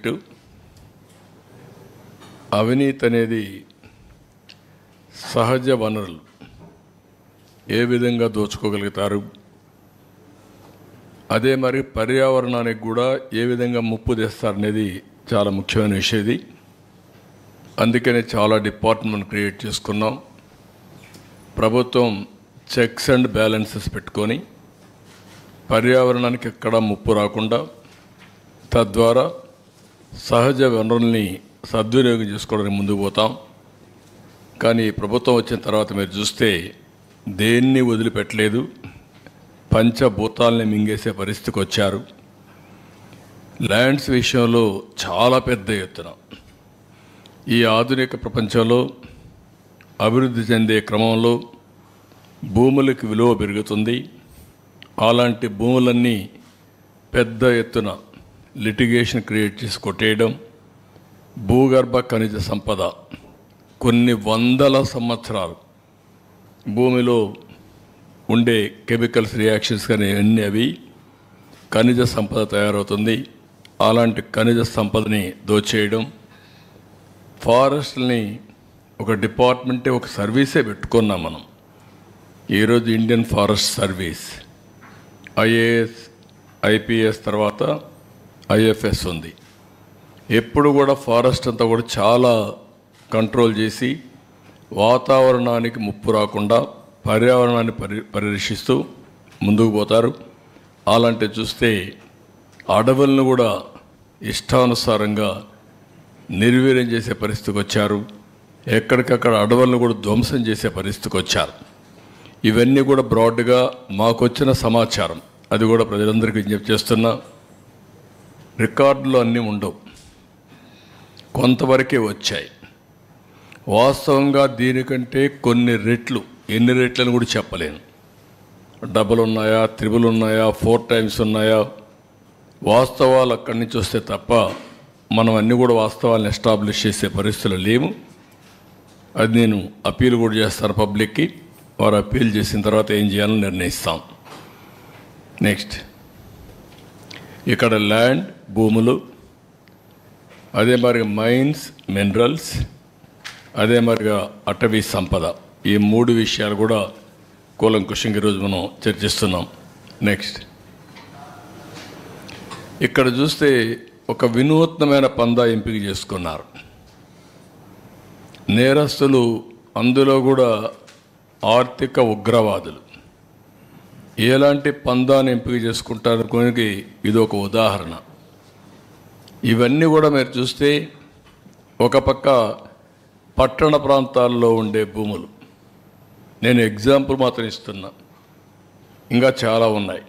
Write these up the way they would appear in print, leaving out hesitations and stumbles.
Subject. అవినీతి అనేది సహజ వనరులు ఏ విధంగా దోచుకోగలుగుతారు, అదే మరి పర్యావరణానికి కూడా ఏ విధంగా ముప్పు తెస్తారనేది చాలా ముఖ్యమైన విషయం ఇది. అందుకనే చాలా డిపార్ట్మెంట్ క్రియేట్ చేసుకున్నాం. ప్రభుత్వం చెక్స్ అండ్ బ్యాలెన్సెస్ పెట్టుకొని పర్యావరణానికి ఎక్కడా ముప్పు రాకుండా తద్వారా సహజ వనరుల్ని సద్వినియోగం చేసుకోవడానికి ముందుకు పోతాం. కానీ ప్రభుత్వం వచ్చిన తర్వాత మీరు చూస్తే దేన్ని వదిలిపెట్టలేదు, పంచభూతాలని మింగేసే పరిస్థితికి వచ్చారు. ల్యాండ్స్ విషయంలో చాలా పెద్ద ఎత్తున ఈ ఆధునిక ప్రపంచంలో అభివృద్ధి చెందే క్రమంలో భూములకు విలువ పెరుగుతుంది. అలాంటి భూములన్నీ పెద్ద ఎత్తున లిటిగేషన్ క్రియేట్ చేసి కొట్టేయడం, భూగర్భ ఖనిజ సంపద కొన్ని వందల సంవత్సరాలు భూమిలో ఉండే కెమికల్స్ రియాక్షన్స్ కానీ అన్నీ అవి ఖనిజ సంపద తయారవుతుంది. అలాంటి ఖనిజ సంపదని దోచేయడం, ఫారెస్ట్ని ఒక డిపార్ట్మెంటే ఒక సర్వీసే పెట్టుకున్నాం మనం. ఈరోజు Indian forest service IAS IPS తర్వాత ఐఎఫ్ఎస్ ఉంది. ఎప్పుడు కూడా ఫారెస్ట్ అంతా కూడా చాలా కంట్రోల్ చేసి వాతావరణానికి ముప్పు రాకుండా పర్యావరణాన్ని పరిరక్షిస్తూ ముందుకు పోతారు. అలాంటి చూస్తే అడవులను కూడా ఇష్టానుసారంగా నిర్వీర్యం చేసే పరిస్థితికి వచ్చారు. ఎక్కడికక్కడ అడవులను కూడా ధ్వంసం చేసే పరిస్థితికి వచ్చారు. ఇవన్నీ కూడా బ్రాడ్గా మాకు వచ్చిన సమాచారం, అది కూడా ప్రజలందరికీ విజ్ఞప్తి చేస్తున్నా. రికార్డులు అన్నీ ఉండవు, కొంతవరకే వచ్చాయి. వాస్తవంగా దీనికంటే కొన్ని రెట్లు, ఎన్ని రెట్లను కూడా చెప్పలేను. డబుల్ ఉన్నాయా, త్రిబుల్ ఉన్నాయా, 4 times ఉన్నాయా, వాస్తవాలు అక్కడి నుంచి వస్తే తప్ప మనం అన్నీ కూడా వాస్తవాలను ఎస్టాబ్లిష్ చేసే పరిస్థితులు లేవు. అది నేను అప్పీల్ కూడా చేస్తాను పబ్లిక్కి. వారు అప్పీల్ చేసిన తర్వాత ఏం చేయాలని నిర్ణయిస్తాం. నెక్స్ట్, ఇక్కడ ల్యాండ్ భూములు, అదే మరిగా మైన్స్ మినరల్స్, అదే మరిగా అటవీ సంపద, ఈ 3 విషయాలు కూడా కూలంకుషంగా ఈరోజు మనం చర్చిస్తున్నాం. నెక్స్ట్, ఇక్కడ చూస్తే ఒక వినూత్నమైన పందా ఎంపిక చేసుకున్నారు నేరస్తులు. అందులో కూడా ఆర్థిక ఉగ్రవాదులు ఎలాంటి పందాన్ని ఎంపిక చేసుకుంటారు కొనికి ఇది ఒక ఉదాహరణ. ఇవన్నీ కూడా మీరు చూస్తే ఒక పక్క పట్టణ ప్రాంతాల్లో ఉండే భూములు, నేను ఎగ్జాంపుల్ మాత్రం ఇస్తున్నా, ఇంకా చాలా ఉన్నాయి.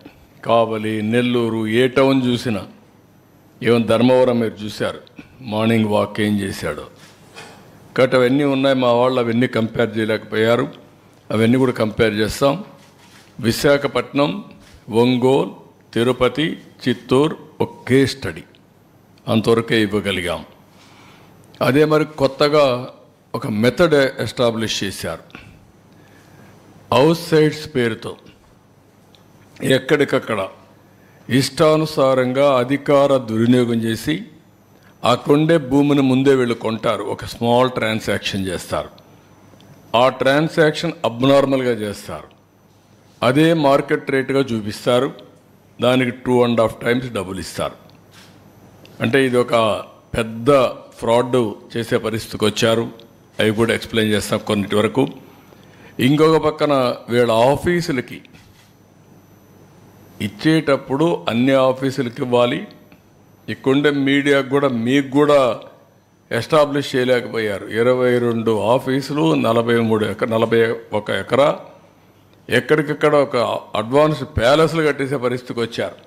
కావలి, నెల్లూరు, ఏ టౌన్ చూసినా, ఈవెన్ ధర్మవరం మీరు చూశారు మార్నింగ్ వాక్ ఏం చేశాడో. కాబట్టి అవన్నీ ఉన్నాయి. మా వాళ్ళు అవన్నీ కంపేర్ చేయలేకపోయారు, అవన్నీ కూడా కంపేర్ చేస్తాం. విశాఖపట్నం, ఒంగోలు, తిరుపతి, చిత్తూరు ఒకే స్టడీ, అంతవరకే ఇవ్వగలిగాం. అదే మరి కొత్తగా ఒక మెథడ్ ఎస్టాబ్లిష్ చేశారు. హౌస్ సైట్స్ పేరుతో ఎక్కడికక్కడ ఇష్టానుసారంగా అధికార దుర్వినియోగం చేసి ఆ కొండే భూమిని ముందే వీళ్ళు కొంటారు. ఒక స్మాల్ ట్రాన్సాక్షన్ చేస్తారు. ఆ ట్రాన్సాక్షన్ అబ్నార్మల్గా చేస్తారు. అదే మార్కెట్ రేటుగా చూపిస్తారు. దానికి 2.5 times డబ్బులు ఇస్తారు. అంటే ఇది ఒక పెద్ద ఫ్రాడ్ చేసే పరిస్థితికి వచ్చారు. అవి కూడా ఎక్స్ప్లెయిన్ చేస్తాం కొన్నిటి వరకు. ఇంకొక పక్కన వీళ్ళ ఆఫీసులకి ఇచ్చేటప్పుడు అన్ని ఆఫీసులకి ఇవ్వాలి. ఇక్కడుండే మీడియాకు కూడా మీకు కూడా ఎస్టాబ్లిష్ చేయలేకపోయారు. 22 ఆఫీసులు, 41 ఎకరా, ఎక్కడికక్కడ ఒక అడ్వాన్స్ ప్యాలెస్లు కట్టేసే పరిస్థితికి వచ్చారు.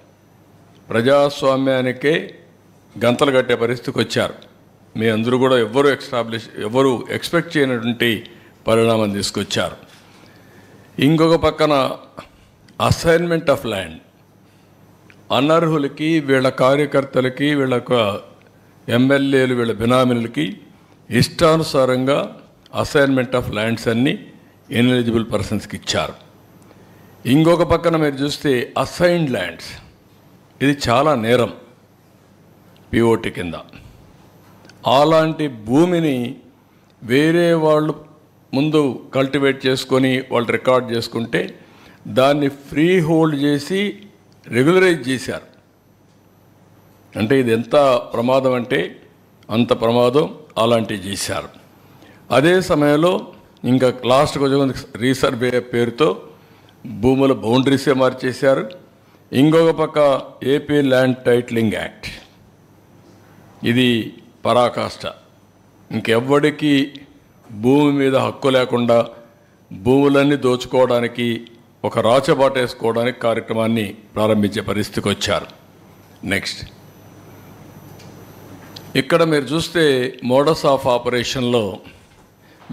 ప్రజాస్వామ్యానికే గంతలు కట్టే పరిస్థితికి వచ్చారు. మీ అందరూ కూడా ఎవరు ఎక్స్పెక్ట్ చేయనటువంటి పరిణామం తీసుకొచ్చారు. ఇంకొక పక్కన అసైన్మెంట్ ఆఫ్ ల్యాండ్, అనర్హులకి, వీళ్ళ కార్యకర్తలకి, వీళ్ళ ఎమ్మెల్యేలు, వీళ్ళ బినామీలకి ఇష్టానుసారంగా అసైన్మెంట్ ఆఫ్ ల్యాండ్స్ అన్నీ ఇన్ఎలిజిబుల్ పర్సన్స్కి ఇచ్చారు. ఇంకొక పక్కన మీరు చూస్తే అసైన్డ్ ల్యాండ్స్, ఇది చాలా నేరం. పిఓటి కింద. అలాంటి భూమిని వేరే వాళ్ళు ముందు కల్టివేట్ చేసుకొని వాళ్ళు రికార్డ్ చేసుకుంటే దాన్ని ఫ్రీ హోల్డ్ చేసి రెగ్యులరైజ్ చేశారు. అంటే ఇది ఎంత ప్రమాదం అంటే అంత ప్రమాదం, అలాంటివి చేశారు. అదే సమయంలో ఇంకా లాస్ట్కి వచ్చే రీసర్వే పేరుతో భూముల బౌండరీసే మార్చేశారు. ఇంకొక పక్క ఏపీ ల్యాండ్ టైటిలింగ్ యాక్ట్, ఇది పరాకాష్ట. ఇంకెవ్వడికి భూమి మీద హక్కు లేకుండా భూములన్నీ దోచుకోవడానికి, ఒక రాచబాట వేసుకోవడానికి కార్యక్రమాన్ని ప్రారంభించే పరిస్థితికి వచ్చారు. నెక్స్ట్, ఇక్కడ మీరు చూస్తే మోడస్ ఆఫ్ ఆపరేషన్లో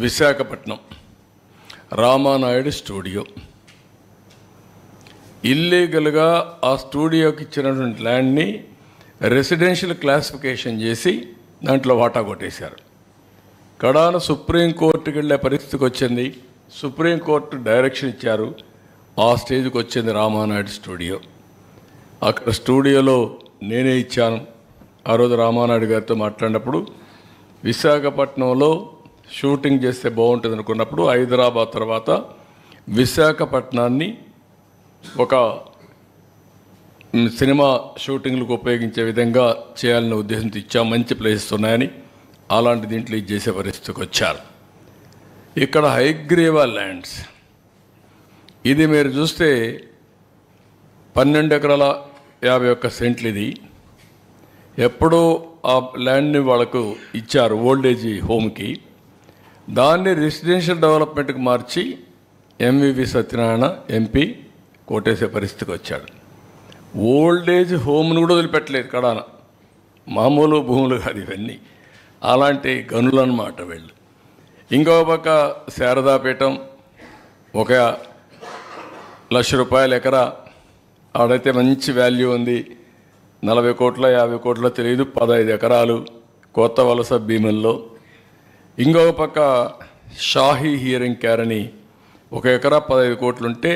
విశాఖపట్నం రామానాయుడు స్టూడియో, ఇల్లీగల్గా ఆ స్టూడియోకి ఇచ్చినటువంటి ల్యాండ్ని రెసిడెన్షియల్ క్లాసిఫికేషన్ చేసి దాంట్లో వాటా కొట్టేశారు. కడాన సుప్రీంకోర్టుకి వెళ్ళే పరిస్థితికి వచ్చింది. సుప్రీంకోర్టు డైరెక్షన్ ఇచ్చారు. ఆ స్టేజ్కి వచ్చింది రామానాయుడు స్టూడియో. అక్కడ స్టూడియోలో నేనే ఇచ్చాను. ఆ రోజు రామానాయుడు గారితో మాట్లాడినప్పుడు విశాఖపట్నంలో షూటింగ్ చేస్తే బాగుంటుంది అనుకున్నప్పుడు హైదరాబాద్ తర్వాత విశాఖపట్నాన్ని ఒక సినిమా షూటింగ్లకు ఉపయోగించే విధంగా చేయాలనే ఉద్దేశంతో ఇచ్చాం. మంచి ప్లేసెస్ ఉన్నాయని అలాంటి దీంట్లో ఇది చేసే పరిస్థితికి వచ్చారు. ఇక్కడ హైగ్రీవా ల్యాండ్స్, ఇది మీరు చూస్తే 12 ఎకరాల 51 సెంట్లు. ఇది ఎప్పుడూ ఆ ల్యాండ్ని వాళ్ళకు ఇచ్చారు ఓల్డేజ్ హోమ్కి. దాన్ని రెసిడెన్షియల్ డెవలప్మెంట్కి మార్చి ఎంవివి సత్యనారాయణ ఎంపీ కోటేసే పరిస్థితికి వచ్చాడు. ఓల్డేజ్ హోమ్ను కూడా వదిలిపెట్టలేదు కడాన. మామూలు భూములు కాదు ఇవన్నీ, అలాంటి గనులు అన్నమాట వీళ్ళు. ఇంకో పక్క శారదాపీఠం, 1,00,000 రూపాయల ఎకరా, ఆడైతే మంచి వాల్యూ ఉంది. 40 కోట్ల 50 కోట్ల తెలియదు, 15 ఎకరాలు కొత్త వలస భీముల్లో. ఇంకొక పక్క షాహీ హియరింగ్ కేర్ అని 1 ఎకరా 15 కోట్లుంటే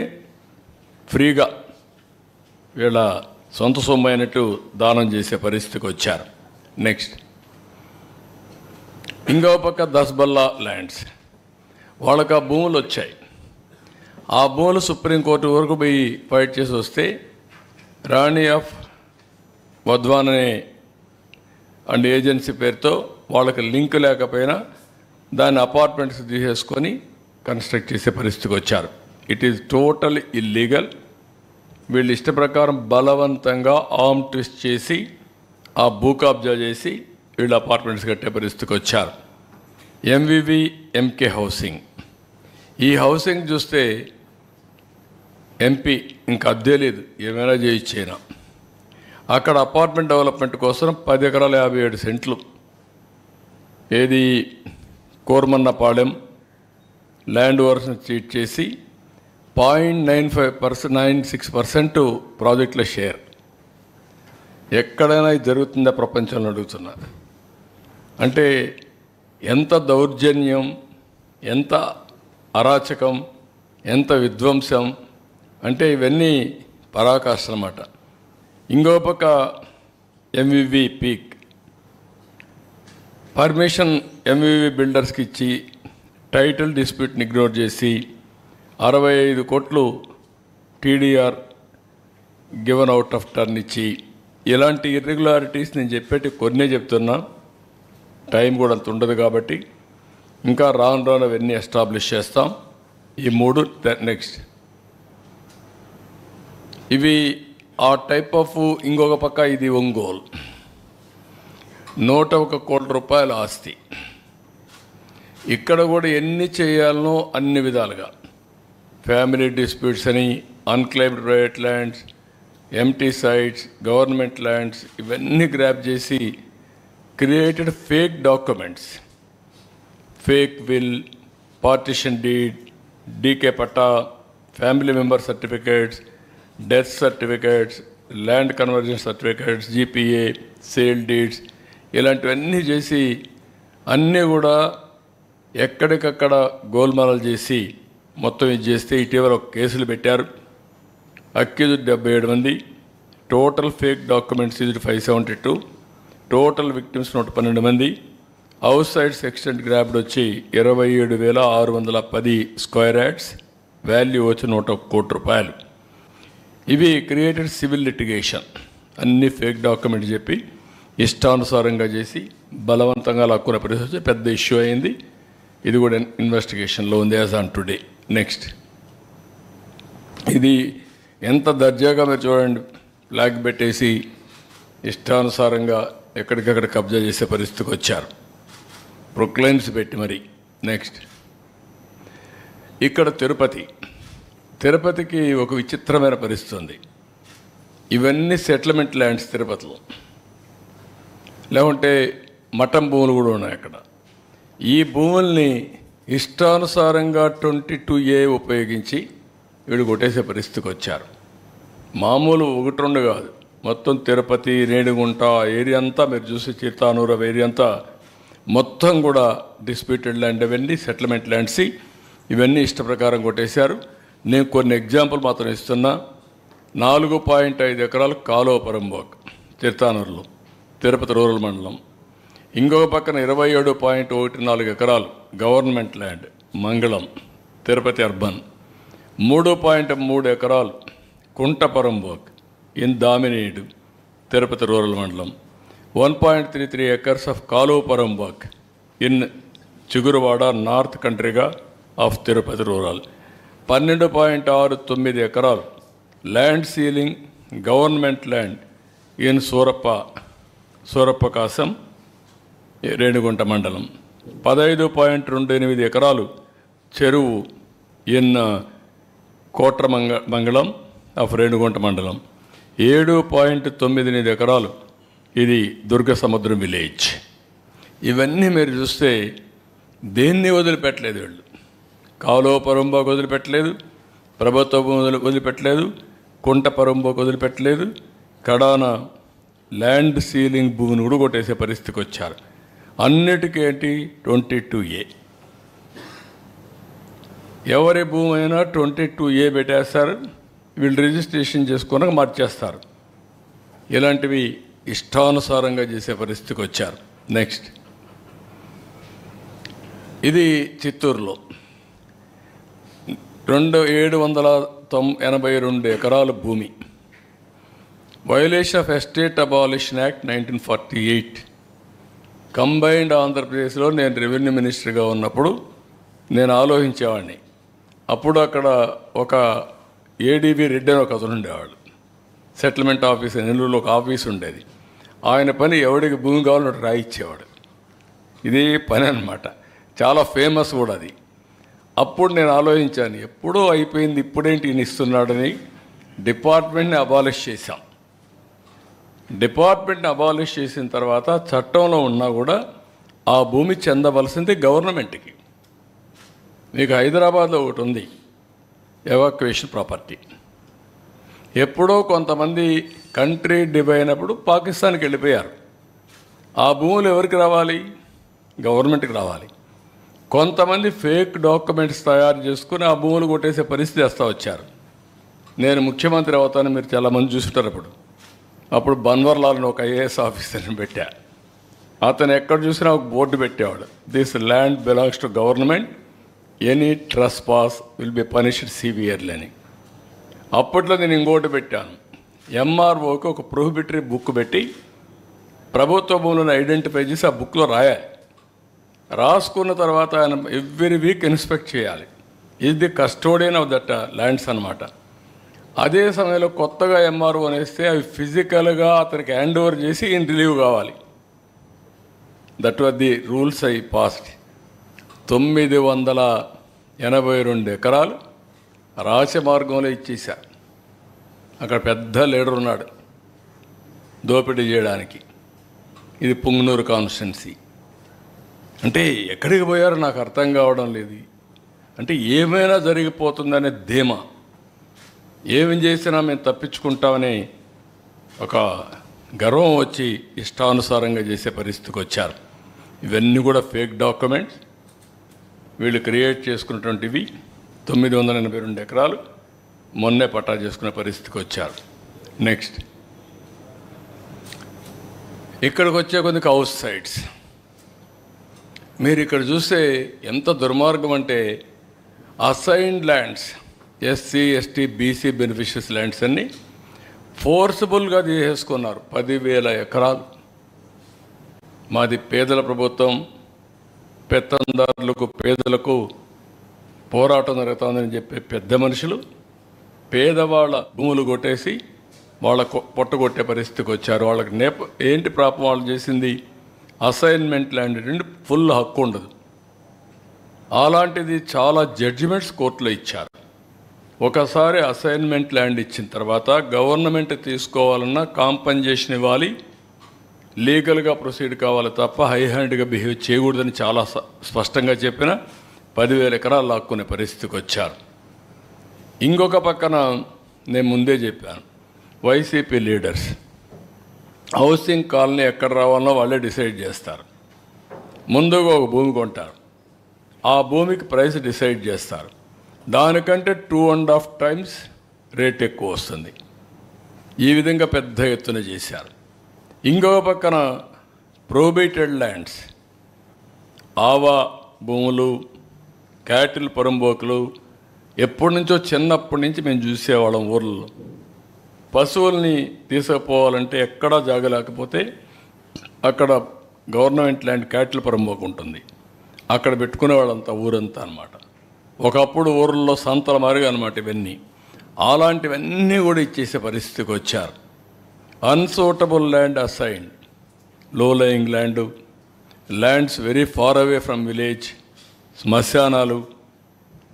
ఫ్రీగా వీళ్ళ సొంత సొమ్ము అయినట్టు దానం చేసే పరిస్థితికి వచ్చారు. నెక్స్ట్, ఇంకొక పక్క దస్బల్లా ల్యాండ్స్, వాళ్ళకి ఆ భూములు వచ్చాయి. ఆ భూములు సుప్రీంకోర్టు వరకు పోయి ఫైట్ చేసి వస్తే రాణి ఆఫ్ వధ్వాన్ అనే అండ్ ఏజెన్సీ పేరుతో వాళ్ళకి లింక్ లేకపోయినా దాన్ని అపార్ట్మెంట్స్ తీసేసుకొని కన్స్ట్రక్ట్ చేసే పరిస్థితికి వచ్చారు. It is total illegal. వీళ్ళు ఇష్ట ప్రకారం బలవంతంగా ఆర్మ్ ట్విస్ట్ చేసి ఆ భూ కబ్జా చేసి వీళ్ళు అపార్ట్మెంట్స్ కట్టే పరిస్థితికి వచ్చారు. ఎంవివి ఎంకే హౌసింగ్, ఈ హౌసింగ్ చూస్తే ఎంపీ ఇంకా అద్దే లేదు, ఏమైనా చేయించేనా. అక్కడ అపార్ట్మెంట్ డెవలప్మెంట్ కోసం 10 ఎకరాల 57 సెంట్లు, ఏది కోరమన్నపాలెం ల్యాండ్ ఓవర్స్ని చీట్ చేసి 0.96% ప్రాజెక్టుల షేర్. ఎక్కడైనా ఇది జరుగుతుందా ప్రపంచంలో అడుగుతున్నా. అంటే ఎంత దౌర్జన్యం, ఎంత అరాచకం, ఎంత విధ్వంసం అంటే ఇవన్నీ పరాకాష్ట అన్నమాట. ఇంకో పక్క ఎంవివి పీక్ పర్మిషన్ ఎంవివి బిల్డర్స్కి ఇచ్చి టైటిల్ డిస్ప్యూట్ని ఇగ్నోర్ చేసి 65 కోట్లు TDR given out of turn ఇచ్చి, ఇలాంటి ఇర్రెగ్యులారిటీస్ నేను చెప్పేటి కొన్నే చెప్తున్నా, టైం కూడా అంత ఉండదు కాబట్టి. ఇంకా రాను అవన్నీ ఎస్టాబ్లిష్ చేస్తాం. ఈ 3 నెక్స్ట్ ఇవి ఆ టైప్ ఆఫ్. ఇంకొక పక్క ఇది ఒంగోలు 101 కోట్ల రూపాయల ఆస్తి. ఇక్కడ కూడా ఎన్ని చేయాలనో అన్ని విధాలుగా ఫ్యామిలీ డిస్ప్యూట్స్ అని, unclaimed private lands, empty sites, government lands, ఇవన్నీ గ్రాప్ చేసి created fake documents, fake will, partition deed, DK patta, family member certificates, death certificates, land conversion certificates, GPA, sale deeds, ఇలాంటివన్నీ చేసి అన్నీ కూడా ఎక్కడికక్కడ గోల్మాలలు చేసి మొత్తం ఇది చేస్తే ఇటీవల కేసులు పెట్టారు. అక్యూజ్డ్ 77 మంది, టోటల్ ఫేక్ డాక్యుమెంట్స్ ఇది 572, టోటల్ విక్టిమ్స్ 112 మంది. అవుట్ సైడ్స్ ఎక్స్టెంట్ గ్రాబ్డ్ వచ్చి 27,610 స్క్వేర్ యార్డ్స్, వాల్యూ వచ్చి 101 కోటి రూపాయలు. ఇవి క్రియేటెడ్ సివిల్ లిటిగేషన్, అన్ని ఫేక్ డాక్యుమెంట్ చెప్పి ఇష్టానుసారంగా చేసి బలవంతంగా లాక్కునే పరిస్థితి పెద్ద ఇష్యూ అయింది. ఇది కూడా ఇన్వెస్టిగేషన్లో ఉంది యాజ్ ఆన్ టుడే. నెక్స్ట్, ఇది ఎంత దర్జాగా మీరు చూడండి, ఫ్లాగ్ పెట్టేసి ఇష్టానుసారంగా ఎక్కడికక్కడ కబ్జా చేసే పరిస్థితికి వచ్చారు, ప్రొక్లైన్స్ పెట్టి మరి. నెక్స్ట్, ఇక్కడ తిరుపతికి ఒక విచిత్రమైన పరిస్థితి ఉంది. ఇవన్నీ సెటిల్మెంట్ ల్యాండ్స్ తిరుపతిలో, లేకుంటే మఠం భూములు కూడా ఉన్నాయి అక్కడ. ఈ భూముల్ని ఇష్టానుసారంగా 22A ఉపయోగించి వీడు కొట్టేసే పరిస్థితికి వచ్చారు. మామూలు 1-2 కాదు, మొత్తం తిరుపతి, రేణిగుంట ఏరియా అంతా మీరు చూసి, చిత్తానూరు ఏరియా అంతా మొత్తం కూడా డిస్ప్యూటెడ్ ల్యాండ్, అవన్నీ సెటిల్మెంట్ ల్యాండ్స్. ఇవన్నీ ఇష్ట ప్రకారం కొట్టేశారు. నేను కొన్ని ఎగ్జాంపుల్ మాత్రం ఇస్తున్నా. 4.5 ఎకరాలు కాలువపురంబోక్ చిత్తానూరులో, తిరుపతి రూరల్ మండలం. ఇంకొక పక్కన 27.14 ఎకరాలు గవర్నమెంట్ ల్యాండ్ మంగళం, తిరుపతి అర్బన్. 3.3 ఎకరాలు కుంటపురంబోక్ ఇన్ దామినేడు, తిరుపతి రూరల్ మండలం. 1.33 ఎకర్స్ ఆఫ్ కాలువపురంబోక్ ఇన్ చిగురువాడ, నార్త్ కంట్రీగా ఆఫ్ తిరుపతి రూరల్. 12.69 ఎకరాలు land ceiling government land in Surappa Kasam, Renigunta మండలం. 15.28 ఎకరాలు చెరువు ఇన్ మంగళం ఆఫ్ రేణిగుంట మండలం. 7.98 ఎకరాలు ఇది దుర్గ సముద్రం విలేజ్. ఇవన్నీ మీరు చూస్తే దేన్ని వదిలిపెట్టలేదు వీళ్ళు. కాలువపురంబోక్ వదిలిపెట్టలేదు, ప్రభుత్వ భూములు వదిలిపెట్టలేదు, కుంటపురంబోక్ వదిలిపెట్టలేదు, కడాన ల్యాండ్ సీలింగ్ భూమిని కూడా కొట్టేసే పరిస్థితికి వచ్చారు. అన్నిటికీ ఏంటి 22A. ఎవరి భూమి అయినా 22A పెట్టేస్తారు, వీళ్ళు రిజిస్ట్రేషన్ చేసుకున్నాక మార్చేస్తారు. ఇలాంటివి ఇష్టానుసారంగా చేసే పరిస్థితికి వచ్చారు. నెక్స్ట్, ఇది చిత్తూరులో 782 ఎకరాల భూమి. Violation of estate abolition act 1948. Combined ఆంధ్రప్రదేశ్లో నేను రెవెన్యూ మినిస్టర్గా ఉన్నప్పుడు నేను ఆలోచించేవాడిని. అప్పుడు అక్కడ ఒక ఏడీబీ రెడ్డి అని ఒక అతను ఉండేవాడు, సెటిల్మెంట్ ఆఫీస్ నెల్లూరులో ఒక ఆఫీస్ ఉండేది. ఆయన పని ఎవడికి భూమి కావాలో రాయిచ్చేవాడు. ఇదే పని అన్నమాట, చాలా ఫేమస్ కూడా అది. అప్పుడు నేను ఆలోచించాను, ఎప్పుడో అయిపోయింది, ఇప్పుడేంటి ఈయన ఇస్తున్నాడని డిపార్ట్మెంట్ని అబాలిష్ చేశాం. డిపార్ట్మెంట్ని అబాలిష్ చేసిన తర్వాత చట్టంలో ఉన్నా కూడా ఆ భూమి చెందవలసింది గవర్నమెంట్కి. మీకు హైదరాబాద్లో ఒకటి ఉంది, ఎవాక్యుయేషన్ ప్రాపర్టీ. ఎప్పుడో కొంతమంది కంట్రీ డివైడ్ అయినప్పుడు పాకిస్తాన్కి వెళ్ళిపోయారు. ఆ భూములు ఎవరికి రావాలి? గవర్నమెంట్కి రావాలి. కొంతమంది ఫేక్ డాక్యుమెంట్స్ తయారు చేసుకుని ఆ భూములు కొట్టేసే పరిస్థితి వస్తూ వచ్చారు. నేను ముఖ్యమంత్రి అవుతాను, మీరు చాలామంది చూసుంటారు. అప్పుడు బన్వర్లాల్ని ఒక ఐఏఎస్ ఆఫీసర్ని పెట్టా. అతను ఎక్కడ చూసినా ఒక బోర్డు పెట్టేవాడు, this land belongs to government, any trespass will be punished severely అని. అప్పట్లో నేను ఇంకోటి పెట్టాను, ఎంఆర్ఓకి ఒక ప్రొహిబిటరీ బుక్ పెట్టి ప్రభుత్వ భూములను ఐడెంటిఫై చేసి ఆ బుక్లో రాయాలి. రాసుకున్న తర్వాత ఆయన ఎవ్రీ వీక్ ఇన్స్పెక్ట్ చేయాలి. Is the custodian of that lands అన్నమాట. అదే సమయంలో కొత్తగా ఎంఆర్ఓ అనేస్తే అవి ఫిజికల్గా అతనికి హ్యాండ్ ఓవర్ చేసి ఈయన రిలీవ్ కావాలి. That was the rules I passed. 982 ఎకరాలు రాచమార్గంలో ఇచ్చేశారు. అక్కడ పెద్ద లీడర్ ఉన్నాడు దోపిడీ చేయడానికి. ఇది పుంగనూరు కాన్స్టిట్యున్సీ. అంటే ఎక్కడికి పోయారో నాకు అర్థం కావడం లేదు. అంటే ఏమైనా జరిగిపోతుందనే ధీమా, ఏమి చేసినా మేము తప్పించుకుంటామని ఒక గర్వం వచ్చి ఇష్టానుసారంగా చేసే పరిస్థితికి వచ్చారు. ఇవన్నీ కూడా ఫేక్ డాక్యుమెంట్స్ వీళ్ళు క్రియేట్ చేసుకున్నటువంటివి. 982 ఎకరాలు మొన్నే పట్టా చేసుకునే పరిస్థితికి వచ్చారు. నెక్స్ట్, ఇక్కడికి వచ్చే కొన్ని హౌస్ సైట్స్ మీరు ఇక్కడ చూస్తే ఎంత దుర్మార్గం అంటే assigned lands SC ST BC beneficiaries lands అన్ని ఫోర్సిబుల్గా తీసేసుకున్నారు. 10,000 ఎకరాలు. మాది పేదల ప్రభుత్వం, పెత్తందారులకు పేదలకు పోరాటం జరుగుతుందని చెప్పే పెద్ద మనుషులు పేదవాళ్ళ భూములు కొట్టేసి వాళ్ళ పొట్టగొట్టే పరిస్థితికి వచ్చారు. వాళ్ళకి ఏంటి పాపం వాళ్ళు చేసింది? అసైన్మెంట్ ల్యాండ్ నుండి ఫుల్ హక్కు ఉండదు. అలాంటిది చాలా జడ్జిమెంట్స్ కోర్టులో ఇచ్చారు. ఒకసారి అసైన్మెంట్ ల్యాండ్ ఇచ్చిన తర్వాత గవర్నమెంట్ తీసుకోవాలన్నా కాంపన్సేషన్ ఇవ్వాలి, లీగల్గా ప్రొసీడ్ కావాలి తప్ప హై హ్యాండ్గా బిహేవ్ చేయకూడదని చాలా స్పష్టంగా చెప్పిన 10,000 ఎకరాలు లాక్కునే పరిస్థితికి వచ్చారు. ఇంకొక పక్కన నేను ముందే చెప్పాను, వైసీపీ లీడర్స్ హౌసింగ్ కాలనీ ఎక్కడ రావాలనో వాళ్ళే డిసైడ్ చేస్తారు. ముందుగా ఒక భూమి కొంటారు, ఆ భూమికి ప్రైస్ డిసైడ్ చేస్తారు. దానికంటే 2.5 times రేట్ ఎక్కువ వస్తుంది. ఈ విధంగా పెద్ద ఎత్తున చేశారు. ఇంకొక పక్కన ప్రొహిబిటెడ్ ల్యాండ్స్, ఆవా భూములు, క్యాటిల్ పొరంబోకులు ఎప్పటి నుంచో చిన్నప్పటి నుంచి మేము చూసేవాళ్ళం. ఊర్లలో పశువుల్ని తీసుకుపోవాలంటే ఎక్కడా జాగలేకపోతే అక్కడ గవర్నమెంట్ ల్యాండ్ క్యాటిల్ పొరంబోకు ఉంటుంది, అక్కడ పెట్టుకునేవాళ్ళంతా ఊరంతా అనమాట. ఒకప్పుడు ఊర్లలో సంతల మారిగా అనమాట ఇవన్నీ. అలాంటివన్నీ కూడా ఇచ్చేసే పరిస్థితికి వచ్చారు. Unsuitable land assigned, low lying lands very far away from village, శ్మశానాలు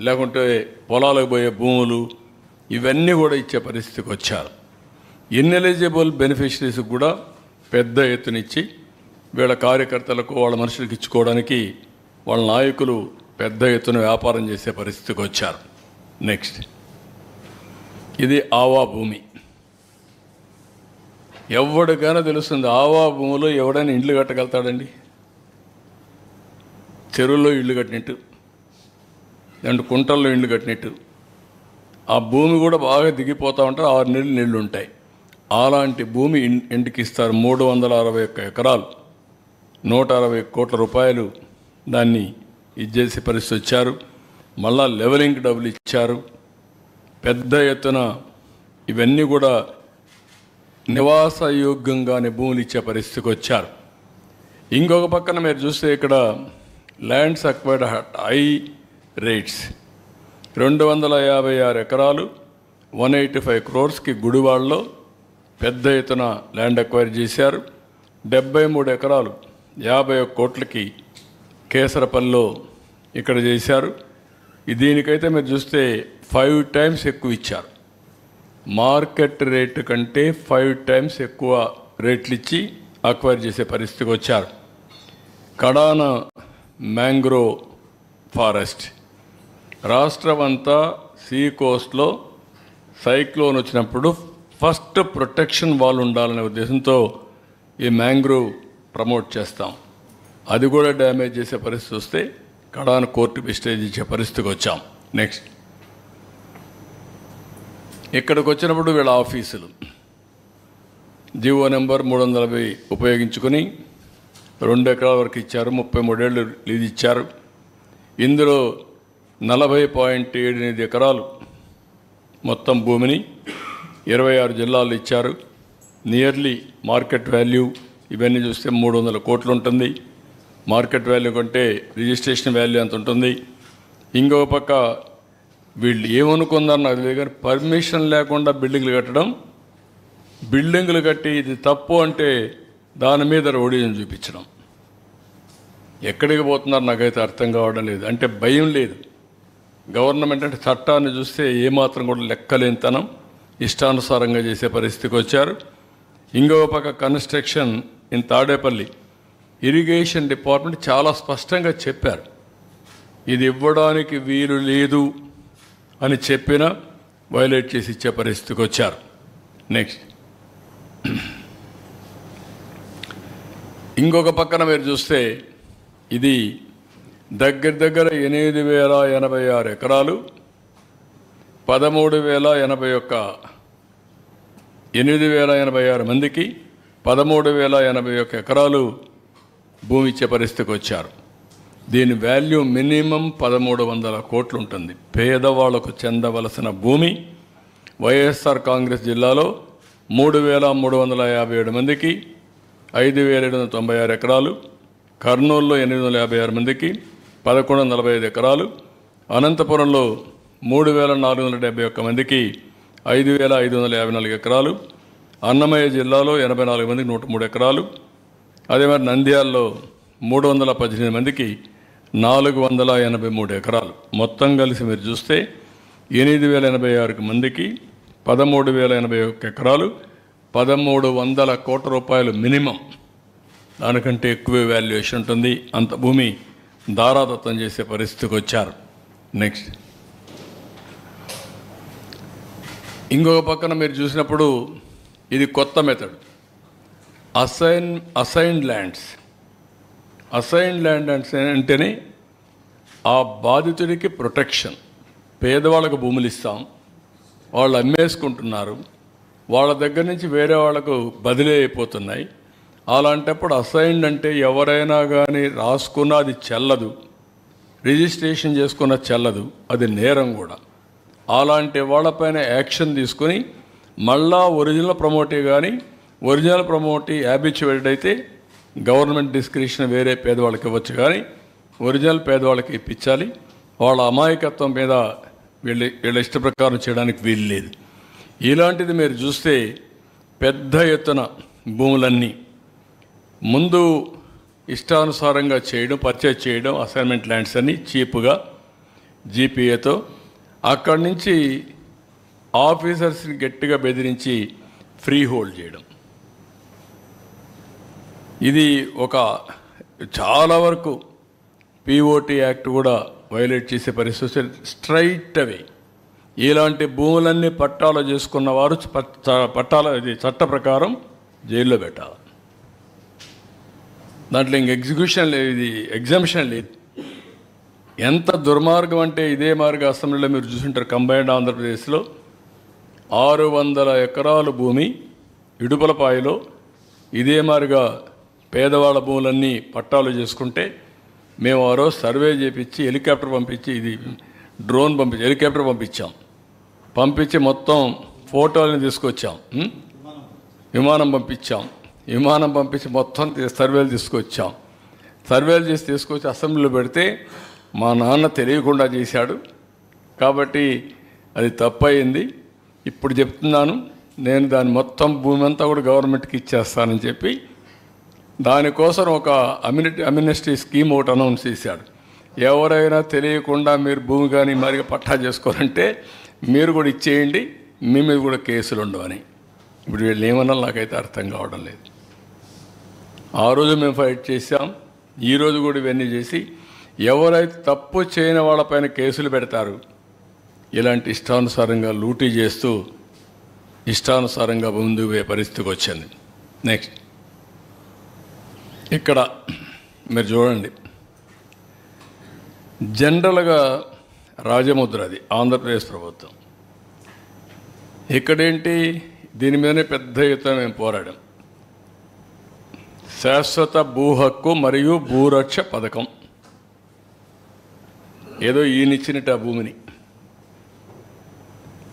లేకుంటే పొలాలకు పోయే భూములు, ఇవన్నీ కూడా ఇచ్చే పరిస్థితికి వచ్చారు. ఇన్ఎలిజిబుల్ బెనిఫిషరీస్కి కూడా పెద్ద ఎత్తునిచ్చి వీళ్ళ కార్యకర్తలకు వాళ్ళ మనుషులకు ఇచ్చుకోవడానికి వాళ్ళ నాయకులు పెద్ద ఎత్తున వ్యాపారం చేసే పరిస్థితికి వచ్చారు. నెక్స్ట్, ఇది ఆవా భూమి. ఎవరికైనా తెలుస్తుంది ఆవా భూమిలో ఎవడైనా ఇండ్లు కట్టగలుగుతాడండి? చెరువుల్లో ఇళ్ళు కట్టినట్టు, అండ్ కుంటల్లో ఇళ్ళు కట్టినట్టు. ఆ భూమి కూడా బాగా దిగిపోతూ ఉంటారు, 6 నెలలు నీళ్లు ఉంటాయి. అలాంటి భూమి ఇంటికి ఇస్తారు. 361 ఎకరాలు, 160 కోట్ల రూపాయలు దాన్ని ఇచ్చేసే పరిస్థితి వచ్చారు. మళ్ళా లెవెలింగ్ డబ్బులు ఇచ్చారు. పెద్ద ఎత్తున ఇవన్నీ కూడా నివాసయోగ్యంగానే భూములు ఇచ్చే పరిస్థితికి వచ్చారు. ఇంకొక పక్కన మీరు చూస్తే ఇక్కడ lands acquired at high rates, 256 ఎకరాలు 185 crores గుడివాడలో పెద్ద ఎత్తున ల్యాండ్ అక్వైర్ చేశారు. 73 ఎకరాలు 51 కోట్లకి కేసరపల్లిలో ఇక్కడ చేశారు. దీనికైతే మీరు చూస్తే 5 times ఎక్కువ ఇచ్చారు. మార్కెట్ రేటు కంటే 5 times ఎక్కువ రేట్లు ఇచ్చి అక్వైర్ చేసే పరిస్థితికి వచ్చారు. కడాన మ్యాంగ్రోవ్ ఫారెస్ట్, రాష్ట్రం అంతా సీ కోస్ట్లో సైక్లోన్ వచ్చినప్పుడు ఫస్ట్ ప్రొటెక్షన్ వాల్ ఉండాలనే ఉద్దేశంతో ఈ మ్యాంగ్రోవ్ ప్రమోట్ చేస్తాం. అది కూడా డ్యామేజ్ చేసే పరిస్థితి వస్తే కడాన కోర్టుకి స్టేజ్ ఇచ్చే పరిస్థితికి వచ్చాం. నెక్స్ట్, ఇక్కడికి వచ్చినప్పుడు వీళ్ళ ఆఫీసులు జీవో నెంబర్ 340 ఉపయోగించుకొని 2 ఎకరాల వరకు ఇచ్చారు. 33 ఏళ్ళు లీజ్ ఇచ్చారు. ఇందులో 40.78 ఎకరాలు మొత్తం భూమిని 26 జిల్లాలు ఇచ్చారు. నియర్లీ మార్కెట్ వాల్యూ ఇవన్నీ చూస్తే 300 కోట్లు ఉంటుంది. మార్కెట్ వాల్యూ కంటే రిజిస్ట్రేషన్ వాల్యూ ఎంత ఉంటుంది. ఇంకొక పక్క వీళ్ళు ఏమనుకుందారు నాకు తెలియదు కానీ పర్మిషన్ లేకుండా బిల్డింగ్లు కట్టడం, బిల్డింగ్లు కట్టి ఇది తప్పు అంటే దాని మీద రౌడీజం చూపించడం. ఎక్కడికి పోతున్నారు నాకైతే అర్థం కావడం లేదు. అంటే భయం లేదు. గవర్నమెంట్ అంటే చట్టాన్ని చూస్తే ఏమాత్రం కూడా లెక్కలేనితనం, ఇష్టానుసారంగా చేసే పరిస్థితికి వచ్చారు. ఇంకొక పక్క construction in Tadepalli irrigation department చాలా స్పష్టంగా చెప్పారు, ఇది ఇవ్వడానికి వీలు లేదు అని చెప్పినా వైలేట్ చేసి ఇచ్చే పరిస్థితికి వచ్చారు. నెక్స్ట్, ఇంకొక పక్కన మీరు చూస్తే ఇది దగ్గర 8,086 ఎకరాలు 13,086 మందికి 13,081 ఎకరాలు భూమి ఇచ్చే పరిస్థితికి వచ్చారు. దీని వాల్యూ మినిమం 1,300 కోట్లు ఉంటుంది. పేదవాళ్లకు చెందవలసిన భూమి వైఎస్ఆర్ కాంగ్రెస్ జిల్లాలో 3,357 మందికి 5,796 ఎకరాలు, కర్నూలులో 856 మందికి 1,145 ఎకరాలు, అనంతపురంలో 3,471 మందికి 5,554 ఎకరాలు, అన్నమయ్య జిల్లాలో 84 మందికి 103 ఎకరాలు, అదే మరి నంద్యాలలో 318 మందికి 483 ఎకరాలు. మొత్తం కలిసి మీరు చూస్తే 8,086 మందికి 13,081 ఎకరాలు, 1,300 కోట్ల రూపాయలు మినిమం. దానికంటే ఎక్కువే వాల్యుయేషన్ ఉంటుంది. అంత భూమి దారాదత్తం చేసే పరిస్థితికి వచ్చారు. నెక్స్ట్ ఇంకొక పక్కన మీరు చూసినప్పుడు ఇది కొత్త method, assigned lands. Assigned land అంటేనే ఆ బాధితుడికి ప్రొటెక్షన్. పేదవాళ్ళకు భూములు ఇస్తాం, వాళ్ళు అమ్మేసుకుంటున్నారు, వాళ్ళ దగ్గర నుంచి వేరే వాళ్ళకు బదిలీ అయిపోతున్నాయి. అలాంటప్పుడు అసైన్డ్ అంటే ఎవరైనా కానీ రాసుకున్న అది చెల్లదు, రిజిస్ట్రేషన్ చేసుకున్న చెల్లదు, అది నేరం కూడా. అలాంటి వాళ్ళపైన యాక్షన్ తీసుకుని మళ్ళా ఒరిజినల్ ప్రమోటీ కానీ ఒరిజినల్ ప్రమోటీ హ్యాబిచువేటెడ్ అయితే గవర్నమెంట్ డిస్క్రిప్షన్ వేరే పేదవాళ్ళకి ఇవ్వచ్చు, కానీ ఒరిజినల్ పేదవాళ్ళకి ఇప్పించాలి. వాళ్ళ అమాయకత్వం మీద వీళ్ళ ఇష్ట ప్రకారం చేయడానికి వీలు లేదు. ఇలాంటిది మీరు చూస్తే పెద్ద ఎత్తున భూములన్నీ ముందు ఇష్టానుసారంగా చేయడం, పర్చేజ్ చేయడం, అసైన్మెంట్ ల్యాండ్స్ అన్ని చీప్గా జీపీఏతో, అక్కడి నుంచి ఆఫీసర్స్ని గట్టిగా బెదిరించి ఫ్రీ హోల్డ్ చేయడం. ఇది ఒక చాలా వరకు పిఓటి యాక్ట్ కూడా వైలేట్ చేసే పరిస్థితి. స్ట్రైట్ అవే ఇలాంటి భూములన్నీ పట్టాలు చేసుకున్న వారు ఇది చట్ట ప్రకారం జైల్లో పెట్టాలి. దాంట్లో ఇంక ఎగ్జిక్యూషన్ లేదు, ఇది ఎగ్జామ్షన్ లేదు. ఎంత దుర్మార్గం అంటే ఇదే మార్గ అసెంబ్లీలో మీరు చూసుంటారు. కంబైన్డ్ ఆంధ్రప్రదేశ్లో 600 ఎకరాల భూమి ఇడుపులపాయలో ఇదే మారిగా పేదవాళ్ళ భూములన్నీ పట్టాలు చేసుకుంటే మేము ఆ రోజు సర్వే చేపించి హెలికాప్టర్ పంపించి, ఇది డ్రోన్ పంపించి హెలికాప్టర్ పంపించి మొత్తం ఫోటోలని తీసుకొచ్చాం, విమానం పంపించి మొత్తం సర్వేలు తీసుకొచ్చి అసెంబ్లీలో పెడితే మా నాన్న తెలియకుండా చేశాడు కాబట్టి అది తప్పయింది. ఇప్పుడు చెప్తున్నాను, నేను దాని మొత్తం భూమి అంతా కూడా గవర్నమెంట్కి ఇచ్చేస్తానని చెప్పి దానికోసం ఒక అమ్యూనిస్టీ స్కీమ్ ఒకటి అనౌన్స్ చేశాడు. ఎవరైనా తెలియకుండా మీరు భూమి కానీ మరిగా పట్టా చేసుకోవాలంటే మీరు కూడా ఇచ్చేయండి, మీ మీద కూడా కేసులు ఉండవని. ఇప్పుడు వీళ్ళు ఏమన్నా నాకైతే అర్థం కావడం లేదు. ఆ రోజు మేము ఫైట్ చేశాం, ఈరోజు కూడా ఇవన్నీ చేసి ఎవరైతే తప్పు చేయని వాళ్ళపైన కేసులు పెడతారు, ఇలాంటి ఇష్టానుసారంగా లూటీ చేస్తూ ఇష్టానుసారంగా ముందుకు పోయే పరిస్థితికి వచ్చింది. నెక్స్ట్ ఇక్కడ మీరు చూడండి, జనరల్గా రాజముద్ర అది ఆంధ్రప్రదేశ్ ప్రభుత్వం. ఇక్కడేంటి, దీని మీదనే పెద్ద ఎత్తున మేము పోరాడాం. శాశ్వత భూ హక్కు మరియు భూరక్ష పథకం, ఏదో ఈయనిచ్చినట్టు ఆ భూమిని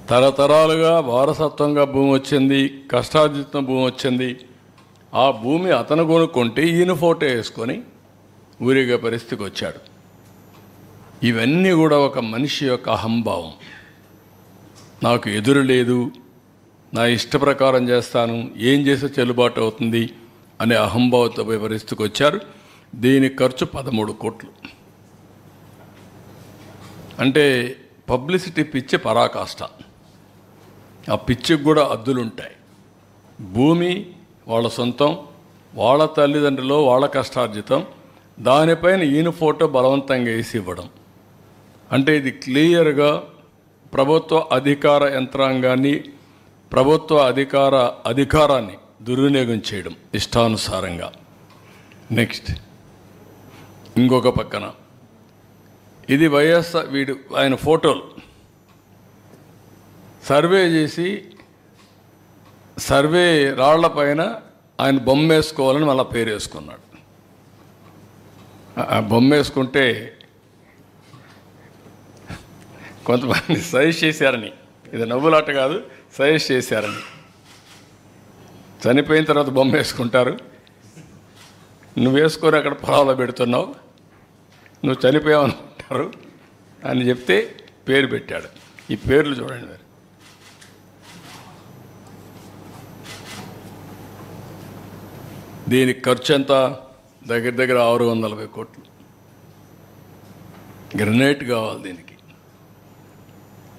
తరతరాలుగా వారసత్వంగా భూమి వచ్చింది, కష్టార్జిత భూమి వచ్చింది. ఆ భూమి అతను కొనుక్కుంటే ఈయన ఫోటో వేసుకొని ఊరిగే పరిస్థితికి వచ్చాడు. ఇవన్నీ కూడా ఒక మనిషి యొక్క అహంభావం. నాకు ఎదురు లేదు, నా ఇష్ట ప్రకారం చేస్తాను, ఏం చేస్తే చెల్లుబాటు అవుతుంది అనే అహంభావంతో పోయే పరిస్థితికి వచ్చారు. దీని ఖర్చు 13 కోట్లు. అంటే పబ్లిసిటీ పిచ్చి పరాకాష్ట. ఆ పిచ్చికి కూడా అద్దులుంటాయి. భూమి వాళ్ళ సొంతం, వాళ్ళ తల్లిదండ్రులు, వాళ్ళ కష్టార్జితం, దానిపైన ఈయన ఫోటో బలవంతంగా వేసి ఇవ్వడం. అంటే ఇది క్లియర్గా ప్రభుత్వ అధికార యంత్రాంగాన్ని, ప్రభుత్వ అధికారాన్ని దుర్వినియోగం చేయడం ఇష్టానుసారంగా. నెక్స్ట్ ఇంకొక పక్కన ఇది వైఎస్ఆర్ ఆయన ఫోటోలు సర్వే చేసి, సర్వే రాళ్లపైన ఆయన బొమ్మ వేసుకోవాలని మళ్ళీ పేరు వేసుకున్నాడు. ఆ బొమ్మ వేసుకుంటే కొంతమంది సజెస్ట్ చేశారని, ఇది నవ్వులాట కాదు, సజెస్ట్ చేశారని. చనిపోయిన తర్వాత బొమ్మ వేసుకుంటారు, నువ్వు వేసుకొని అక్కడ పొలాల్లో పెడుతున్నావు, నువ్వు చనిపోయావు అనుకుంటారు అని చెప్తే పేరు పెట్టాడు. ఈ పేర్లు చూడండి మరి. దీనికి ఖర్చు ఎంత? దగ్గర దగ్గర 640 కోట్లు. గ్రనేట్ కావాలి దీనికి.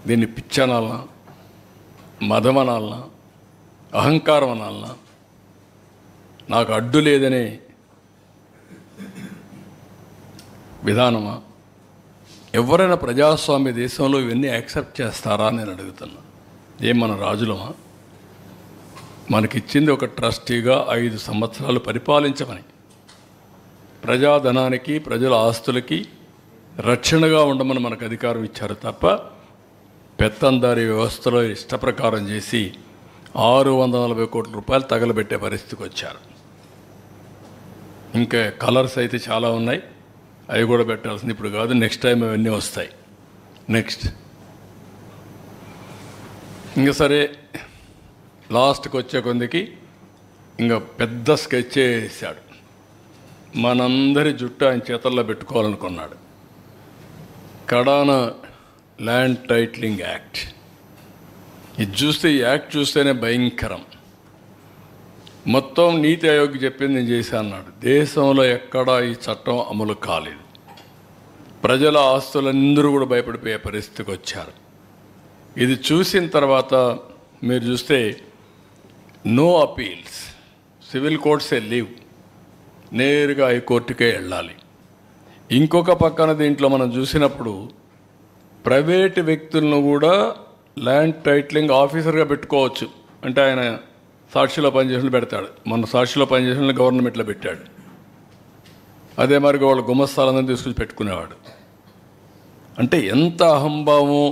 దీన్ని పిచ్చనాలనా, మదమనాలనా, అహంకారం అనాలనా, నాకు అడ్డు లేదనే విధానమా? ఎవరైనా ప్రజాస్వామ్య దేశంలో ఇవన్నీ యాక్సెప్ట్ చేస్తారా నేను అడుగుతున్నా. ఏం మన రాజులమా? మనకిచ్చింది ఒక ట్రస్టీగా 5 సంవత్సరాలు పరిపాలించమని, ప్రజాధనానికి ప్రజల ఆస్తులకి రక్షణగా ఉండమని మనకు అధికారం ఇచ్చారు తప్ప పెత్తందారీ వ్యవస్థలో ఇష్టప్రకారం చేసి 640 కోట్ల రూపాయలు తగలబెట్టే పరిస్థితికి వచ్చారు. ఇంకా కలర్స్ అయితే చాలా ఉన్నాయి, అవి కూడా పెట్టాల్సింది ఇప్పుడు కాదు, నెక్స్ట్ టైం అవన్నీ వస్తాయి. నెక్స్ట్ ఇంకా సరే, లాస్ట్కి వచ్చే కొందికి ఇంకా పెద్ద స్కెచ్ వేసాడు. మనందరి జుట్టు ఆయన చేతల్లో పెట్టుకోవాలనుకున్నాడు. కడాన ల్యాండ్ టైటిలింగ్ యాక్ట్. ఇది చూస్తే, ఈ యాక్ట్ చూస్తేనే భయంకరం. మొత్తం నీతి ఆయోగ్ చెప్పింది నేను చేశాను అన్నాడు. దేశంలో ఎక్కడా ఈ చట్టం అమలు కాలేదు. ప్రజల ఆస్తులందరూ కూడా భయపడిపోయే పరిస్థితికి వచ్చారు. ఇది చూసిన తర్వాత మీరు చూస్తే నో అపీల్స్, సివిల్ కోర్ట్సే లీవ్, నేరుగా హైకోర్టుకే వెళ్ళాలి. ఇంకొక పక్కన దీంట్లో మనం చూసినప్పుడు ప్రైవేటు వ్యక్తులను కూడా ల్యాండ్ టైటిలింగ్ ఆఫీసర్గా పెట్టుకోవచ్చు. అంటే ఆయన సాక్షిలో పనిచేసిన పెడతాడు. మన సాక్షిలో పనిచేసిన గవర్నమెంట్లో పెట్టాడు. అదే మరి వాళ్ళ గుమస్తాలందరినీ తీసుకొచ్చి పెట్టుకునేవాడు. అంటే ఎంత అహంభావం.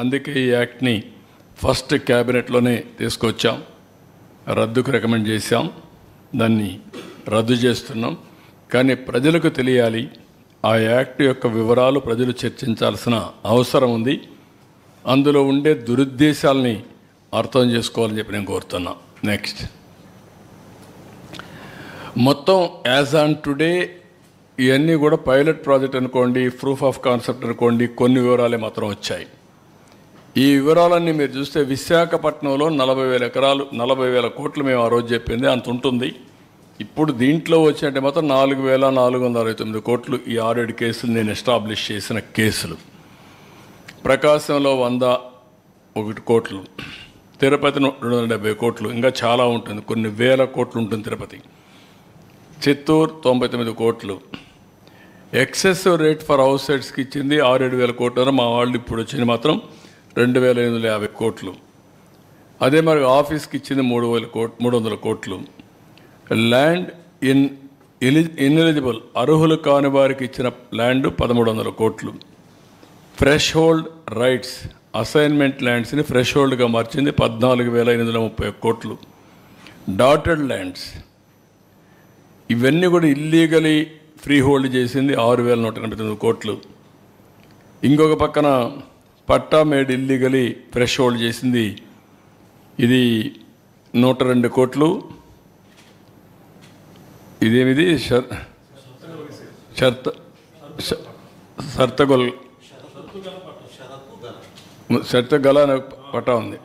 అందుకే ఈ యాక్ట్ని ఫస్ట్ క్యాబినెట్లోనే తీసుకొచ్చాం, రద్దుకు రికమెండ్ చేశాం, దాన్ని రద్దు చేస్తున్నాం. కానీ ప్రజలకు తెలియాలి, ఆ యాక్ట్ యొక్క వివరాలు ప్రజలు చర్చించాల్సిన అవసరం ఉంది. అందులో ఉండే దురుద్దేశాలని అర్థం చేసుకోవాలని చెప్పి నేను కోరుతున్నా. నెక్స్ట్, మొత్తం యాజ్ ఆన్ టుడే ఇవన్నీ కూడా పైలట్ ప్రాజెక్ట్ అనుకోండి, ప్రూఫ్ ఆఫ్ కాన్సెప్ట్ అనుకోండి, కొన్ని వివరాలే మాత్రం వచ్చాయి. ఈ వివరాలన్నీ మీరు చూస్తే విశాఖపట్నంలో 40,000 ఎకరాలు, 40,000 కోట్లు మేము ఆ రోజు చెప్పింది అంత ఉంటుంది. ఇప్పుడు దీంట్లో వచ్చినట్టే మాత్రం 4,469 కోట్లు. ఈ 6-7 కేసులు నేను ఎస్టాబ్లిష్ చేసిన కేసులు. ప్రకాశంలో 101 కోట్లు, తిరుపతి 270 కోట్లు, ఇంకా చాలా ఉంటుంది, కొన్ని వేల కోట్లు ఉంటుంది తిరుపతి. చిత్తూరు 99 కోట్లు. ఎక్సెసివ్ రేట్ ఫర్ హౌస్ సైట్స్కి ఇచ్చింది 6-7 వేల కోట్లు. మా వాళ్ళు ఇప్పుడు వచ్చింది మాత్రం 2,850 కోట్లు. అదే మరి ఆఫీస్కి ఇచ్చింది 300 కోట్లు. ల్యాండ్ ఇన్ఎలిజిబుల్, అర్హులు కాని వారికి ఇచ్చిన ల్యాండ్ 1,300 కోట్లు. ఫ్రెష్ హోల్డ్ రైట్స్, అసైన్మెంట్ ల్యాండ్స్ని ఫ్రెష్ హోల్డ్గా మార్చింది 14,830 కోట్లు. డాటెడ్ ల్యాండ్స్ ఇవన్నీ కూడా ఇల్లీగలీ ఫ్రీ హోల్డ్ చేసింది 6,189 కోట్లు. ఇంకొక పక్కన పట్టా మేడ్ ఇల్లీగలీ ఫ్రెష్ హోల్డ్ చేసింది ఇది 102 కోట్లు. ఇదేమిది షర్తగల పట్టా ఉంది,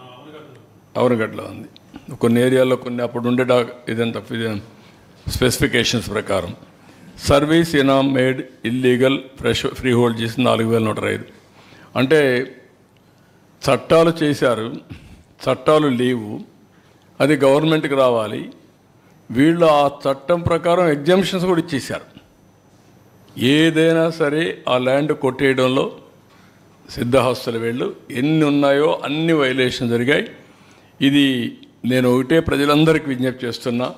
అవనగడ్డలో ఉంది. కొన్ని ఏరియాల్లో కొన్ని అప్పుడు ఉండే ఇదంతా స్పెసిఫికేషన్స్ ప్రకారం. సర్వీస్ ఇనామ్ మేడ్ ఇల్లీగల్ ఫ్రీ హోల్డ్ చేసి 4,105. అంటే చట్టాలు చేశారు, చట్టాలు లేవు, అది గవర్నమెంట్కి రావాలి. వీళ్ళు ఆ చట్టం ప్రకారం ఎగ్జామ్షన్స్ కూడా ఇచ్చేశారు. ఏదైనా సరే ఆ ల్యాండ్ కొట్టేయడంలో సిద్ధహస్తులు వీళ్ళు ఎన్ని ఉన్నాయో అన్ని వైలేషన్ జరిగాయి. ఇది నేను ఒకటే ప్రజలందరికీ విజ్ఞప్తి చేస్తున్నా,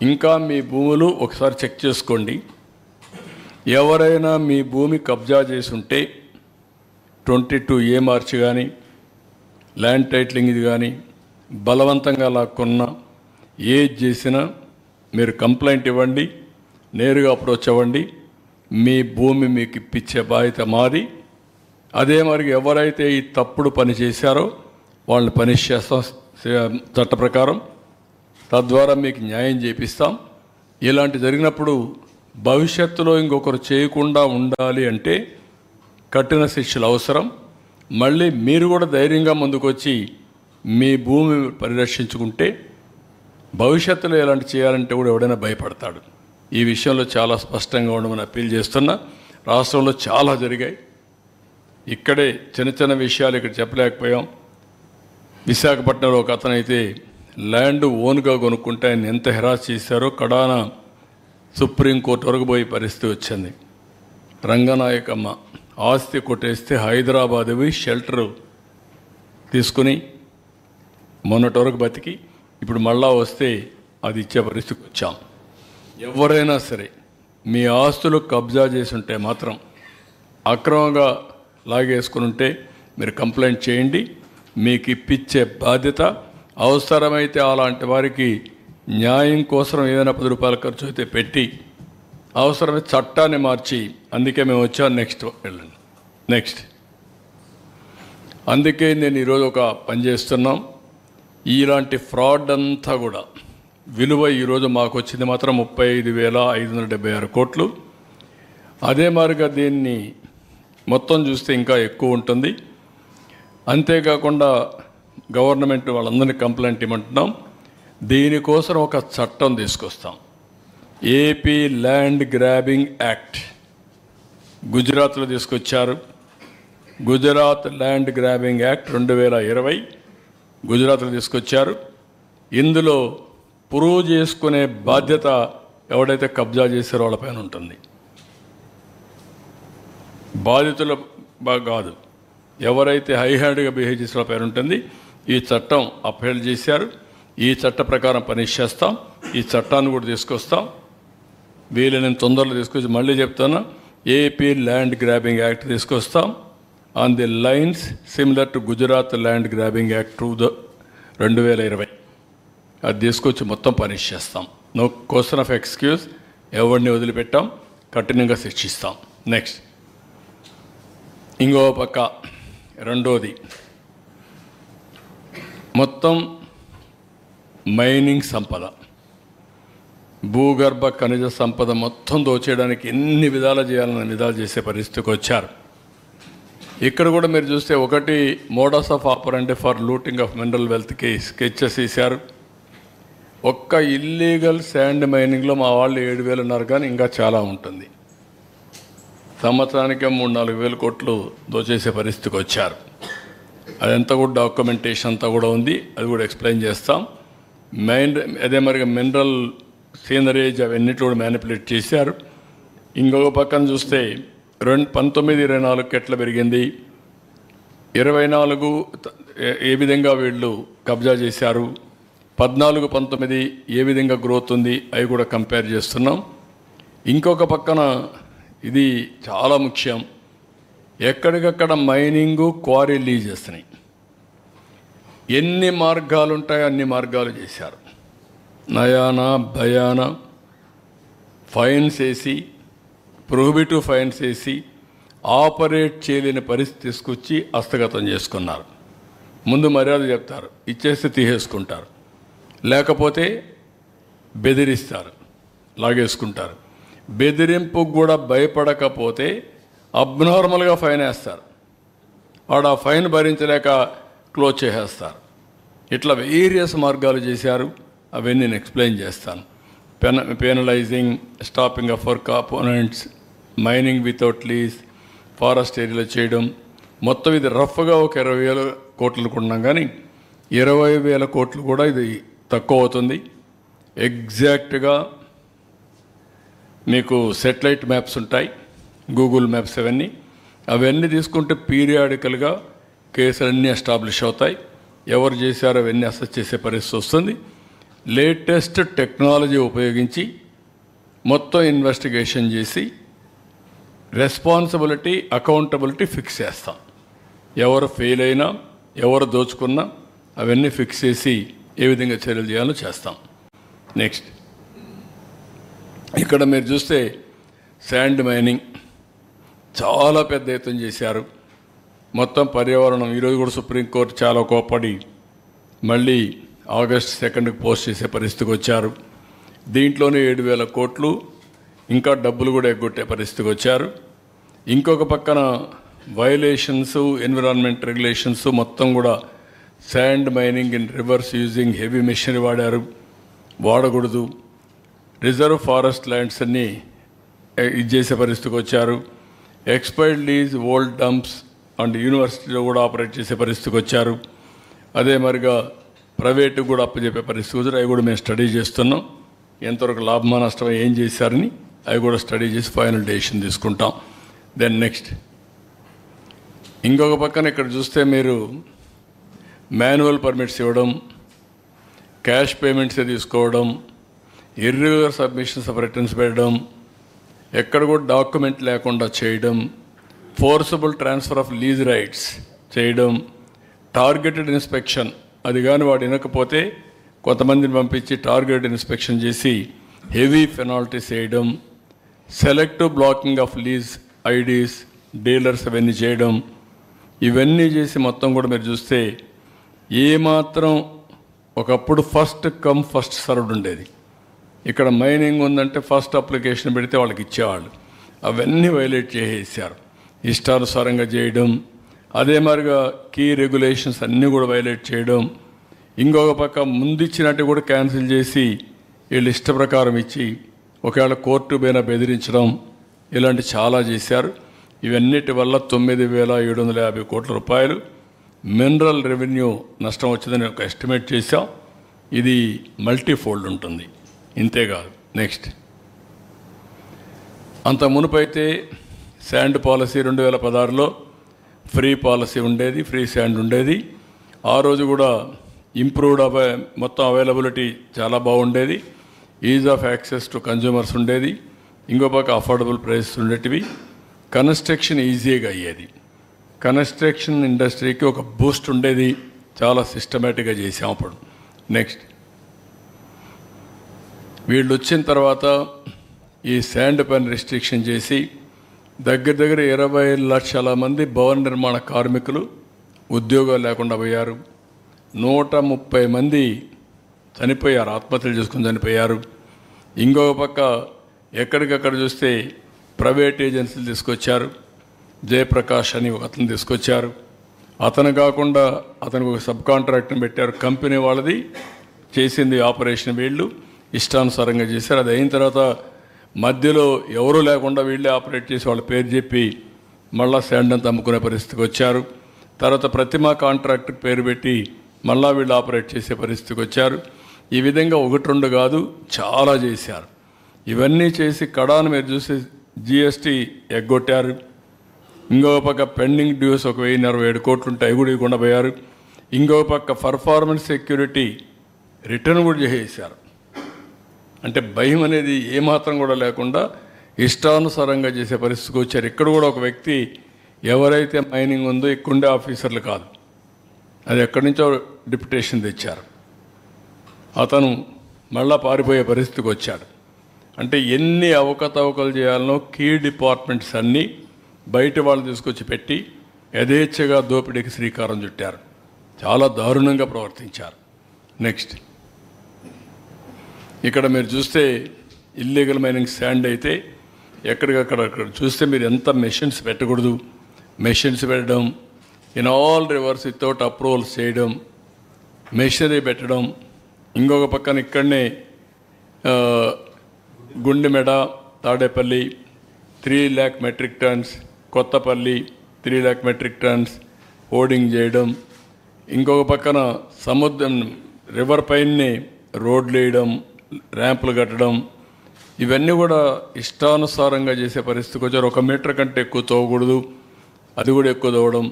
ఇంకా మీ భూములు ఒకసారి చెక్ చేసుకోండి. ఎవరైనా మీ భూమి కబ్జా చేసి ఉంటే 22A మార్చి కానీ ల్యాండ్ టైటిలింగ్ ఇది కానీ బలవంతంగా లాక్కున్నా ఏది చేసినా మీరు కంప్లైంట్ ఇవ్వండి, నేరుగా అప్రోచ్ అవ్వండి. మీ భూమి మీకు ఇప్పించే బాధ్యత మాది. అదే మరి ఎవరైతే ఈ తప్పుడు పని చేశారో వాళ్ళని పనిష్ చేస్తాం చట్ట ప్రకారం. తద్వారా మీకు న్యాయం చేపిస్తాం. ఇలాంటి జరిగినప్పుడు భవిష్యత్తులో ఇంకొకరు చేయకుండా ఉండాలి అంటే కఠిన శిక్షలు అవసరం. మళ్ళీ మీరు కూడా ధైర్యంగా ముందుకొచ్చి మీ భూమి పరిరక్షించుకుంటే భవిష్యత్తులో ఎలాంటి చేయాలంటే కూడా ఎవడైనా భయపడతాడు. ఈ విషయంలో చాలా స్పష్టంగా ఉండమని అప్పీల్ చేస్తున్నా. రాష్ట్రంలో చాలా జరిగాయి. ఇక్కడే చిన్న చిన్న విషయాలు ఇక్కడ చెప్పలేకపోయాం. విశాఖపట్నంలో ఒక అతనైతే ల్యాండ్ ఓన్గా కొనుక్కుంటే ఆయన ఎంత హెరాస్ చేశారో కడాన సుప్రీంకోర్టు వరకు పోయే పరిస్థితి వచ్చింది. రంగనాయకమ్మ ఆస్తి కొట్టేస్తే హైదరాబాద్ పోయి షెల్టర్ తీసుకుని మొన్నటి వరకు బతికి ఇప్పుడు మళ్ళా వస్తే అది ఇచ్చే పరిస్థితికి వచ్చాం. ఎవరైనా సరే మీ ఆస్తులు కబ్జా చేసి ఉంటే మాత్రం అక్రమంగా లాగేసుకుని ఉంటే మీరు కంప్లైంట్ చేయండి. మీకు ఇప్పించే బాధ్యత. అవసరమైతే అలాంటి వారికి న్యాయం కోసం ఏదైనా 10 రూపాయల ఖర్చు అయితే పెట్టి అవసరమైతే చట్టాన్ని మార్చి, అందుకే మేము వచ్చాం. వెళ్ళండి నెక్స్ట్. అందుకే నేను ఈరోజు ఒక పని చేస్తున్నాం. ఇలాంటి ఫ్రాడ్ అంతా కూడా విలువ ఈరోజు మాకు వచ్చింది మాత్రం 35,576 కోట్లు. అదే మాదిరిగా దీన్ని మొత్తం చూస్తే ఇంకా ఎక్కువ ఉంటుంది. అంతేకాకుండా గవర్నమెంట్ వాళ్ళందరినీ కంప్లైంట్ ఇవ్వమంటున్నాం. దీనికోసం ఒక చట్టం తీసుకొస్తాం. ఏపీ ల్యాండ్ గ్రాబింగ్ యాక్ట్ గుజరాత్లో తీసుకొచ్చారు. గుజరాత్ ల్యాండ్ గ్రాబింగ్ యాక్ట్ 2020 గుజరాత్లో తీసుకొచ్చారు. ఇందులో ప్రూవ్ చేసుకునే బాధ్యత ఎవడైతే కబ్జా చేశారో వాళ్ళపైన ఉంటుంది. బాధితుల కాదు, ఎవరైతే హై హ్యాండ్గా బిహేవ్ చేసిన పైన ఉంటుంది. ఈ చట్టం అప్హెల్డ్ చేశారు. ఈ చట్ట ప్రకారం పనిష్ చేస్తాం. ఈ చట్టాన్ని కూడా తీసుకొస్తాం. వీళ్ళని తొందరలో తీసుకొచ్చి మళ్ళీ చెప్తున్నా, ఏపీ ల్యాండ్ గ్రాబింగ్ యాక్ట్ తీసుకొస్తాం on the lines similar to Gujarat land grabbing act 2020. అది తీసుకొచ్చి మొత్తం పనిష్ చేస్తాం. No question of excuse. ఎవరిని వదిలిపెట్టాం, కఠినంగా శిక్షిస్తాం. నెక్స్ట్, ఇంకో పక్క రెండోది మొత్తం మైనింగ్ సంపద, భూగర్భ ఖనిజ సంపద మొత్తం దోచేయడానికి ఎన్ని విధాలు చేయాలన్న విధాలు చేసే పరిస్థితికి వచ్చారు. ఇక్కడ కూడా మీరు చూస్తే ఒకటి modus of operandi for looting of mineral వెల్త్కి స్కెచెస్ వేశారు. ఒక్క ఇల్లీగల్ శాండ్ మైనింగ్లో మా వాళ్ళు 7,000 ఉన్నారు, కానీ ఇంకా చాలా ఉంటుంది. సంవత్సరానికి 3-4 వేల కోట్లు దోచేసే పరిస్థితికి వచ్చారు. అదంతా కూడా డాక్యుమెంటేషన్ అంతా కూడా ఉంది. అది కూడా ఎక్స్ప్లెయిన్ చేస్తాం. అదే మరి మినరల్ సీనరేజ్ అవన్నిటి కూడా మ్యానిపులేట్ చేశారు. ఇంకొక పక్కన చూస్తే 19-24 ఎట్లా పెరిగింది, 24 ఏ విధంగా వీళ్ళు కబ్జా చేశారు, 14-19 ఏ విధంగా గ్రోత్ ఉంది, అవి కూడా కంపేర్ చేస్తున్నాం. ఇంకొక పక్కన ఇది చాలా ముఖ్యం, ఎక్కడికక్కడ మైనింగు క్వారీ లీజ్ చేస్తున్నాయి. ఎన్ని మార్గాలు ఉంటాయో అన్ని మార్గాలు చేశారు. నయానా భయానా ఫైన్స్ వేసి, ప్రొహిబిటివ్ ఫైన్స్ వేసి ఆపరేట్ చేయలేని పరిస్థితి తీసుకొచ్చి హస్తగతం చేసుకున్నారు. ముందు మర్యాద చెప్తారు, ఇచ్చేస్తే తీసేసుకుంటారు, లేకపోతే బెదిరిస్తారు, లాగేసుకుంటారు. బెదిరింపుకు కూడా భయపడకపోతే అబ్నార్మల్గా ఫైన్ వేస్తారు. వాడు ఆ ఫైన్ భరించలేక క్లోజ్ చేసేస్తారు. ఇట్లా వేరియస్ మార్గాలు చేశారు. అవన్నీ నేను ఎక్స్ప్లెయిన్ చేస్తాను. Penalising, stopping of work components, mining without lease, forest ఏరియాలో చేయడం, మొత్తం ఇది రఫ్గా ఒక 20,000 కోట్లు కొన్నాం, కానీ 20,000 కోట్లు కూడా ఇది తక్కువ అవుతుంది. ఎగ్జాక్ట్గా మీకు సెటిలైట్ మ్యాప్స్ ఉంటాయి, గూగుల్ మ్యాప్స్, అవన్నీ తీసుకుంటే పీరియాడికల్గా కేసులన్నీ ఎస్టాబ్లిష్ అవుతాయి. ఎవరు చేశారో అవన్నీ అసెస్ చేసే పరిస్థితి వస్తుంది. లేటెస్ట్ టెక్నాలజీ ఉపయోగించి మొత్తం ఇన్వెస్టిగేషన్ చేసి రెస్పాన్సిబిలిటీ, అకౌంటబిలిటీ ఫిక్స్ చేస్తాం. ఎవరు ఫెయిల్ అయినా, ఎవరు దోచుకున్నా అవన్నీ ఫిక్స్ చేసి ఏ విధంగా చర్యలు చేయాలో చేస్తాం. నెక్స్ట్ ఇక్కడ మీరు చూస్తే శాండ్ మైనింగ్ చాలా పెద్ద ఎత్తున చేశారు. మొత్తం పర్యావరణం ఈరోజు కూడా సుప్రీంకోర్టు చాలా కోప్పడి మళ్ళీ ఆగస్టు 2కి పోస్ట్ చేసే పరిస్థితికి వచ్చారు. దీంట్లోనే 7,000 కోట్లు ఇంకా డబ్బులు కూడా ఎగ్గొట్టే పరిస్థితికి వచ్చారు. ఇంకొక పక్కన వయలేషన్స్, ఎన్విరాన్మెంట్ రెగ్యులేషన్స్ మొత్తం కూడా sand mining in reverse using heavy machinery వాడకూడదు. రిజర్వ్ ఫారెస్ట్ ల్యాండ్స్ అన్నీ ఇది చేసే పరిస్థితికి వచ్చారు. Expired lease old dumps and యూనివర్సిటీలో కూడా ఆపరేట్ చేసే పరిస్థితికి వచ్చారు. అదే మరిగా ప్రైవేటు కూడా అప్పచెప్పే పరిస్థితి వచ్చారు. అవి కూడా మేము స్టడీ చేస్తున్నాం. ఎంతవరకు లాభమా నష్టమా ఏం చేశారని అవి కూడా స్టడీ చేసి ఫైనల్ డెసిషన్ తీసుకుంటాం. దెన్ నెక్స్ట్ ఇంకొక పక్కన ఇక్కడ చూస్తే మీరు మాన్యువల్ పర్మిట్స్ ఇవ్వడం, క్యాష్ పేమెంట్సే తీసుకోవడం, ఇర్రెగ్యులర్ సబ్మిషన్స్ ఆఫ్ రిటర్న్స్ పెట్టడం, ఎక్కడ కూడా డాక్యుమెంట్ లేకుండా చేయడం, forcible transfer of lease rights చేయడం, టార్గెటెడ్ ఇన్స్పెక్షన్ అది కానీ వాడు వినకపోతే కొంతమందిని పంపించి టార్గెటెడ్ ఇన్స్పెక్షన్ చేసి హెవీ పెనాల్టీస్ వేయడం, selective blocking of lease IDs, dealers అవన్నీ చేయడం, ఇవన్నీ చేసి మొత్తం కూడా మీరు చూస్తే ఏమాత్రం ఒకప్పుడు ఫస్ట్ కమ్ ఫస్ట్ సర్వ్డ్ ఉండేది. ఇక్కడ మైనింగ్ ఉందంటే ఫస్ట్ అప్లికేషన్ పెడితే వాళ్ళకి ఇచ్చేవాళ్ళు. అవన్నీ వైలేట్ చేసేసారు. ఇష్టానుసారంగా చేయడం, అదే మరిగా కీ రెగ్యులేషన్స్ అన్నీ కూడా వైలేట్ చేయడం, ఇంకొక పక్క ముందు ఇచ్చినట్టు కూడా క్యాన్సిల్ చేసి వీళ్ళు ఇష్ట ప్రకారం ఇచ్చి ఒకవేళ కోర్టు పైన బెదిరించడం, ఇలాంటి చాలా చేశారు. ఇవన్నిటి వల్ల 9,750 కోట్ల రూపాయలు మినరల్ రెవెన్యూ నష్టం వచ్చిందని ఒక ఎస్టిమేట్ చేశాం. ఇది మల్టీఫోల్డ్ ఉంటుంది. ఇంతేకాదు నెక్స్ట్ అంత మునుపైతే శాండ్ పాలసీ 2016లో ఫ్రీ పాలసీ ఉండేది, ఫ్రీ శాండ్ ఉండేది. ఆ రోజు కూడా ఇంప్రూవ్డ్ మొత్తం అవైలబిలిటీ చాలా బాగుండేది. Is of access to consumers ఉండేది. ఇంకో పక్క అఫోర్డబుల్ ప్రైసెస్ ఉండేటివి. కన్స్ట్రక్షన్ ఈజీగా అయ్యేది. కన్స్ట్రక్షన్ ఇండస్ట్రీకి ఒక బూస్ట్ ఉండేది. చాలా సిస్టమేటిక్గా చేసాం అప్పుడు. నెక్స్ట్ వీళ్ళు వచ్చిన తర్వాత ఈ శాండ్ పైన రిస్ట్రిక్షన్ చేసి దగ్గర 20 లక్షల మంది భవన నిర్మాణ కార్మికులు ఉద్యోగాలు లేకుండా పోయారు. 130 మంది చనిపోయారు, ఆత్మహత్యలు చేసుకుని చనిపోయారు. ఇంకొక పక్క ఎక్కడికక్కడ చూస్తే ప్రైవేట్ ఏజెన్సీలు తీసుకొచ్చారు. జయప్రకాష్ అని ఒక అతను తీసుకొచ్చారు. అతను కాకుండా అతనికి ఒక సబ్ కాంట్రాక్ట్ని పెట్టారు. కంపెనీ వాళ్ళది చేసింది ఆపరేషన్, వీళ్ళు ఇష్టానుసారంగా చేశారు. అది అయిన తర్వాత మధ్యలో ఎవరూ లేకుండా వీళ్ళే ఆపరేట్ చేసి వాళ్ళ పేరు చెప్పి మళ్ళా శాండ్ అంతా అమ్ముకునే పరిస్థితికి వచ్చారు. తర్వాత ప్రతిమా కాంట్రాక్ట్ పేరు పెట్టి మళ్ళా వీళ్ళు ఆపరేట్ చేసే పరిస్థితికి వచ్చారు. ఈ విధంగా 1-2 కాదు, చాలా చేశారు. ఇవన్నీ చేసి కడాను మీరు చూసి జిఎస్టీ ఎగ్గొట్టారు. ఇంకొక పక్క పెండింగ్ డ్యూస్ ఒక 1,047 కోట్లు ఉంటాయి, కూడా ఇవ్వకుండా పోయారు. ఇంకొక పక్క పర్ఫార్మెన్స్ సెక్యూరిటీ రిటర్న్ కూడా చేసేసారు. అంటే భయం అనేది ఏమాత్రం కూడా లేకుండా ఇష్టానుసారంగా చేసే పరిస్థితికి వచ్చారు. ఇక్కడ కూడా ఒక వ్యక్తి ఎవరైతే మైనింగ్ ఉందో ఇక్కడుండే ఆఫీసర్లు కాదు, అది ఎక్కడి నుంచో డిప్యుటేషన్ తెచ్చారు. అతను మళ్ళా పారిపోయే పరిస్థితికి వచ్చాడు. అంటే ఎన్ని అవకతవకలు చేయాలనో కీ డిపార్ట్మెంట్స్ అన్నీ బయట వాళ్ళు తీసుకొచ్చి పెట్టి యథేచ్ఛగా దోపిడీకి శ్రీకారం చుట్టారు. చాలా దారుణంగా ప్రవర్తించారు. నెక్స్ట్ ఇక్కడ మీరు చూస్తే ఇల్లీగల్ మైనింగ్ శాండ్ అయితే ఎక్కడికక్కడ చూస్తే మీరు ఎంత మెషిన్స్ పెట్టకూడదు, మెషిన్స్ పెట్టడం, in all rivers without approvals చేయడం, మెషినరీ పెట్టడం. ఇంకొక పక్కన ఇక్కడనే Gundemeda, Tadepalli 3 lakh metric tons, Kothapalli 3 lakh metric tons hoarding చేయడం. ఇంకొక పక్కన సముద్రం రివర్ పైనే రోడ్లు వేయడం, ర్యాంపులు కట్టడం, ఇవన్నీ కూడా ఇష్టానుసారంగా చేసే పరిస్థితికి వచ్చారు. 1 మీటర్ కంటే ఎక్కువ తవ్వకూడదు, అది కూడా ఎక్కువ తవ్వడం.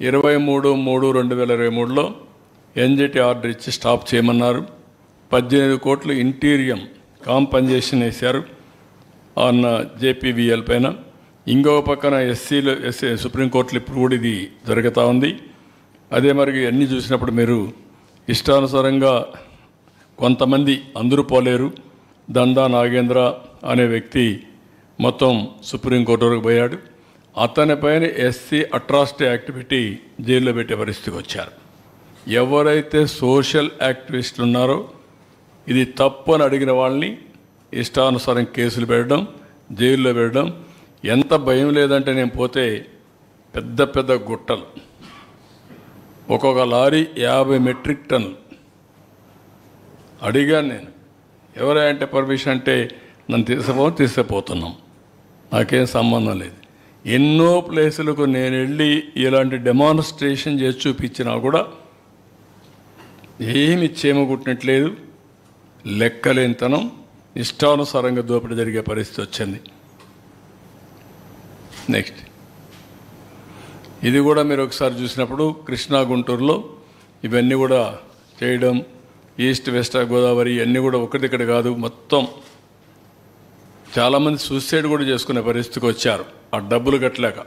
23/3/2023లో ఎన్జిటి ఆర్డర్ ఇచ్చి స్టాప్ చేయమన్నారు. 18 కోట్లు ఇంటీరియం కాంపన్సేషన్ వేశారు అన్న జేపీవీఎల్ పైన. ఇంకొక పక్కన ఎస్సీ సుప్రీంకోర్టులో ఇప్పుడు కూడా ఇది జరుగుతూ ఉంది. అదే మరి అన్నీ చూసినప్పుడు మీరు ఇష్టానుసారంగా కొంతమంది, అందరూ పోలేరు. దందా నాగేంద్ర అనే వ్యక్తి మొత్తం సుప్రీంకోర్టు వరకు పోయాడు. అతని పైన ఎస్సీ అట్రాసిటీ యాక్ట్ పెట్టి జైల్లో పెట్టే పరిస్థితికి వచ్చారు. ఎవరైతే సోషల్ యాక్టివిస్టులు ఉన్నారో ఇది తప్పు అని అడిగిన వాళ్ళని ఇష్టానుసారం కేసులు పెట్టడం, జైల్లో పెట్టడం. ఎంత భయం లేదంటే నేను పోతే పెద్ద పెద్ద గుట్టలు, ఒక్కొక్క లారీ 50 మెట్రిక్ టన్నులు. అడిగాను నేను, ఎవరంటే పర్మిషన్ అంటే నన్ను తీసుకుపోతున్నాం, నాకేం సంబంధం లేదు. ఎన్నో ప్లేసులకు నేను వెళ్ళి ఇలాంటి డెమాన్స్ట్రేషన్ చేసి చూపించినా కూడా ఏమి చేమగుట్టినట్లేదు. లెక్కలేనితనం, ఇష్టానుసారంగా దోపిడీ జరిగే పరిస్థితి వచ్చింది. నెక్స్ట్, ఇది కూడా మీరు ఒకసారి చూసినప్పుడు కృష్ణా గుంటూరులో ఇవన్నీ కూడా చేయడం, ఈస్ట్ వెస్ట్ గోదావరి ఇవన్నీ కూడా ఒకటిక్కడ కాదు, మొత్తం చాలామంది సూసైడ్ కూడా చేసుకునే పరిస్థితికి వచ్చారు ఆ డబ్బులు కట్టలేక.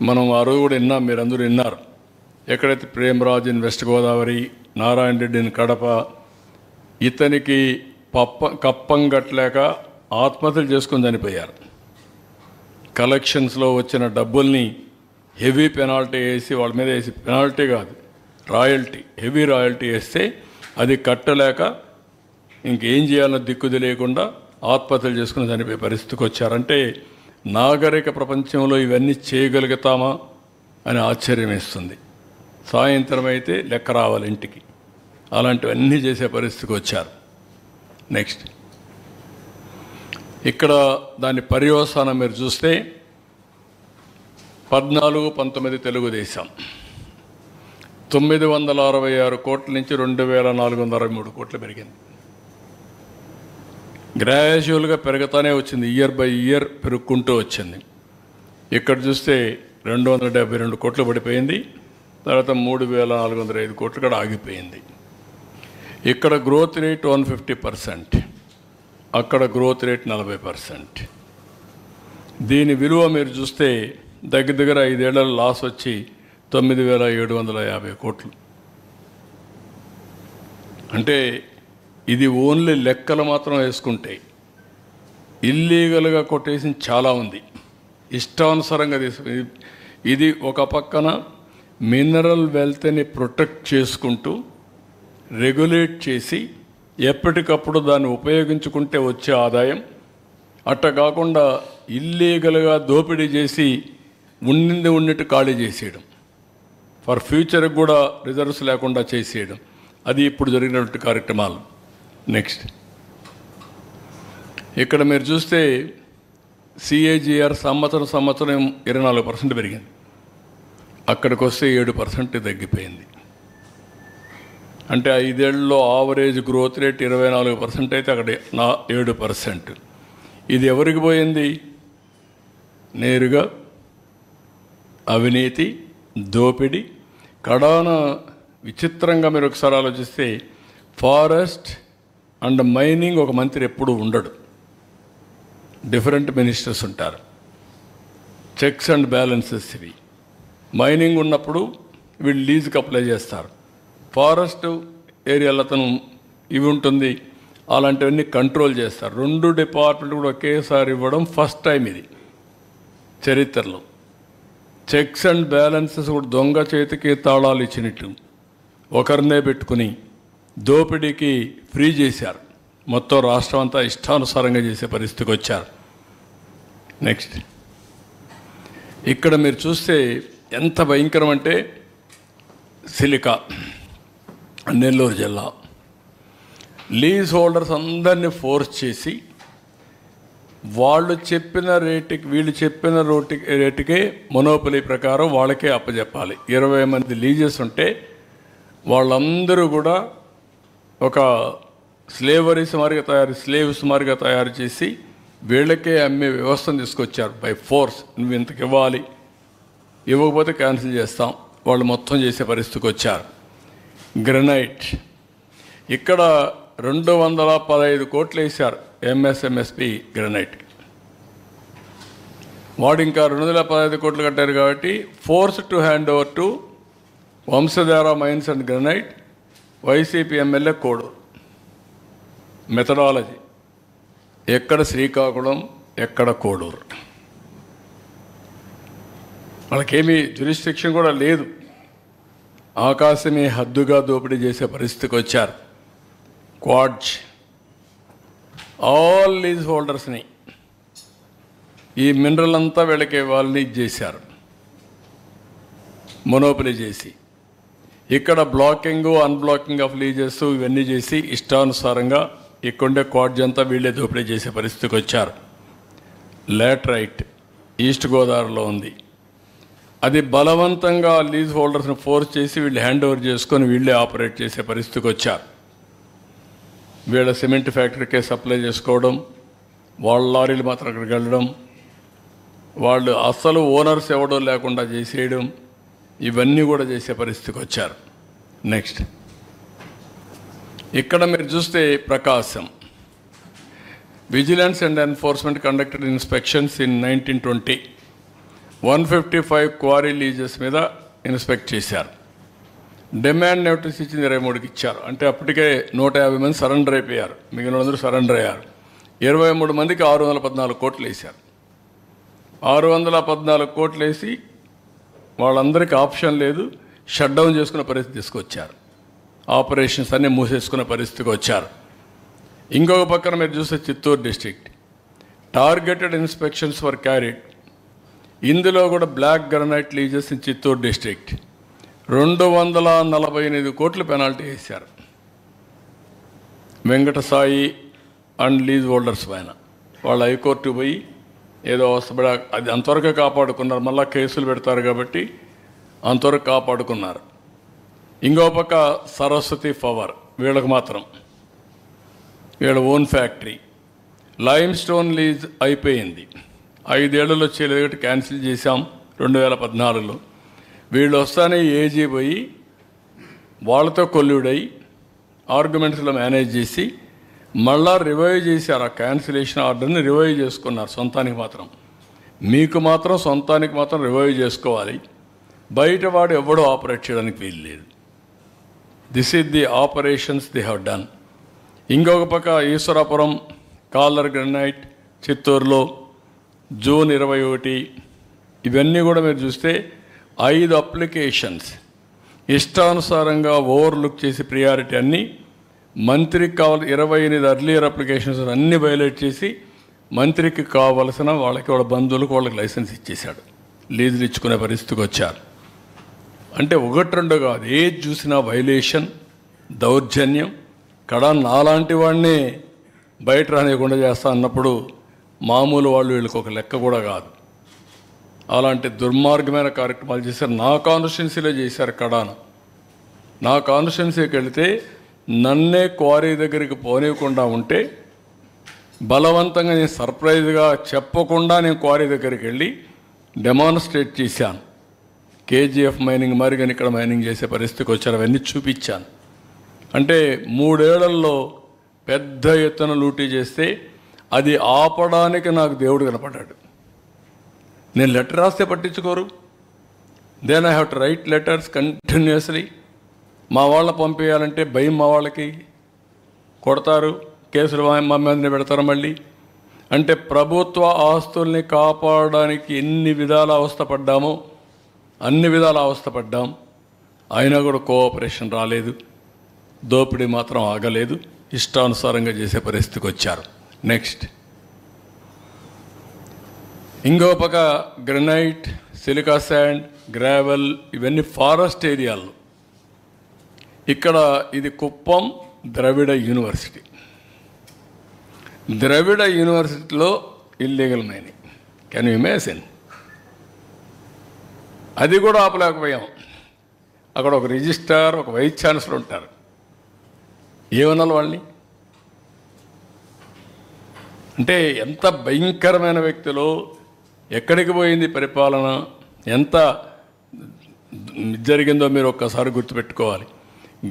మనం ఆ రోజు కూడా విన్నాం, మీరందరూ విన్నారు. ఎక్కడైతే Premraj in west Godavari, Narayana Reddy in Kadapa, ఇతనికి కప్పం కట్టలేక ఆత్మహత్యలు చేసుకొని చనిపోయారు. కలెక్షన్స్లో వచ్చిన డబ్బుల్ని హెవీ పెనాల్టీ వేసి వాళ్ళ మీద వేసి, పెనాల్టీ కాదు రాయల్టీ, హెవీ రాయల్టీ వేస్తే అది కట్టలేక ఇంకేం చేయాలన్న దిక్కు తెలియకుండా ఆత్మహత్యలు చేసుకుని చనిపోయే పరిస్థితికి వచ్చారంటే నాగరిక ప్రపంచంలో ఇవన్నీ చేయగలుగుతామా అని ఆశ్చర్యం వేస్తుంది. సాయంత్రం అయితే లెక్క రావాలి ఇంటికి, అలాంటివన్నీ చేసే పరిస్థితికి వచ్చారు. నెక్స్ట్, ఇక్కడ దాని పర్యవసానం మీరు చూస్తే 14-19 తెలుగుదేశం 966 కోట్ల నుంచి 2463 కోట్లు పెరిగింది. గ్రాడ్యువల్గా పెరుగుతూనే వచ్చింది, ఇయర్ బై ఇయర్ పెరుగుకుంటూ వచ్చింది. ఇక్కడ చూస్తే 272 కోట్లు పడిపోయింది, తర్వాత 3405 కోట్లు కూడా ఆగిపోయింది. ఇక్కడ గ్రోత్ రేట్ 150%, అక్కడ గ్రోత్ రేట్ 40%. దీని విలువ మీరు చూస్తే దగ్గర 5 ఏళ్ల లాస్ వచ్చి 9750 కోట్లు. అంటే ఇది ఓన్లీ లెక్కలు మాత్రం వేసుకుంటే ఇల్లీగల్గా కొటేషన్ చాలా ఉంది, ఇష్టానుసారంగా తీసుకు. ఇది ఒక పక్కన మినరల్ వెల్త్ని ప్రొటెక్ట్ చేసుకుంటూ రెగ్యులేట్ చేసి ఎప్పటికప్పుడు దాన్ని ఉపయోగించుకుంటే వచ్చే ఆదాయం, అట్ట కాకుండా ఇల్లీగల్గా దోపిడీ చేసి ఉన్నట్టు ఖాళీ చేసేయడం, ఫర్ ఫ్యూచర్కి కూడా రిజర్వ్స్ లేకుండా చేసేయడం, అది ఇప్పుడు జరిగినటువంటి కార్యక్రమాలు. నెక్స్ట్, ఇక్కడ మీరు చూస్తే CAGR సంవత్సరం 24% పెరిగింది, అక్కడికి వస్తే 7% తగ్గిపోయింది. అంటే 5 ఏళ్లలో ఆవరేజ్ గ్రోత్ రేట్ 24% అయితే అక్కడ 7%. ఇది ఎవరికి పోయింది? నేరుగా అవినీతి, దోపిడీ. కడాన విచిత్రంగా మీరు ఒకసారి ఆలోచిస్తే ఫారెస్ట్ అండ్ మైనింగ్ ఒక మంత్రి ఎప్పుడు ఉండడు, డిఫరెంట్ మినిస్టర్స్ ఉంటారు. చెక్స్ అండ్ బ్యాలెన్సెస్ ఇవి. మైనింగ్ ఉన్నప్పుడు వీళ్ళు లీజుకి అప్లై చేస్తారు, ఫారెస్ట్ ఏరియాలో అతను ఇవి ఉంటుంది, అలాంటివన్నీ కంట్రోల్ చేస్తారు. 2 డిపార్ట్మెంట్ కూడా ఒకేసారి ఇవ్వడం ఫస్ట్ టైం ఇది చరిత్రలో. చెక్స్ అండ్ బ్యాలెన్సెస్ కూడా దొంగ చేతికి తాళాలు ఇచ్చినట్టు ఒకరినే పెట్టుకుని దోపిడీకి ఫ్రీ చేశారు. మొత్తం రాష్ట్రం అంతా ఇష్టానుసారంగా చేసే పరిస్థితికి వచ్చారు. నెక్స్ట్, ఇక్కడ మీరు చూస్తే ఎంత భయంకరం అంటే సిలికా, నెల్లూరు జిల్లా లీజ్ హోల్డర్స్ అందరినీ ఫోర్స్ చేసి వాళ్ళు చెప్పిన రేటుకి, వీళ్ళు చెప్పిన రేటుకే మొనోపలి ప్రకారం వాళ్ళకే అప్పచెప్పాలి. 20 మంది లీజెస్ ఉంటే వాళ్ళందరూ కూడా ఒక స్లేవ్స్ మారిగా తయారు చేసి వీళ్ళకే అమ్మే వ్యవస్థను తీసుకొచ్చారు. బై ఫోర్స్, నువ్వు ఇంతకు ఇవ్వాలి, ఇవ్వకపోతే క్యాన్సిల్ చేస్తాం, వాళ్ళు మొత్తం చేసే పరిస్థితికి వచ్చారు. గ్రనైట్, ఇక్కడ 215 కోట్లు వేశారు MSMSP గ్రనైట్. వాడు ఇంకా 215 కోట్లు కట్టారు కాబట్టి force to hand over to Vamsadhara mines and granite, YCP MLA Koduru. Methodology, ఎక్కడ శ్రీకాకుళం, ఎక్కడ కోడూరు. వాళ్ళకేమీ జ్యూరిస్డిక్షన్ కూడా లేదు. ఆకాశమే హద్దుగా దోపిడీ చేసే పరిస్థితికి వచ్చారు. క్వాడ్జ్ ఆల్ లీజ్ హోల్డర్స్ని, ఈ మినరల్ అంతా వీళ్ళకి వాళ్ళని చేశారు, మొనోపలి చేసి. ఇక్కడ బ్లాకింగ్, అన్బ్లాకింగ్ ఆఫ్ లీజెస్ ఇవన్నీ చేసి ఇష్టానుసారంగా ఇక్కడుండే క్వాడ్జ్ అంతా వీళ్ళే దోపిడీ చేసే పరిస్థితికి వచ్చారు. లాటరైట్ ఈస్ట్ గోదావరిలో ఉంది. అది బలవంతంగా లీజ్ హోల్డర్స్ని ఫోర్స్ చేసి వీళ్ళు హ్యాండ్ ఓవర్ చేసుకొని వీళ్ళే ఆపరేట్ చేసే పరిస్థితికి వచ్చారు. వీళ్ళ సిమెంట్ ఫ్యాక్టరీకే సప్లై చేసుకోవడం, వాళ్ళ లారీలు మాత్రం అక్కడికి వెళ్ళడం, వాళ్ళు అసలు ఓనర్స్ ఎవడో లేకుండా చేసేయడం, ఇవన్నీ కూడా చేసే పరిస్థితికి వచ్చారు. నెక్స్ట్ ఇక్కడ మీరు చూస్తే Prakasam, vigilance and enforcement conducted inspections in 1920 155 quarry leases మీద ఇన్స్పెక్ట్ చేశారు. డిమాండ్ నోటీస్ ఇచ్చింది 23కి ఇచ్చారు. అంటే అప్పటికే 150 మంది సరెండర్ అయిపోయారు, మిగిలిన అందరూ సరెండర్ అయ్యారు. 23 మందికి 614 కోట్లు వేశారు. 614 కోట్లు వేసి వాళ్ళందరికీ ఆప్షన్ లేదు, షట్ డౌన్ చేసుకునే పరిస్థితి తీసుకొచ్చారు. ఆపరేషన్స్ అన్నీ మూసేసుకునే పరిస్థితికి వచ్చారు. ఇంకొక పక్కన మీరు చూస్తే Chittoor district, targeted inspections for carried. ఇందులో కూడా black granite leases in Chittoor district 248 కోట్లు పెనాల్టీ వేశారు వెంకటసాయి అండ్ లీజ్ హోల్డర్స్ పైన. వాళ్ళు హైకోర్టు పోయి ఏదో వస్తబడి అది అంతవరకు కాపాడుకున్నారు. మళ్ళీ కేసులు పెడతారు కాబట్టి అంతవరకు కాపాడుకున్నారు. ఇంకో పక్క సరస్వతి పవర్, వీళ్ళకి మాత్రం వీళ్ళ own factory. Lime stone lease అయిపోయింది, 5 ఏళ్లలో చేయలేదు, క్యాన్సిల్ చేశాం 2014లో. వీళ్ళు వస్తానే ఏజీ పోయి వాళ్ళతో కొల్లుడై ఆర్గ్యుమెంట్స్లో మేనేజ్ చేసి మళ్ళా రివైవ్ చేశారు. ఆ క్యాన్సిలేషన్ ఆర్డర్ని రివైవ్ చేసుకున్నారు సొంతానికి మాత్రం. మీకు మాత్రం సొంతానికి మాత్రం రివైవ్ చేసుకోవాలి, బయట వాడు ఎవడో ఆపరేట్ చేయడానికి వీలు లేదు. This is the operations the have done. ఇంకొక పక్క ఈశ్వరాపురం కాలర్ గ్రనైట్ చిత్తూరులో జూన్ 21. ఇవన్నీ కూడా మీరు చూస్తే 5 అప్లికేషన్స్ ఇష్టానుసారంగా ఓవర్లుక్ చేసి ప్రియారిటీ అన్నీ మంత్రికి కావాలి. 28 అర్లియర్ అప్లికేషన్స్ అన్నీ వైలేట్ చేసి మంత్రికి కావలసిన వాళ్ళకి వాళ్ళ బంధువులకు వాళ్ళకి లైసెన్స్ ఇచ్చేశాడు. లీజులు ఇచ్చుకునే పరిస్థితికి వచ్చారు. అంటే 1-2 కాదు, ఏది చూసినా వైలేషన్, దౌర్జన్యం. కడా నాలాంటి వాడిని బయట రానియకుండా చేస్తా అన్నప్పుడు మామూలు వాళ్ళు వీళ్ళకి ఒక లెక్క కూడా కాదు. అలాంటి దుర్మార్గమైన కార్యక్రమాలు చేశారు. నా కాన్స్టిట్యున్సీలో చేశారు కడాన. నా కాన్స్టిట్యున్సీకి వెళితే నన్నే క్వారీ దగ్గరికి పోనీయకుండా ఉంటే బలవంతంగా నేను సర్ప్రైజ్గా చెప్పకుండా నేను క్వారీ దగ్గరికి వెళ్ళి డెమాన్స్ట్రేట్ చేశాను. కేజీఎఫ్ మైనింగ్ మరి కానీ ఇక్కడ మైనింగ్ చేసే పరిస్థితికి వచ్చారు. అవన్నీ చూపించాను. అంటే 3 ఏళ్లలో పెద్ద ఎత్తున లూటీ చేస్తే అది ఆపడానికి నాకు దేవుడు కనపడ్డాడు. నేను లెటర్ రాస్తే పట్టించుకోరు. Then I have to write letters continuously. మా వాళ్ళ పంపేయాలంటే భయం, మా వాళ్ళకి కొడతారు, కేసులు మా మీద పెడతారు మళ్ళీ. అంటే ప్రభుత్వ ఆస్తుల్ని కాపాడడానికి ఎన్ని విధాల అవస్థపడ్డామో అన్ని విధాల అవస్థపడ్డాం. అయినా కూడా కోఆపరేషన్ రాలేదు, దోపిడీ మాత్రం ఆగలేదు, ఇష్టానుసారంగా చేసే పరిస్థితికి వచ్చారు. నెక్స్ట్ ఇంకో పక్క గ్రనైట్, సిలికా శాండ్, గ్రావెల్ ఇవన్నీ ఫారెస్ట్ ఏరియాలు. ఇక్కడ ఇది కుప్పం ద్రవిడ యూనివర్సిటీ. ద్రవిడ యూనివర్సిటీలో illegal mining. Can you imagine? అది కూడా ఆపలేకపోయాం. అక్కడ ఒక రిజిస్ట్రార్, ఒక వైస్ ఛాన్సలర్ ఉంటారు. ఏమన్నాను వాళ్ళని? అంటే ఎంత భయంకరమైన వ్యక్తులు, ఎక్కడికి పోయింది పరిపాలన, ఎంత జరిగిందో మీరు ఒక్కసారి గుర్తుపెట్టుకోవాలి.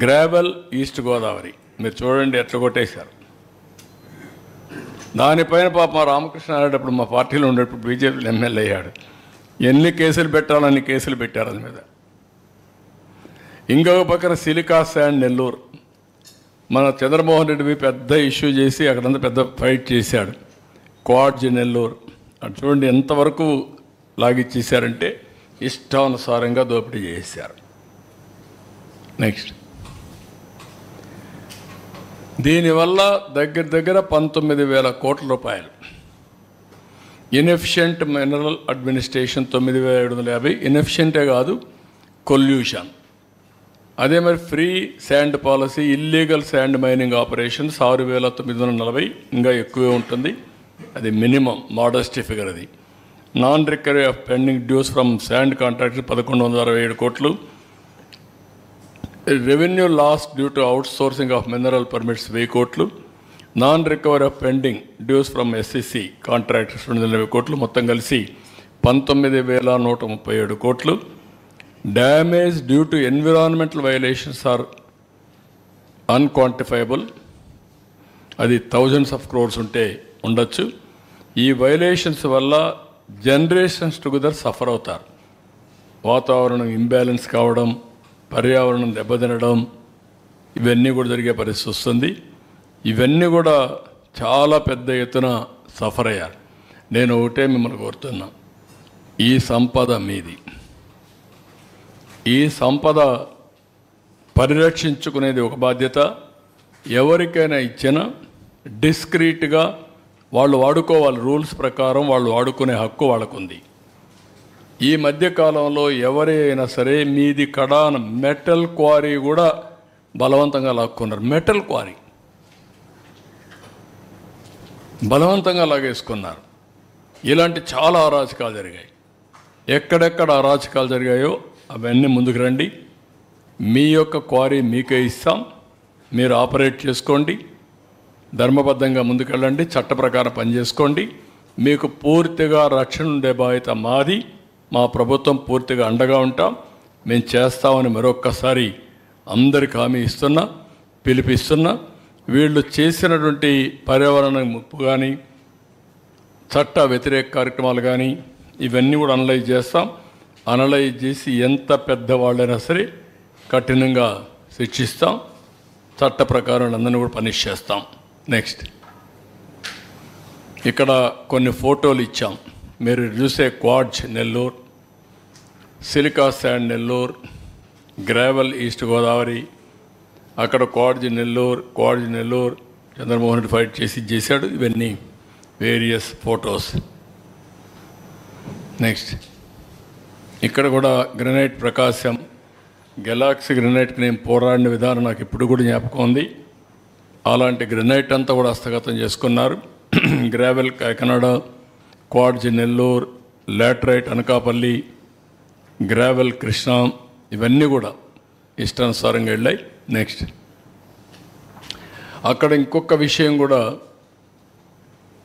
గ్రావెల్ ఈస్ట్ గోదావరి మీరు చూడండి ఎట్లా కొట్టేశారు. దానిపైన పాప మా రామకృష్ణ ఆడేటప్పుడు మా పార్టీలో ఉండేటప్పుడు బీజేపీలో ఎమ్మెల్యే అయ్యాడు. ఎన్ని కేసులు పెట్టాలని కేసులు పెట్టారు అది మీద. ఇంకొక పక్కన సిలికా శాండ్ నెల్లూరు మన చంద్రమోహన్ రెడ్డి పెద్ద ఇష్యూ చేసి అక్కడంతా పెద్ద ఫైట్ చేశాడు. క్వాడ్జ్ నెల్లూరు అటు చూడండి ఎంతవరకు లాగిచ్చేసారంటే ఇష్టానుసారంగా దోపిడీ చేశారు. నెక్స్ట్, దీనివల్ల దగ్గర 19,000 కోట్ల రూపాయలు. Inefficient mineral administration 9,750. ఇన్ఎఫిషియంటే కాదు, కొల్యూషన్. అదే మరి free sand policy, illegal sand mining operations 6,940, ఇంకా ఎక్కువే ఉంటుంది. అది మినిమం మోడెస్ట్ ఫిగర్. అది non recovery of pending dues from sand contract 1,167 కోట్లు. Revenue loss due to outsourcing of mineral permits 1000 కోట్లు. Non recovery of pending dues from SCC contractors 220 కోట్లు. మొత్తం కలిసి 19,137 కోట్లు. Damage due to environmental violations are unquantifiable. అది thousands of crores ఉంటే ఉండొచ్చు. ఈ వైలేషన్స్ వల్ల జనరేషన్స్ టుగెదర్ సఫర్ అవుతారు. వాతావరణం ఇంబ్యాలెన్స్ కావడం, పర్యావరణం దెబ్బతినడం, ఇవన్నీ కూడా జరిగే పరిస్థితి వస్తుంది. ఇవన్నీ కూడా చాలా పెద్ద ఎత్తున సఫర్ అయ్యారు. నేను ఒకటే మిమ్మల్ని కోరుతున్నా, ఈ సంపద మీది. ఈ సంపద పరిరక్షించుకునేది ఒక బాధ్యత. ఎవరికైనా ఇచ్చినా డిస్క్రీట్గా వాళ్ళు వాడుకోవాలి. రూల్స్ ప్రకారం వాళ్ళు వాడుకునే హక్కు వాళ్ళకుంది. ఈ మధ్యకాలంలో ఎవరైనా సరే మీది కడాన మెటల్ క్వారీ కూడా బలవంతంగా లాక్కున్నారు. మెటల్ క్వారీ బలవంతంగా లాగేసుకున్నారు. ఇలాంటి చాలా అరాచకాలు జరిగాయి. ఎక్కడెక్కడ అరాచకాలు జరిగాయో అవన్నీ ముందుకు రండి. మీ యొక్క క్వారీ మీకే ఇస్తాం, మీరు ఆపరేట్ చేసుకోండి, ధర్మబద్ధంగా ముందుకెళ్ళండి, చట్ట ప్రకారం పనిచేసుకోండి. మీకు పూర్తిగా రక్షణ ఉండే బాధ్యత మాది. మా ప్రభుత్వం పూర్తిగా అండగా ఉంటాం. మేము చేస్తామని మరొక్కసారి అందరికి హామీ ఇస్తున్నా, పిలిపిస్తున్నా. వీళ్ళు చేసినటువంటి పర్యావరణ ముప్పు కానీ, చట్ట వ్యతిరేక కార్యక్రమాలు కానీ ఇవన్నీ కూడా అనలైజ్ చేస్తాం. అనలైజ్ చేసి ఎంత పెద్దవాళ్ళైనా సరే కఠినంగా శిక్షిస్తాం. చట్ట ప్రకారం అందరినీ కూడా పనిష్ చేస్తాం. నెక్స్ట్, ఇక్కడ కొన్ని ఫోటోలు ఇచ్చాం. మీరు చూసే quartz Nellore, silica sand Nellore, gravel east Godavari, అక్కడ క్వాడ్జ్ నెల్లూరు చంద్రమోహన్ రెడ్డి ఫైట్ చేశాడు. ఇవన్నీ వేరియస్ ఫొటోస్. నెక్స్ట్, ఇక్కడ కూడా గ్రనైట్ ప్రకాశం, గెలాక్సీ గ్రనైట్కి నేను పోరాడిన విధానం నాకు ఇప్పుడు కూడా జ్ఞాపకం ఉంది. అలాంటి గ్రనైట్ అంతా కూడా హస్తగతం చేసుకున్నారు. Gravel Kakinada, quartz Nellore, laterite Anakapalli, gravel Krishna, ఇవన్నీ కూడా ఇష్టానుసారంగా వెళ్ళాయి. నెక్స్ట్, అక్కడ ఇంకొక విషయం కూడా,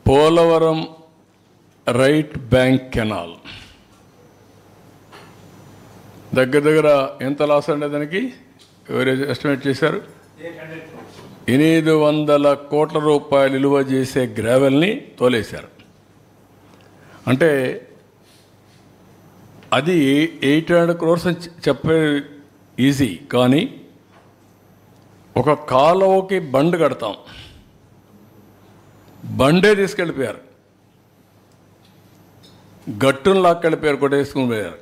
పోలవరం రైట్ బ్యాంక్ కెనాల్ దగ్గర ఎంత లాస్ అంటే దానికి ఎవరు ఎస్టిమేట్ చేశారు? 800 కోట్ల రూపాయలు విలువ చేసే గ్రావెల్ని తోలేశారు. అంటే అది 800 crores అని చెప్పే ఈజీ, కానీ ఒక కాలువకి బండ్ కడతాం, బండే తీసుకెళ్ళిపోయారు, గట్టును లాక్కెళ్ళిపోయారు, కొట్టేసుకుని పోయారు.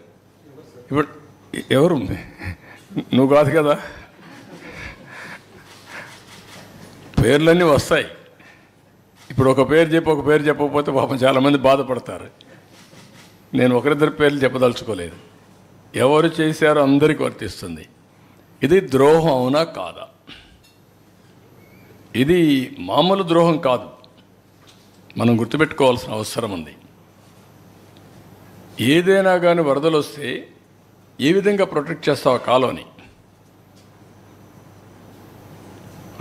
ఇప్పుడు ఎవరు? నువ్వు కాదు కదా. పేర్లన్నీ వస్తాయి. ఇప్పుడు ఒక పేరు చెప్పి ఒక పేరు చెప్పకపోతే పాపం చాలామంది బాధపడతారు. నేను ఒకరిద్దరు పేర్లు చెప్పదలుచుకోలేదు. ఎవరు చేశారో అందరికీ వర్తిస్తుంది. ఇది ద్రోహం అవునా కాదా? ఇది మామూలు ద్రోహం కాదు. మనం గుర్తుపెట్టుకోవాల్సిన అవసరం ఉంది. ఏదైనా కానీ వరదలు వస్తే ఏ విధంగా ప్రొటెక్ట్ చేస్తావు ఆ కాలువని?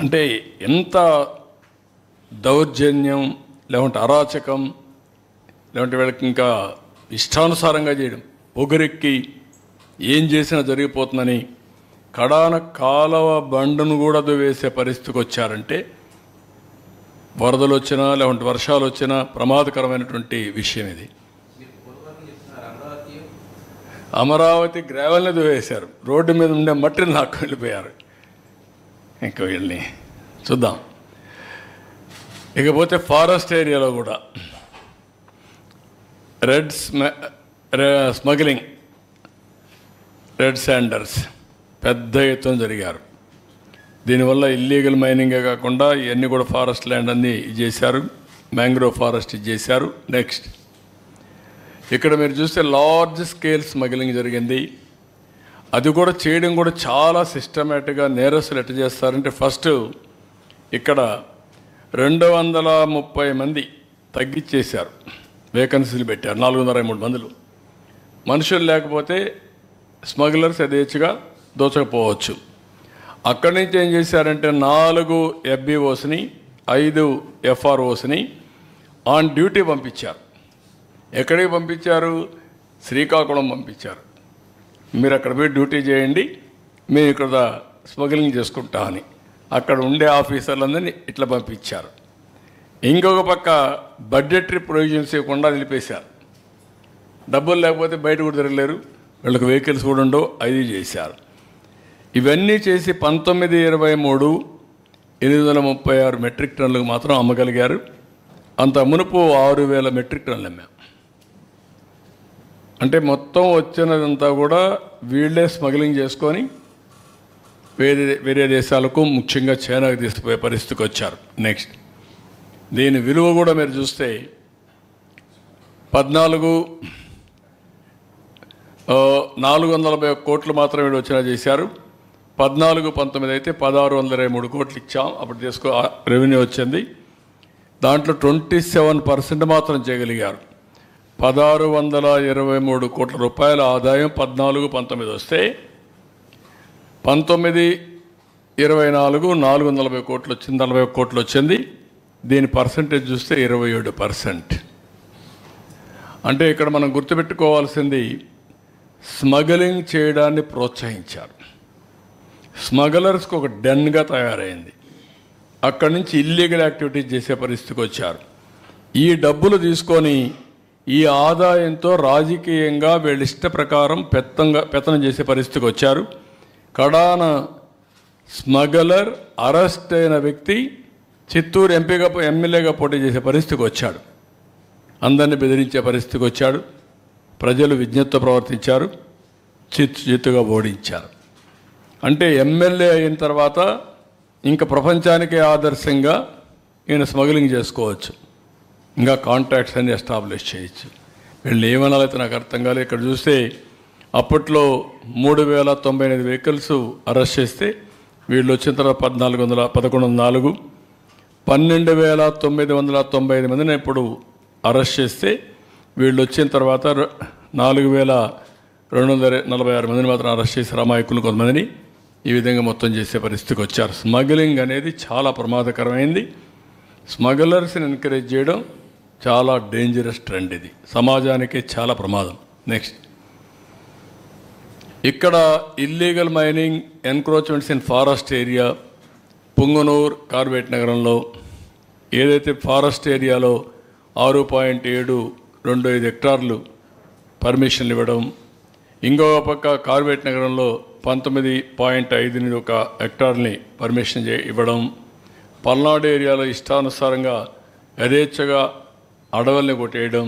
అంటే ఎంత దౌర్జన్యం, లేకుంటే అరాచకం, లేకుంటే వీళ్ళకి ఇంకా ఇష్టానుసారంగా చేయడం, పొగరెక్కి ఏం చేసినా జరిగిపోతుందని కడాన కాలువ బండును కూడా వేసే పరిస్థితికి వచ్చారంటే వరదలు వచ్చినా లేకుంటే వర్షాలు వచ్చినా ప్రమాదకరమైనటువంటి విషయం ఇది. అమరావతి గ్రావెల్ని వేశారు, రోడ్డు మీద ఉండే మట్టిని నాకు వెళ్ళిపోయారు. ఇంకా వీళ్ళని చూద్దాం. ఇకపోతే ఫారెస్ట్ ఏరియాలో కూడా స్మగ్లింగ్, రెడ్ శాండర్స్ పెద్ద ఎత్తున జరిగారు. దీనివల్ల ఇల్లీగల్ మైనింగే కాకుండా ఇవన్నీ కూడా ఫారెస్ట్ ల్యాండ్ అన్నీ చేశారు, మ్యాంగ్రోవ్ ఫారెస్ట్ చేశారు. నెక్స్ట్ ఇక్కడ మీరు చూస్తే లార్జ్ స్కేల్ స్మగ్లింగ్ జరిగింది. అది కూడా చేయడం కూడా చాలా సిస్టమేటిక్గా నేరస్తులు ఎట్లా చేస్తారంటే, ఫస్ట్ ఇక్కడ 230 మంది తగ్గించేశారు, వేకెన్సీలు పెట్టారు. 423 మందులు మనుషులు లేకపోతే స్మగ్లర్స్ యథేచ్ఛగా దోచకపోవచ్చు. అక్కడి నుంచి ఏం చేశారంటే 4 FBOస్ని 5 FROస్ని ఆన్ డ్యూటీ పంపించారు. ఎక్కడికి పంపించారు? శ్రీకాకుళం పంపించారు. మీరు అక్కడ పోయి డ్యూటీ చేయండి, మేము ఇక్కడ స్మగ్లింగ్ చేసుకుంటా అని అక్కడ ఉండే ఆఫీసర్లందరినీ ఇట్లా పంపించారు. ఇంకొక పక్క బడ్జెటరీ ప్రొవిజన్స్ ఇవ్వకుండా నిలిపేశారు. డబ్బులు లేకపోతే బయట కూడా తిరగలేరు, వీళ్ళకి వెహికల్స్ కూడా ఉండవు, అది చేశారు. ఇవన్నీ చేసి 1923 836 మెట్రిక్ టన్నులకు మాత్రం అమ్మగలిగారు. అంత మునుపు 6000 మెట్రిక్ టన్నులు అమ్మాం. అంటే మొత్తం వచ్చినదంతా కూడా వీళ్ళే స్మగ్లింగ్ చేసుకొని వేరే దేశాలకు, ముఖ్యంగా చైనాకు తీసుకుపోయే పరిస్థితికి వచ్చారు. నెక్స్ట్ దీని విలువ కూడా మీరు చూస్తే 440 కోట్లు మాత్రం వీడు వచ్చినా చేశారు. 14-19 అయితే 1623 కోట్లు ఇచ్చాం, అప్పుడు రెవెన్యూ వచ్చింది. దాంట్లో 27% మాత్రం చేయగలిగారు. 1623 కోట్ల రూపాయల ఆదాయం 14-19 వస్తే 19-24 440 కోట్లు వచ్చింది, 40 కోట్లు వచ్చింది. దీని పర్సంటేజ్ చూస్తే 27%. అంటే ఇక్కడ మనం గుర్తుపెట్టుకోవాల్సింది, స్మగ్లింగ్ చేయడాన్ని ప్రోత్సహించారు. స్మగ్లర్స్కి ఒక డెన్గా తయారైంది. అక్కడి నుంచి ఇల్లీగల్ యాక్టివిటీస్ చేసే పరిస్థితికి వచ్చారు. ఈ డబ్బులు తీసుకొని ఈ ఆదాయంతో రాజకీయంగా వీళ్ళ ఇష్ట ప్రకారం పెత్తనం చేసే పరిస్థితికి వచ్చారు. కడాన స్మగ్లర్ అరెస్ట్ అయిన వ్యక్తి చిత్తూరు ఎమ్మెల్యేగా పోటీ చేసే పరిస్థితికి వచ్చాడు. అందరినీ బెదిరించే పరిస్థితికి వచ్చాడు. ప్రజలు విజ్ఞతతో ప్రవర్తించారు, చిత్తుగా ఓడించారు. అంటే ఎమ్మెల్యే అయిన తర్వాత ఇంకా ప్రపంచానికే ఆదర్శంగా ఈయన స్మగ్లింగ్ చేసుకోవచ్చు, ఇంకా కాంట్రాక్ట్స్ అన్ని ఎస్టాబ్లిష్ చేయొచ్చు. వీళ్ళు ఏమనాలైతే నాకు అర్థం కాలేదు. ఇక్కడ చూస్తే అప్పట్లో 3098 వెహికల్స్ అరెస్ట్ చేస్తే వీళ్ళు వచ్చిన తర్వాత 1104 12,995 మందిని ఇప్పుడు అరెస్ట్ చేస్తే వీళ్ళు వచ్చిన తర్వాత 4,246 మందిని మాత్రం అరెస్ట్ చేశారు. అమాయకులు కొంతమందిని ఈ విధంగా మొత్తం చేసే పరిస్థితికి వచ్చారు. స్మగ్లింగ్ అనేది చాలా ప్రమాదకరమైంది. స్మగ్లర్స్ని ఎంకరేజ్ చేయడం చాలా డేంజరస్ ట్రెండ్. ఇది సమాజానికి చాలా ప్రమాదం. నెక్స్ట్ ఇక్కడ illegal mining, encroachments in forest area, Punganur కార్బేట్ నగరంలో ఏదైతే ఫారెస్ట్ ఏరియాలో 6.725 హెక్టార్లు పర్మిషన్లు ఇవ్వడం, ఇంకొక పక్క కార్బేట్ నగరంలో 19.5 హెక్టార్ని పర్మిషన్ ఇవ్వడం, పల్నాడు ఏరియాలో ఇష్టానుసారంగా యథేచ్ఛగా అడవుల్ని కొట్టేయడం,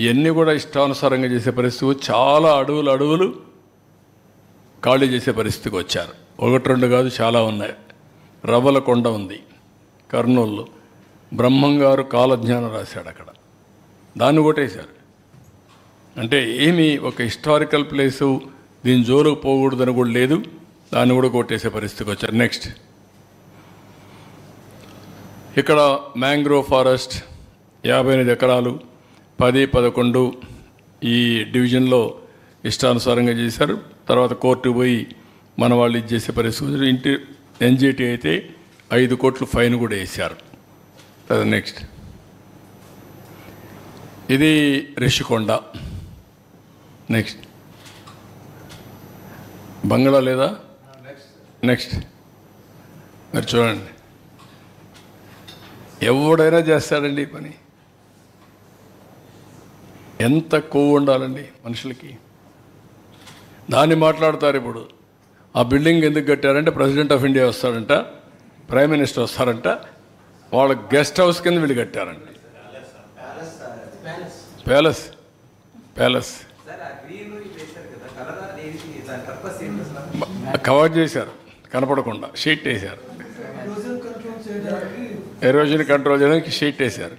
ఇవన్నీ కూడా ఇష్టానుసారంగా చేసే పరిస్థితి. చాలా అడవులు ఖాళీ చేసే పరిస్థితికి వచ్చారు. 1-2 కాదు, చాలా ఉన్నాయి. రవ్వలకొండ ఉంది కర్నూలులో, బ్రహ్మంగారు కాలజ్ఞానం రాశాడు అక్కడ, దాన్ని కొట్టేశారు. అంటే ఏమి ఒక హిస్టారికల్ ప్లేసు, దీని జోలుకు పోకూడదని కూడా లేదు, దాన్ని కూడా కొట్టేసే పరిస్థితికి వచ్చారు. నెక్స్ట్ ఇక్కడ మ్యాంగ్రోవ్ ఫారెస్ట్ 58 ఎకరాలు 10-11 ఈ డివిజన్లో ఇష్టానుసారంగా చేశారు. తర్వాత కోర్టు పోయి మన వాళ్ళు ఇది చేసే పరిస్థితి. NGT అయితే 5 కోట్లు ఫైన్ కూడా వేశారు. నెక్స్ట్ ఇది రిషికొండ. నెక్స్ట్ బంగ్లా లేదా? నెక్స్ట్ మీరు చూడండి, ఎవడైనా చేస్తాడండి ఈ పని. ఎంత కొవ్వు ఉండాలండి మనుషులకి. దాన్ని మాట్లాడతారు. ఇప్పుడు ఆ బిల్డింగ్ ఎందుకు కట్టారంటే ప్రెసిడెంట్ ఆఫ్ ఇండియా వస్తాడంట, ప్రైమ్ మినిస్టర్ వస్తారంట, వాళ్ళ గెస్ట్ హౌస్ కింద వీళ్ళు కట్టారంట. ప్యాలెస్ ప్యాలెస్ కవర్ చేశారు, కనపడకుండా షీట్ వేశారు. ఎరోజన్ కంట్రోల్ చేయడానికి షీట్ వేశారు.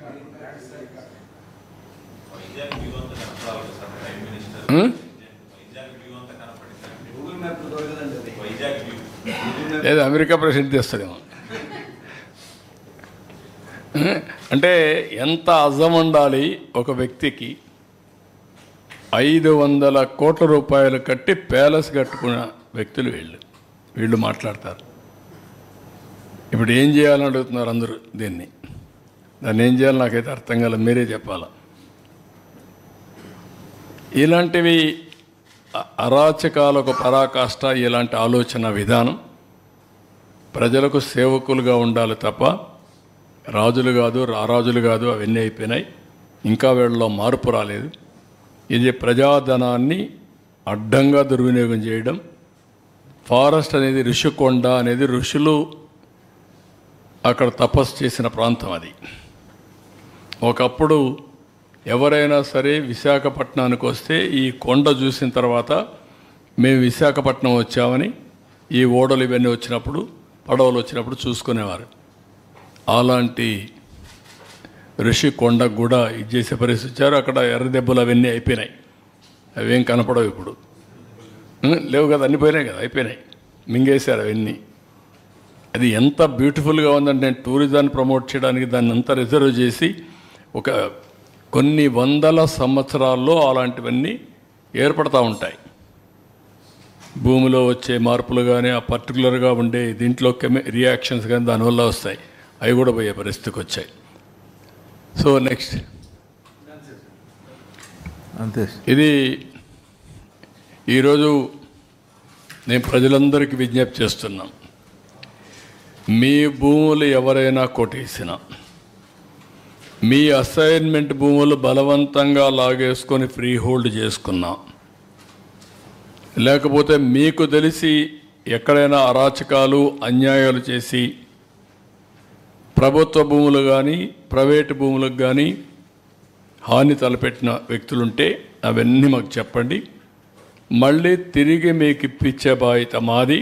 లేదు, అమెరికా ప్రెసిడెంట్ తెస్తాడేమో. అంటే ఎంత అజం ఉండాలి ఒక వ్యక్తికి. 500 కోట్ల రూపాయలు కట్టి ప్యాలెస్ కట్టుకున్న వ్యక్తులు వీళ్ళు మాట్లాడతారు. ఇప్పుడు ఏం చేయాలని అడుగుతున్నారు అందరూ దీన్ని. దాన్ని ఏం చేయాలో నాకైతే అర్థం కాలేదు, మీరే చెప్పాలా. ఇలాంటివి అరాచకాలకు పరాకాష్ట. ఇలాంటి ఆలోచన విధానం ప్రజలకు సేవకులుగా ఉండాలి తప్ప రాజులు కాదు, రారాజులు కాదు. అవన్నీ అయిపోయినాయి, ఇంకా వీళ్ళలో మార్పు రాలేదు. ఇది ప్రజాధనాన్ని అడ్డంగా దుర్వినియోగం చేయడం. ఫారెస్ట్ అనేది ఋషికొండ అనేది ఋషులు అక్కడ తపస్సు చేసిన ప్రాంతం. అది ఒకప్పుడు ఎవరైనా సరే విశాఖపట్నానికి వస్తే ఈ కొండ చూసిన తర్వాత మేము విశాఖపట్నం వచ్చామని ఈ ఓడలు ఇవన్నీ వచ్చినప్పుడు, పడవలు వచ్చినప్పుడు చూసుకునేవారు. అలాంటి ఋషి కొండకు కూడా ఇది చేసే పరిస్థితి వచ్చారు. అక్కడ ఎర్ర దెబ్బలు అవన్నీ అయిపోయినాయి, అవేం కనపడవు ఇప్పుడు. లేవు కదా, అన్నీ పోయినాయి కదా, అయిపోయినాయి, మింగేశారు అవన్నీ. అది ఎంత బ్యూటిఫుల్గా ఉందంటే, నేను టూరిజాన్ని ప్రమోట్ చేయడానికి దాన్ని అంతా రిజర్వ్ చేసి ఒక కొన్ని వందల సంవత్సరాల్లో అలాంటివన్నీ ఏర్పడతా ఉంటాయి. భూమిలో వచ్చే మార్పులు కానీ, ఆ పర్టికులర్గా ఉండే దీంట్లో రియాక్షన్స్ కానీ దానివల్ల వస్తాయి. అవి కూడా పోయే పరిస్థితికి వచ్చాయి. సో నెక్స్ట్ అంతే. ఇది ఈరోజు నేను ప్రజలందరికీ విజ్ఞప్తి చేస్తున్నాను. మీ భూములు ఎవరైనా కొట్టేసినా, మీ అసైన్మెంట్ భూములు బలవంతంగా లాగేసుకొని ఫ్రీ హోల్డ్ చేసుకున్నా, లేకపోతే మీకు తెలిసి ఎక్కడైనా అరాచకాలు అన్యాయాలు చేసి ప్రభుత్వ భూములు కానీ ప్రైవేటు భూములకు కానీ హాని తలపెట్టిన వ్యక్తులుంటే అవన్నీ మాకు చెప్పండి. మళ్ళీ తిరిగి మీకు ఇప్పించే బాధ్యత మాది.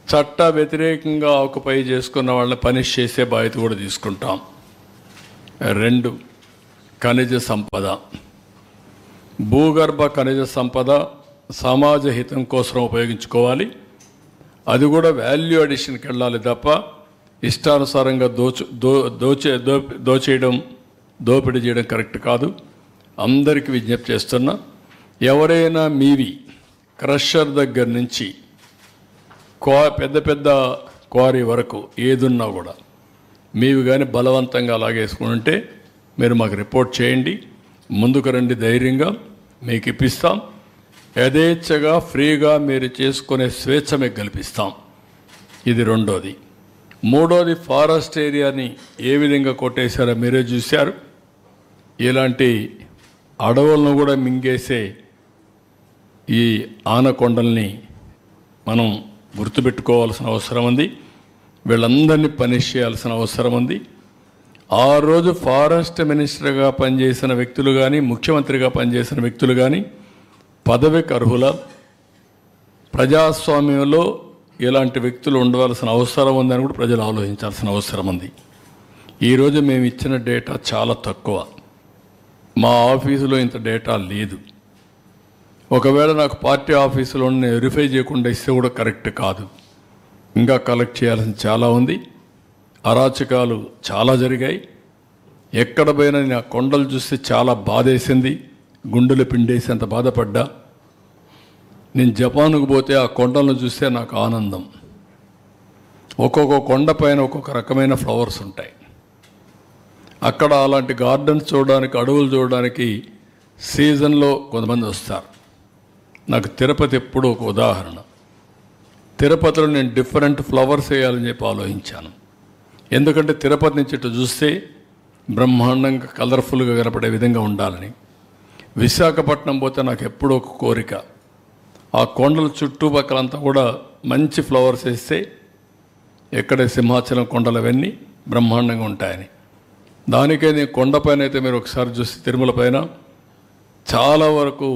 చట్ట వ్యతిరేకంగా ఆక్యుపై చేసుకున్న వాళ్ళని పనిష్ చేసే బాధ్యత కూడా తీసుకుంటాం. 2, ఖనిజ సంపద. భూగర్భ ఖనిజ సంపద సమాజ హితం కోసం ఉపయోగించుకోవాలి. అది కూడా వాల్యూ అడిషన్కి వెళ్ళాలి తప్ప ఇష్టానుసారంగా దోపిడీ చేయడం కరెక్ట్ కాదు. అందరికీ విజ్ఞప్తి చేస్తున్నా, ఎవరైనా మీవి క్రషర్ దగ్గర నుంచి పెద్ద పెద్ద క్వారీ వరకు ఏదున్నా కూడా మీవి కానీ బలవంతంగా లాగేసుకుంటే మీరు మాకు రిపోర్ట్ చేయండి. ముందుకు రండి, ధైర్యంగా మీకు ఇప్పిస్తాం. యథేచ్ఛగా ఫ్రీగా మీరు చేసుకునే స్వేచ్ఛ మీకు కల్పిస్తాం. ఇది 2వది. 3వది, ఫారెస్ట్ ఏరియాని ఏ విధంగా కొట్టేశారో మీరే చూశారు. ఇలాంటి అడవులను కూడా మింగేసే ఈ ఆనకొండల్ని మనం గుర్తుపెట్టుకోవాల్సిన అవసరం ఉంది. వీళ్ళందరినీ పనిష్ చేయాల్సిన అవసరం ఉంది. ఆ రోజు ఫారెస్ట్ మినిస్టర్గా పనిచేసిన వ్యక్తులు కానీ, ముఖ్యమంత్రిగా పనిచేసిన వ్యక్తులు కానీ పదవికి అర్హుల? ప్రజాస్వామ్యంలో ఇలాంటి వ్యక్తులు ఉండవలసిన అవసరం ఉందని కూడా ప్రజలు ఆలోచించాల్సిన అవసరం ఉంది. ఈరోజు మేము ఇచ్చిన డేటా చాలా తక్కువ. మా ఆఫీసులో ఇంత డేటా లేదు. ఒకవేళ నాకు పార్టీ ఆఫీసులో నేను వెరిఫై చేయకుండా ఇస్తే కూడా కరెక్ట్ కాదు. ఇంకా కలెక్ట్ చేయాల్సిన చాలా ఉంది. అరాచకాలు చాలా జరిగాయి. ఎక్కడ పోయినా నా కొండలు చూస్తే చాలా బాధేసింది, గుండెలు పిండేసి అంత బాధపడ్డా. నేను జపాన్కు పోతే ఆ కొండలను చూస్తే నాకు ఆనందం. ఒక్కొక్క కొండ పైన ఒక్కొక్క రకమైన ఫ్లవర్స్ ఉంటాయి. అక్కడ అలాంటి గార్డెన్స్ చూడడానికి, అడవులు చూడడానికి సీజన్లో కొంతమంది వస్తారు. నాకు తిరుపతి ఎప్పుడూ ఒక ఉదాహరణ. తిరుపతిలో నేను డిఫరెంట్ ఫ్లవర్స్ వేయాలని చెప్పి ఆలోచించాను. ఎందుకంటే తిరుపతి నుంచి ఇటు చూస్తే బ్రహ్మాండంగా కలర్ఫుల్గా కనపడే విధంగా ఉండాలని. విశాఖపట్నం పోతే నాకు ఎప్పుడూ ఒక కోరిక, ఆ కొండల చుట్టుపక్కలంతా కూడా మంచి ఫ్లవర్స్ వేస్తే ఎక్కడ సింహాచలం కొండలు అవన్నీ బ్రహ్మాండంగా ఉంటాయని. దానికే నేను కొండపైన అయితే మీరు ఒకసారి చూసి తిరుమల పైన చాలా వరకు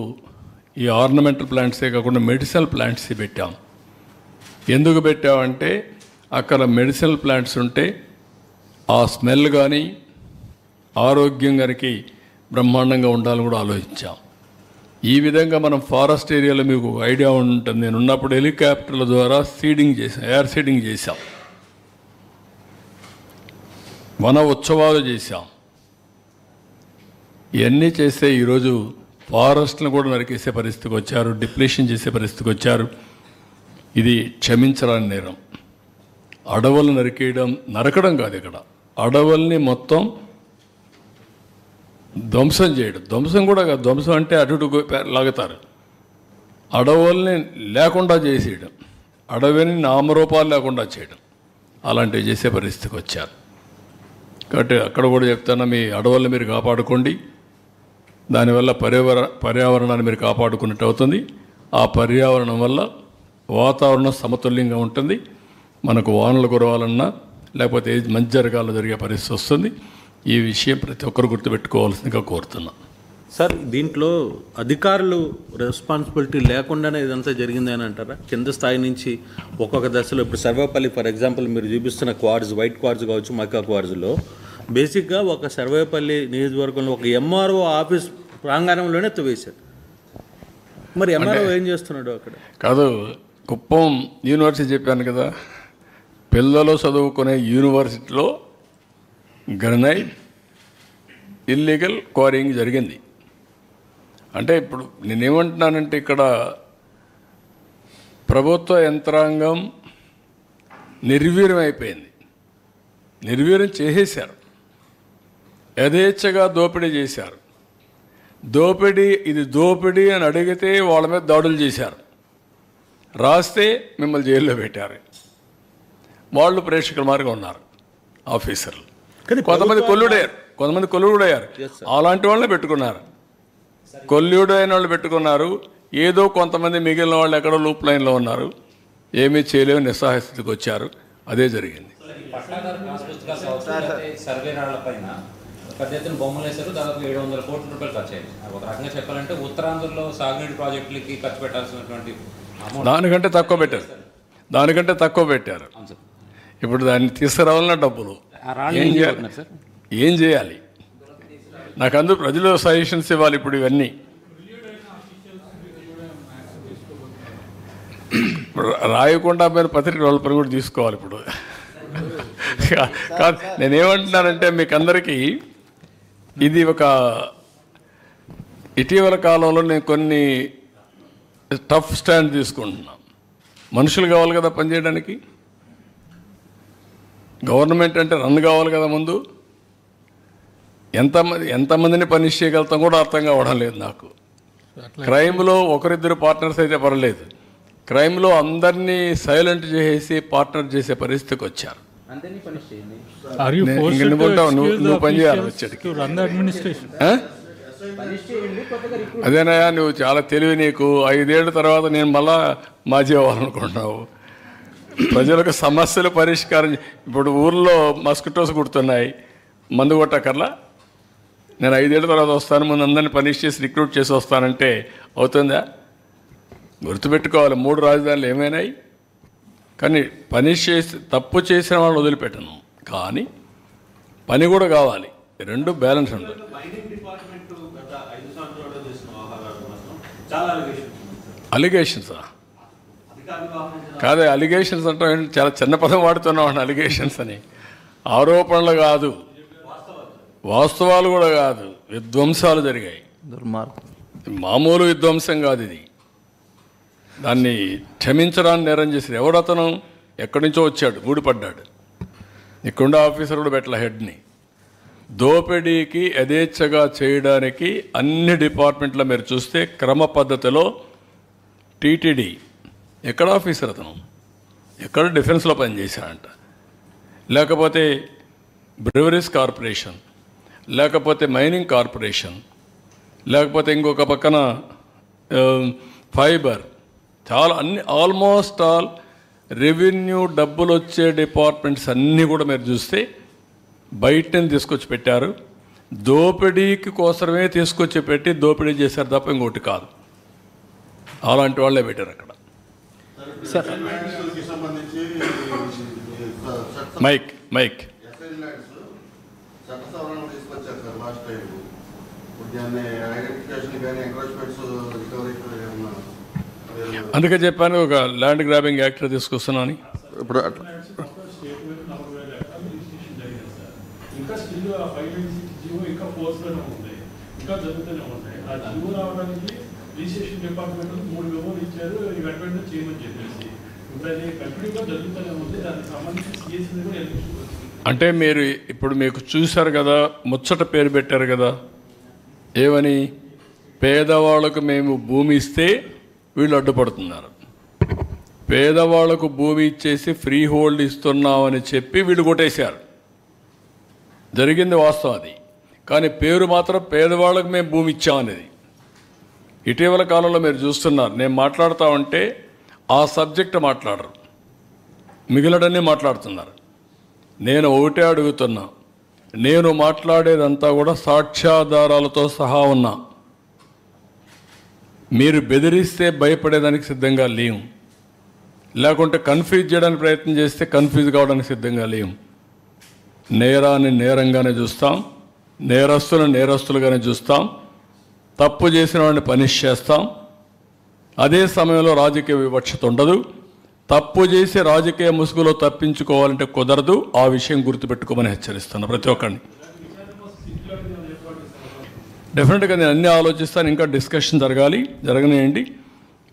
ఈ ఆర్నమెంటల్ ప్లాంట్సే కాకుండా మెడిసినల్ ప్లాంట్స్ పెట్టాం. ఎందుకు పెట్టామంటే అక్కడ మెడిసినల్ ప్లాంట్స్ ఉంటే ఆ స్మెల్ కానీ ఆరోగ్యం గారికి బ్రహ్మాండంగా ఉండాలని కూడా ఆలోచించాం. ఈ విధంగా మనం ఫారెస్ట్ ఏరియాలో మీకు ఐడియా ఉంటుంది, నేను ఉన్నప్పుడు హెలికాప్టర్ల ద్వారా సీడింగ్ చేసాం, ఎయిర్ సీడింగ్ చేశాం, వన ఉత్సవాలు చేశాం. ఇవన్నీ చేస్తే ఈరోజు ఫారెస్ట్లను కూడా నరికేసే పరిస్థితికి వచ్చారు, డిప్లేషన్ చేసే పరిస్థితికి వచ్చారు. ఇది క్షమించరాని నేరం. అడవులు నరకడం కాదు, ఇక్కడ అడవుల్ని మొత్తం ధ్వంసం చేయడం. ధ్వంసం కూడా కాదు, ధ్వంసం అంటే అటు లాగుతారు. అడవుల్ని లేకుండా చేసేయడం, అడవిని నామరూపాలు లేకుండా చేయడం, అలాంటివి చేసే పరిస్థితికి వచ్చారు. కాబట్టి అక్కడ కూడా చెప్తాను, మీ అడవుల్ని మీరు కాపాడుకోండి. దానివల్ల పర్యావరణాన్ని మీరు కాపాడుకున్నట్టు అవుతుంది. ఆ పర్యావరణం వల్ల వాతావరణం సమతుల్యంగా ఉంటుంది. మనకు వానలు కురవాలన్నా లేకపోతే మంచి జరిగే పరిస్థితి వస్తుంది. ఈ విషయం ప్రతి ఒక్కరు గుర్తుపెట్టుకోవాల్సిందిగా కోరుతున్నాం. సార్, దీంట్లో అధికారులు రెస్పాన్సిబిలిటీ లేకుండానే ఇదంతా జరిగింది అని అంటారా? కింద స్థాయి నుంచి ఒక్కొక్క దశలో ఇప్పుడు సర్వేపల్లి ఫర్ ఎగ్జాంపుల్ మీరు చూపిస్తున్న క్వార్డ్స్, వైట్ క్వార్డ్స్ కావచ్చు, మక్కా క్వార్డ్స్లో బేసిక్గా ఒక సర్వేపల్లి నియోజకవర్గంలో ఒక ఎంఆర్ఓ ఆఫీస్ ప్రాంగణంలోనే తవ్వేశారు. మరి ఎంఆర్ఓ ఏం చేస్తున్నాడు అక్కడ? కాదు, కుప్పం యూనివర్సిటీ చెప్పాను కదా, పిల్లలు చదువుకునే యూనివర్సిటీలో గ్రనైట్ ఇల్లీగల్ క్వారింగ్ జరిగింది. అంటే ఇప్పుడు నేనేమంటున్నానంటే ఇక్కడ ప్రభుత్వ యంత్రాంగం నిర్వీర్యం అయిపోయింది, నిర్వీర్యం చేసేశారు, యథేచ్ఛగా దోపిడీ చేశారు. ఇది దోపిడీ అని అడిగితే వాళ్ళ మీద దాడులు చేశారు, రాస్తే మిమ్మల్ని జైల్లో పెట్టారు. వాళ్ళు ప్రేక్షకుల మార్గం ఉన్నారు ఆఫీసర్లు. కొంతమంది కొల్లుడయ్యారు, అలాంటి వాళ్ళని పెట్టుకున్నారు. కొల్లుడైన వాళ్ళు పెట్టుకున్నారు. ఏదో కొంతమంది మిగిలిన వాళ్ళు ఎక్కడో లూప్ లైన్లో ఉన్నారు, ఏమీ చేయలేని నిస్సహాయ స్థితికి వచ్చారు. అదే జరిగింది. పెద్ద ఎత్తున బొమ్మలు వేశారు, దాదాపు 700 కోట్ల రూపాయలు ఖర్చు అయ్యింది. ఒక రకంగా చెప్పాలంటే ఉత్తరాంధ్రలో సాగునీటి ప్రాజెక్టులకి ఖర్చు పెట్టాల్సినటువంటి దానికంటే తక్కువ పెట్టారు. ఇప్పుడు దాన్ని తీసుకురావాలన్న డబ్బులు ఏం చేయాలి? నాకు అందరూ ప్రజలు సజెషన్స్ ఇవ్వాలి. ఇప్పుడు ఇవన్నీ రాయకుండా మీరు పత్రిక వాళ్ళ పని కూడా తీసుకోవాలి. ఇప్పుడు కాదు, నేనేమంటున్నానంటే మీకు అందరికీ ఇది ఒక ఇటీవల కాలంలో నేను కొన్ని టఫ్ స్టాండ్ తీసుకుంటున్నాను. మనుషులు కావాలి కదా పనిచేయడానికి, గవర్నమెంట్ అంటే రన్ కావాలి కదా. ముందు ఎంతమందిని పనిష్ చేయగలుగుతాం కూడా అర్థం కావడం లేదు నాకు. క్రైమ్లో ఒకరిద్దరు పార్ట్నర్స్ అయితే పర్లేదు, క్రైమ్లో అందరినీ సైలెంట్ చేసేసి పార్ట్నర్ చేసే పరిస్థితికి వచ్చారు. నువ్వు పని చేయాలి వచ్చేటికి. అదేనయ్యా, నువ్వు చాలా తెలివి. నీకు 5 ఏళ్ళ తర్వాత నేను మళ్ళా మాజీ అవ్వాలనుకుంటున్నావు. ప్రజలకు సమస్యలు పరిష్కారం. ఇప్పుడు ఊర్లో మస్కిటోస్ కుడుతున్నాయి, మందు కొట్టకర్లా. నేను 5 ఏళ్ళ తర్వాత వస్తాను, ముందు అందరినీ పనిష్ చేసి రిక్రూట్ చేసి వస్తానంటే అవుతుందా? గుర్తుపెట్టుకోవాలి, 3 రాజధానులు ఏమైనాయి. కానీ పనిష్ చేసి తప్పు చేసిన వాళ్ళు వదిలిపెట్టను, కానీ పని కూడా కావాలి. 2 బ్యాలెన్స్ ఉంటుంది. అలిగేషన్సా? కాదే, అలిగేషన్స్ అంటే చాలా చిన్న పదం వాడుతున్నాం. అలిగేషన్స్ అని ఆరోపణలు కాదు, వాస్తవాలు కూడా కాదు, విధ్వంసాలు జరిగాయి. మామూలు విధ్వంసం కాదు ఇది. దాన్ని క్షమించడానికి నేరం చేశారు. ఎవడతను? ఎక్కడి నుంచో వచ్చాడు, ఊడిపడ్డాడు. ఇక్కడుండే ఆఫీసర్ కూడా పెట్టల హెడ్ని. దోపిడీకి యథేచ్ఛగా చేయడానికి అన్ని డిపార్ట్మెంట్లో మీరు చూస్తే క్రమ పద్ధతిలో టీటీడీ ఎక్కడ ఆఫీసర్ అతను, ఎక్కడ డిఫెన్స్లో పనిచేశాడంట, లేకపోతే బ్రెవరీస్ కార్పొరేషన్, లేకపోతే మైనింగ్ కార్పొరేషన్, లేకపోతే ఇంకొక పక్కన ఫైబర్, చాలా అన్ని ఆల్మోస్ట్ ఆల్ రెవెన్యూ డబ్బులు వచ్చే డిపార్ట్మెంట్స్ అన్నీ కూడా మీరు చూస్తే బయటని తీసుకొచ్చి పెట్టారు. దోపిడీకి కోసమే తీసుకొచ్చి పెట్టి దోపిడీ చేశారు తప్ప ఇంకోటి కాదు. అలాంటి వాళ్ళే పెట్టారు అక్కడ. మైక్ అందుకే చెప్పాను ఒక ల్యాండ్ గ్రాబింగ్ యాక్ట్ తీసుకొస్తున్నాను. ఇప్పుడు ఇంకా స్టిల్ ఆ 596 జీవో ఇంకా ఫోర్స్లోనే ఉంది, ఇంకా జరుగుతూనే ఉన్నాయి. ఆ జీవో రావడానికి రిజిస్ట్రేషన్ డిపార్ట్మెంట్ 3 మెమోలు ఇచ్చారు, ఈ వెంటనే చేయమని చెప్పేసి. ఇప్పుడు అది కంటిన్యూగా జరుగుతూనే ఉంది. దానికి సంబంధించి సిఎస్సి కూడా ఎలక్షన్ వచ్చింది. అంటే మీరు ఇప్పుడు మీకు చూశారు కదా, ముచ్చట పేరు పెట్టారు కదా, ఏమని? పేదవాళ్ళకు మేము భూమి ఇస్తే వీళ్ళు అడ్డుపడుతున్నారు, పేదవాళ్లకు భూమి ఇచ్చేసి ఫ్రీ హోల్డ్ ఇస్తున్నామని చెప్పి వీళ్ళు కొట్టేశారు. జరిగింది వాస్తవం అది. కానీ పేరు మాత్రం పేదవాళ్ళకు మేము భూమి ఇచ్చామనేది. ఇటీవల కాలంలో మీరు చూస్తున్నారు, నేను మాట్లాడుతూ ఉంటే ఆ సబ్జెక్ట్ మాట్లాడరు, మిగిలినన్నీ మాట్లాడుతున్నారు. నేను ఒకటే అడుగుతున్నా, నేను మాట్లాడేదంతా కూడా సాక్ష్యాధారాలతో సహా ఉన్నా. మీరు బెదిరిస్తే భయపడేదానికి సిద్ధంగా లేము, లేకుంటే కన్ఫ్యూజ్ చేయడానికి ప్రయత్నం చేస్తే కన్ఫ్యూజ్ కావడానికి సిద్ధంగా లేము. నేరాన్ని నేరంగానే చూస్తాం, నేరస్తులను నేరస్తులుగానే చూస్తాం, తప్పు చేసిన వాడిని పనిష్ చేస్తాం. అదే సమయంలో రాజకీయ వివక్షత ఉండదు. తప్పు చేసి రాజకీయ ముసుగులో తప్పించుకోవాలంటే కుదరదు. ఆ విషయం గుర్తుపెట్టుకోమని హెచ్చరిస్తాను ప్రతి ఒక్కరిని. డెఫినెట్గా నేను అన్నీ ఆలోచిస్తాను. ఇంకా డిస్కషన్ జరగనియండి,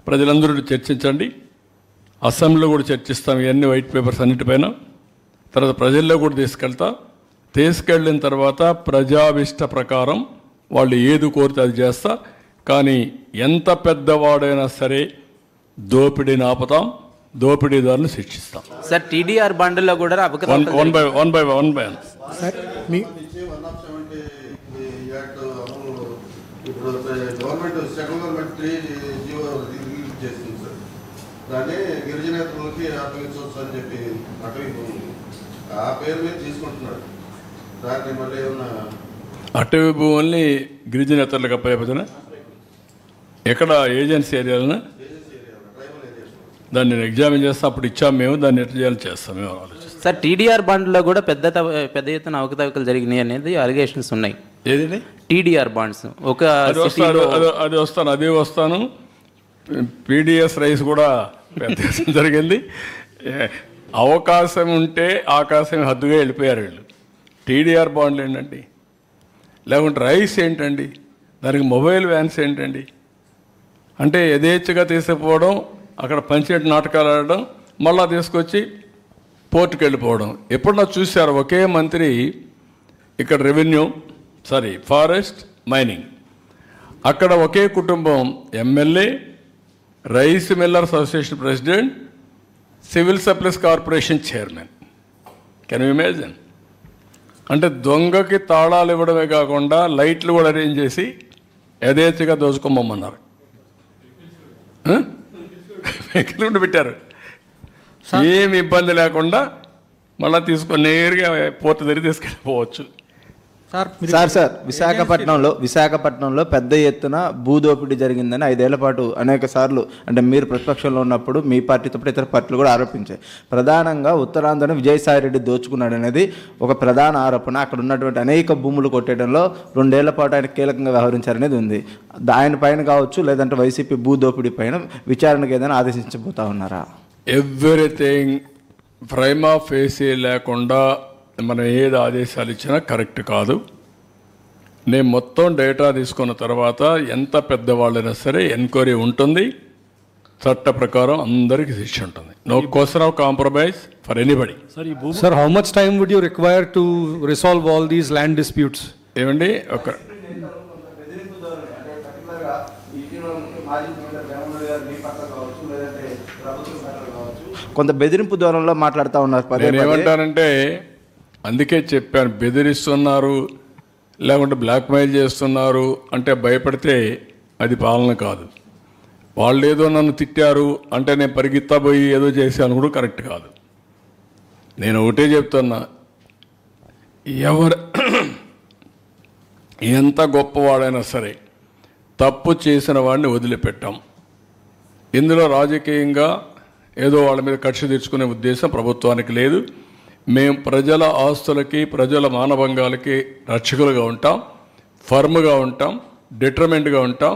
ప్రజలందరూ చర్చించండి. అసెంబ్లీలో కూడా చర్చిస్తాం ఇవన్నీ వైట్ పేపర్స్ అన్నిటిపైన. తర్వాత ప్రజల్లో కూడా తీసుకెళ్ళిన తర్వాత ప్రజావిష్ట ప్రకారం వాళ్ళు ఏది కోరితే అది చేస్తా. కానీ ఎంత పెద్దవాడైనా సరే దోపిడీని ఆపుతాం, దోపిడీదారులను శిక్షిస్తాం. సార్ టీడీఆర్ బండ్లో కూడా one by one. Government central government 3 GO release చేసింది సార్. దాన్ని గిరిజనేతలకి అప్పగించవచ్చు అని చెప్పి అటవీ ఆ పేరు మీద తీసుకుంటున్నాడు. దాన్ని మళ్ళీ ఏమన్నా అటవీ భూముల్ని గిరిజనేతలకు అప్పచెప్పిన ఎక్కడ ఏజెన్సీ ఏరియాలనా? దాన్ని నేను ఎగ్జామిన్ చేస్తాం. అప్పుడు ఇచ్చాము మేము, దాన్ని ఎట్లా చేయాలో చేస్తాం మేము ఆలోచిస్తాం. సార్ టీడీఆర్ బాండ్లో కూడా పెద్ద ఎత్తున అవకతవకలు జరిగినాయి అనేది అలిగేషన్స్ ఉన్నాయి. ఏది టీడీఆర్ బాండ్స్ ఒక అదే వస్తాను. పీడిఎస్ రైస్ కూడా పెద్ద జరిగింది. అవకాశం ఉంటే ఆకాశం హద్దుగా వెళ్ళిపోయారు వీళ్ళు. టీడీఆర్ బాండ్లు ఏంటండి, లేకుంటే రైస్ ఏంటండి, దానికి మొబైల్ వ్యాన్స్ ఏంటండి? అంటే యథేచ్ఛగా తీసుకుపోవడం, అక్కడ పంచాయతీ నాటకాలు ఆడడం, మళ్ళా తీసుకొచ్చి పోర్టుకి వెళ్ళిపోవడం. ఎప్పుడన్నా చూశారు ఒకే మంత్రి ఇక్కడ ఫారెస్ట్ మైనింగ్, అక్కడ ఒకే కుటుంబం MLA, rice millers association president, civil supplies corporation chairman. Can you imagine? అంటే దొంగకి తాళాలు ఇవ్వడమే కాకుండా లైట్లు కూడా అరేంజ్ చేసి యథేచ్ఛగా దోచుకోమన్నారు. వెహికల్ పెట్టారు, ఏమి ఇబ్బంది లేకుండా మళ్ళీ తీసుకొని నేరుగా పోర్టు దగ్గర తీసుకెళ్ళిపోవచ్చు. సార్ విశాఖపట్నంలో పెద్ద ఎత్తున భూదోపిడీ జరిగిందని 5 ఏళ్ల పాటు అనేక సార్లు, అంటే మీరు ప్రతిపక్షంలో ఉన్నప్పుడు మీ పార్టీతో పాటు ఇతర పార్టీలు కూడా ఆరోపించాయి. ప్రధానంగా ఉత్తరాంధ్రను విజయసాయిరెడ్డి దోచుకున్నాడు అనేది ఒక ప్రధాన ఆరోపణ. అక్కడ ఉన్నటువంటి అనేక భూములు కొట్టేయడంలో 2 ఏళ్ల పాటు ఆయన కీలకంగా వ్యవహరించారనేది ఉంది. ఆయన పైన కావచ్చు, లేదంటే వైసీపీ భూదోపిడీ పైన విచారణకు ఏదైనా ఆదేశించబోతా ఉన్నారా? ఎవ్రీథింగ్ ప్రైమా ఫేసీ లేకుండా మనం ఏది ఆదేశాలు ఇచ్చినా కరెక్ట్ కాదు. నేను మొత్తం డేటా తీసుకున్న తర్వాత ఎంత పెద్దవాళ్ళైనా సరే ఎంక్వైరీ ఉంటుంది, చట్ట ప్రకారం అందరికీ శిక్ష ఉంటుంది. No question of compromise for anybody. Sir, how much time would you require to resolve all these land disputes? ఏమండి కొంత బెదిరింపు ధోరణిలో మాట్లాడుతూ ఉన్నారు. ఏమంటారంటే, అందుకే చెప్పాను, బెదిరిస్తున్నారు లేకుంటే బ్లాక్మెయిల్ చేస్తున్నారు అంటే భయపడితే అది పాలన కాదు. వాళ్ళు ఏదో నన్ను తిట్టారు అంటే నేను పరిగెత్తబోయి ఏదో చేశాను కూడా కరెక్ట్ కాదు. నేను ఒకటే చెప్తున్నా, ఎవరు ఎంత గొప్పవాడైనా సరే తప్పు చేసిన వాడిని వదిలిపెట్టాం. ఇందులో రాజకీయంగా ఏదో వాళ్ళ మీద కక్ష తీర్చుకునే ఉద్దేశం ప్రభుత్వానికి లేదు. మేము ప్రజల ఆస్తులకి, ప్రజల మానభంగాలకి రక్షకులుగా ఉంటాం, ఫర్మ్గా ఉంటాం, డిటర్మెంట్గా ఉంటాం.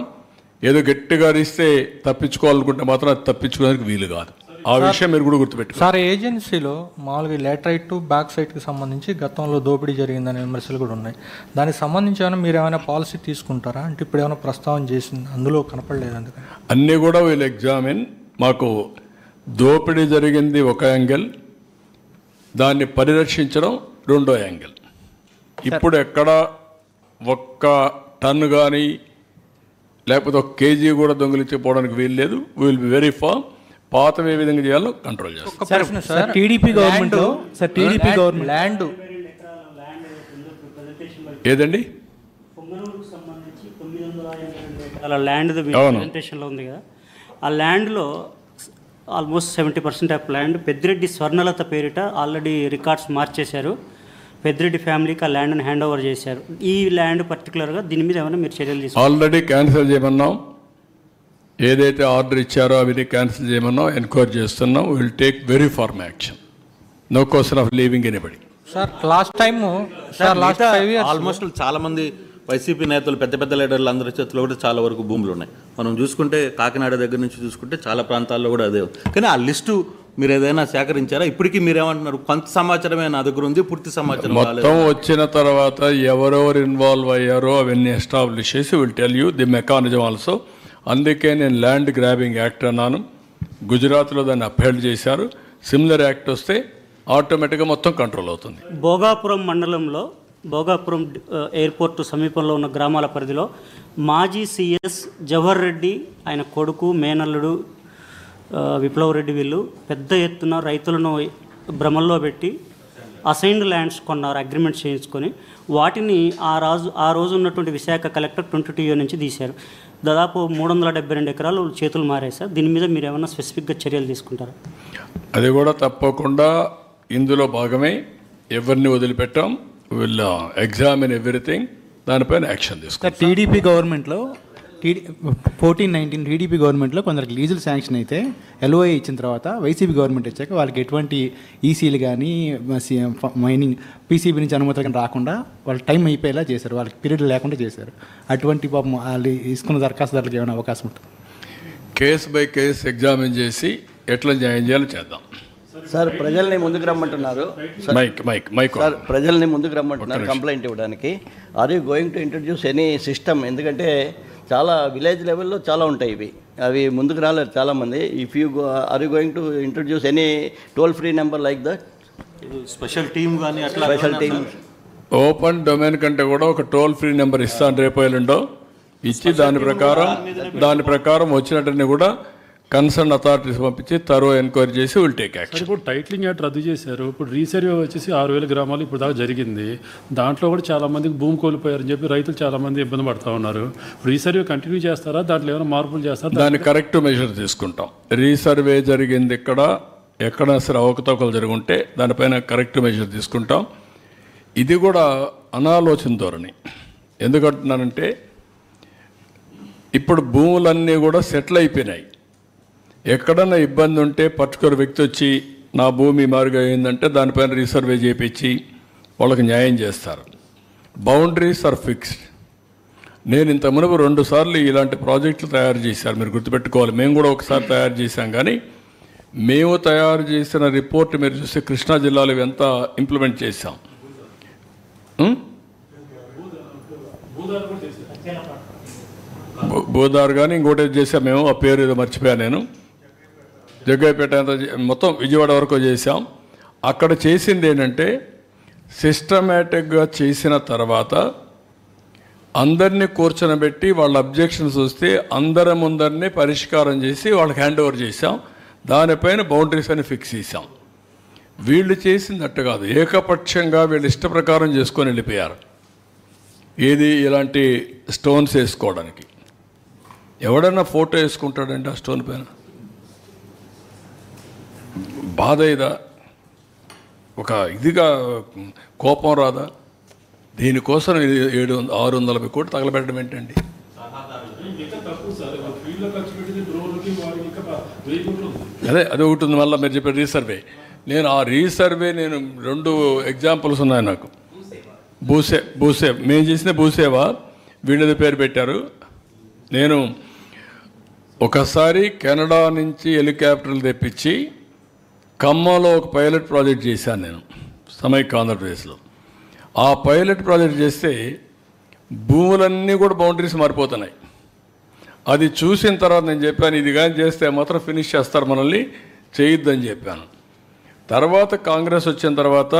ఏదో గట్టిగా ఇస్తే తప్పించుకోవాలనుకుంటే మాత్రం అది తప్పించుకోవడానికి వీలు కాదు. ఆ విషయం మీరు కూడా గుర్తుపెట్టుకోండి. సార్, ఏజెన్సీలో మామూలుగా లేటరైట్ టు బ్యాక్ సైట్కి సంబంధించి గతంలో దోపిడీ జరిగిందనే విమర్శలు కూడా ఉన్నాయి. దానికి సంబంధించి ఏమైనా మీరు ఏమైనా పాలసీ తీసుకుంటారా? అంటే ఇప్పుడు ఏమైనా ప్రస్తావన చేసింది అందులో కనపడలేదు. అందుకని అన్నీ కూడా వీళ్ళు ఎగ్జామిన్. మాకు దోపిడీ జరిగింది ఒక యాంగిల్, దాన్ని పరిరక్షించడం రెండో యాంగిల్. ఇప్పుడు ఎక్కడ ఒక్క టన్ను కానీ లేకపోతే ఒక కేజీ కూడా దొంగిలించిపోవడానికి వీలు లేదు. Will be very firm. పాతం ఏ విధంగా చేయాలో కంట్రోల్ చేస్తాం. టీడీపీ గవర్నమెంట్ ల్యాండ్ ఏదండి అలా ల్యాండ్ ప్రెజెంటేషన్లో ఉంది కదా, ఆ ల్యాండ్లో almost 70% of land Peddireddy Swarnalatha పేరిట ఆల్రెడీ రికార్డ్స్ మార్చేశారు. పెద్దిరెడ్డి ఫ్యామిలీకి ఆ ల్యాండ్ని హ్యాండ్ ఓవర్ చేశారు. ఈ ల్యాండ్ పర్టికులర్గా దీని మీద ఏమైనా మీరు చర్యలు తీసుకుంటారు? ఆల్రెడీ క్యాన్సిల్ చేయమన్నాం. ఏదైతే ఆర్డర్ ఇచ్చారో అవి క్యాన్సిల్ చేయమన్నాం, ఎంక్వైరీ చేస్తున్నాం. Will take very firm action. No question of leaving anybody. Sir, last 5 years almost చాలా మంది వైసీపీ నేతలు, పెద్ద పెద్ద లీడర్లు అందరి చేతిలో కూడా చాలా వరకు భూములు ఉన్నాయి. మనం చూసుకుంటే కాకినాడ దగ్గర నుంచి చూసుకుంటే చాలా ప్రాంతాల్లో కూడా అదే. కానీ ఆ లిస్టు మీరు ఏదైనా సేకరించారా? ఇప్పటికీ మీరేమంటున్నారు? కొంత సమాచారమే నా దగ్గర ఉంది, పూర్తి సమాచారం మొత్తం వచ్చిన తర్వాత ఎవరెవరు ఇన్వాల్వ్ అయ్యారో అవన్నీ ఎస్టాబ్లిష్ చేసి will tell you the mechanism also. అందుకే నేను ల్యాండ్ గ్రాబింగ్ యాక్ట్ అన్నాను. గుజరాత్లో దాన్ని అప్హెల్డ్ చేశారు. సిమిలర్ యాక్ట్ వస్తే ఆటోమేటిక్గా మొత్తం కంట్రోల్ అవుతుంది. భోగాపురం మండలంలో, భోగాపురం ఎయిర్పోర్టు సమీపంలో ఉన్న గ్రామాల పరిధిలో మాజీ సిఎస్ జవహర్ రెడ్డి, ఆయన కొడుకు, మేనల్లుడు విప్లవ్ రెడ్డి వీళ్ళు పెద్ద ఎత్తున రైతులను భ్రమల్లో పెట్టి అసైన్డ్ ల్యాండ్స్ కొన్నారు, అగ్రిమెంట్స్ చేయించుకొని. వాటిని ఆ రోజు ఉన్నటువంటి విశాఖ కలెక్టర్ 22 నుంచి తీశారు. దాదాపు 372 ఎకరాలు చేతులు మారాయి సార్. దీని మీద మీరు ఏమైనా స్పెసిఫిక్గా చర్యలు తీసుకుంటారా? అది కూడా తప్పకుండా ఇందులో భాగమే. ఎవరిని వదిలిపెట్టాం. Will examine everything. దానిపైన యాక్షన్ తీసుకుంటాం. టీడీపీ గవర్నమెంట్లో 14-19 టీడీపీ గవర్నమెంట్లో కొందరికి లీజులు శాంక్షన్ అయితే ఎల్ఓఏ ఇచ్చిన తర్వాత వైసీపీ గవర్నమెంట్ వచ్చాక వాళ్ళకి ఎటువంటి ఈసీలు కానీ మైనింగ్ పీసీబీ నుంచి అనుమతులు కానీ రాకుండా వాళ్ళు టైం అయిపోయేలా చేశారు. వాళ్ళకి పీరియడ్ లేకుండా చేశారు. అటువంటి పాపం వాళ్ళు తీసుకున్న దరఖాస్తుదారులకు ఏమైనా అవకాశం ఉంటుంది? కేసు బై కేసు ఎగ్జామిన్ చేసి ఎట్లా న్యాయం చేయాలో చేద్దాం. సార్, ప్రజల్ని ముందుకు రమ్మంటున్నారు. సార్, ప్రజల్ని ముందుకు రమ్మంటున్నారు కంప్లైంట్ ఇవ్వడానికి. Are you going to introduce any system? ఎందుకంటే చాలా విలేజ్ లెవెల్లో చాలా ఉంటాయి ఇవి, అవి ముందుకు రాలేరు చాలామంది. If you are you going to introduce any toll free number like that? Special team కానీ అట్లా స్పెషల్ టీమ్ ఓపెన్ డొమైన్ కంటే కూడా ఒక టోల్ ఫ్రీ నెంబర్ ఇస్తాను రేపు ఎల్లుండో ఇచ్చి దాని ప్రకారం వచ్చినట్టుని కూడా కన్సర్న్ అథారిటీస్ పంపించి తరో ఎంక్వైరీ చేసి విల్ టేక్ యాక్షన్. ఇప్పుడు టైటిలింగ్ యాక్ట్ రద్దు చేశారు. ఇప్పుడు రీసర్వే వచ్చేసి 6000 గ్రామాలు ఇప్పుడు దాకా జరిగింది. దాంట్లో కూడా చాలా మందికి భూమి కోల్పోయారని చెప్పి రైతులు చాలా మంది ఇబ్బంది పడుతూ ఉన్నారు. రీసర్వే కంటిన్యూ చేస్తారా? దాంట్లో ఏమైనా మార్పులు చేస్తారా? దాన్ని కరెక్ట్ మెజర్ తీసుకుంటాం. రీసర్వే జరిగింది ఎక్కడ సరే అవకతవకలు జరుగుంటే దానిపైన కరెక్ట్ మెజర్ తీసుకుంటాం. ఇది కూడా అనాలోచన ధోరణి. ఎందుకంటున్నానంటే ఇప్పుడు భూములన్నీ కూడా సెటిల్ అయిపోయినాయి. ఎక్కడన్నా ఇబ్బంది ఉంటే పర్టికులర్ వ్యక్తి వచ్చి నా భూమి మారుగా అయిందంటే దానిపైన రీసర్వే చేయించి వాళ్ళకి న్యాయం చేస్తారు. Boundaries are fixed. నేను ఇంత మునుపు 2 సార్లు ఇలాంటి ప్రాజెక్టులు తయారు చేశారు. మీరు గుర్తుపెట్టుకోవాలి. మేము కూడా ఒకసారి తయారు చేశాం. కానీ మేము తయారు చేసిన రిపోర్ట్ మీరు చూస్తే కృష్ణా జిల్లాలో ఎంత ఇంప్లిమెంట్ చేశాం. బోదార్ కానీ ఇంకోటి చేసాం మేము. ఆ పేరు ఏదో మర్చిపోయాను నేను. జగ్గయ్యపేట అంతా మొత్తం విజయవాడ వరకు చేసాం. అక్కడ చేసింది ఏంటంటే సిస్టమేటిక్గా చేసిన తర్వాత అందరినీ కూర్చొనబెట్టి వాళ్ళ అబ్జెక్షన్స్ వస్తే అందరి ముందరినీ పరిష్కారం చేసి వాళ్ళకి హ్యాండ్ ఓవర్ చేసాం. దానిపైన బౌండరీస్ అని ఫిక్స్ చేసాం. వీళ్ళు చేసిందట్టు కాదు, ఏకపక్షంగా వీళ్ళు ఇష్ట ప్రకారం చేసుకొని వెళ్ళిపోయారు. ఏది ఇలాంటి స్టోన్స్ వేసుకోవడానికి. ఎవడన్నా ఫోటో వేసుకుంటాడంటే ఆ స్టోన్ పైన? బాధ ఇదా? ఒక ఇదిగా కోపం రాదా? దీనికోసం 650 కోట్లు తగలబెట్టడం ఏంటండి? అదే ఒకటి ఉంది. మళ్ళీ మీరు చెప్పే రీసర్వే, నేను ఆ రీసర్వే నేను 2 ఎగ్జాంపుల్స్ ఉన్నాయి నాకు. భూసేవ మేము చేసిన భూసేవ వీళ్ళది పేరు పెట్టారు. నేను ఒకసారి కెనడా నుంచి హెలికాప్టర్లు తెప్పించి ఖమ్మంలో ఒక పైలట్ ప్రాజెక్ట్ చేశాను నేను సమైక్య ఆంధ్రప్రదేశ్లో. ఆ పైలట్ ప్రాజెక్ట్ చేస్తే భూములన్నీ కూడా బౌండరీస్ మారిపోతున్నాయి. అది చూసిన తర్వాత నేను చెప్పాను, ఇది కానీ చేస్తే మాత్రం ఫినిష్ చేస్తారు, మనల్ని చేయొద్దని చెప్పాను. తర్వాత కాంగ్రెస్ వచ్చిన తర్వాత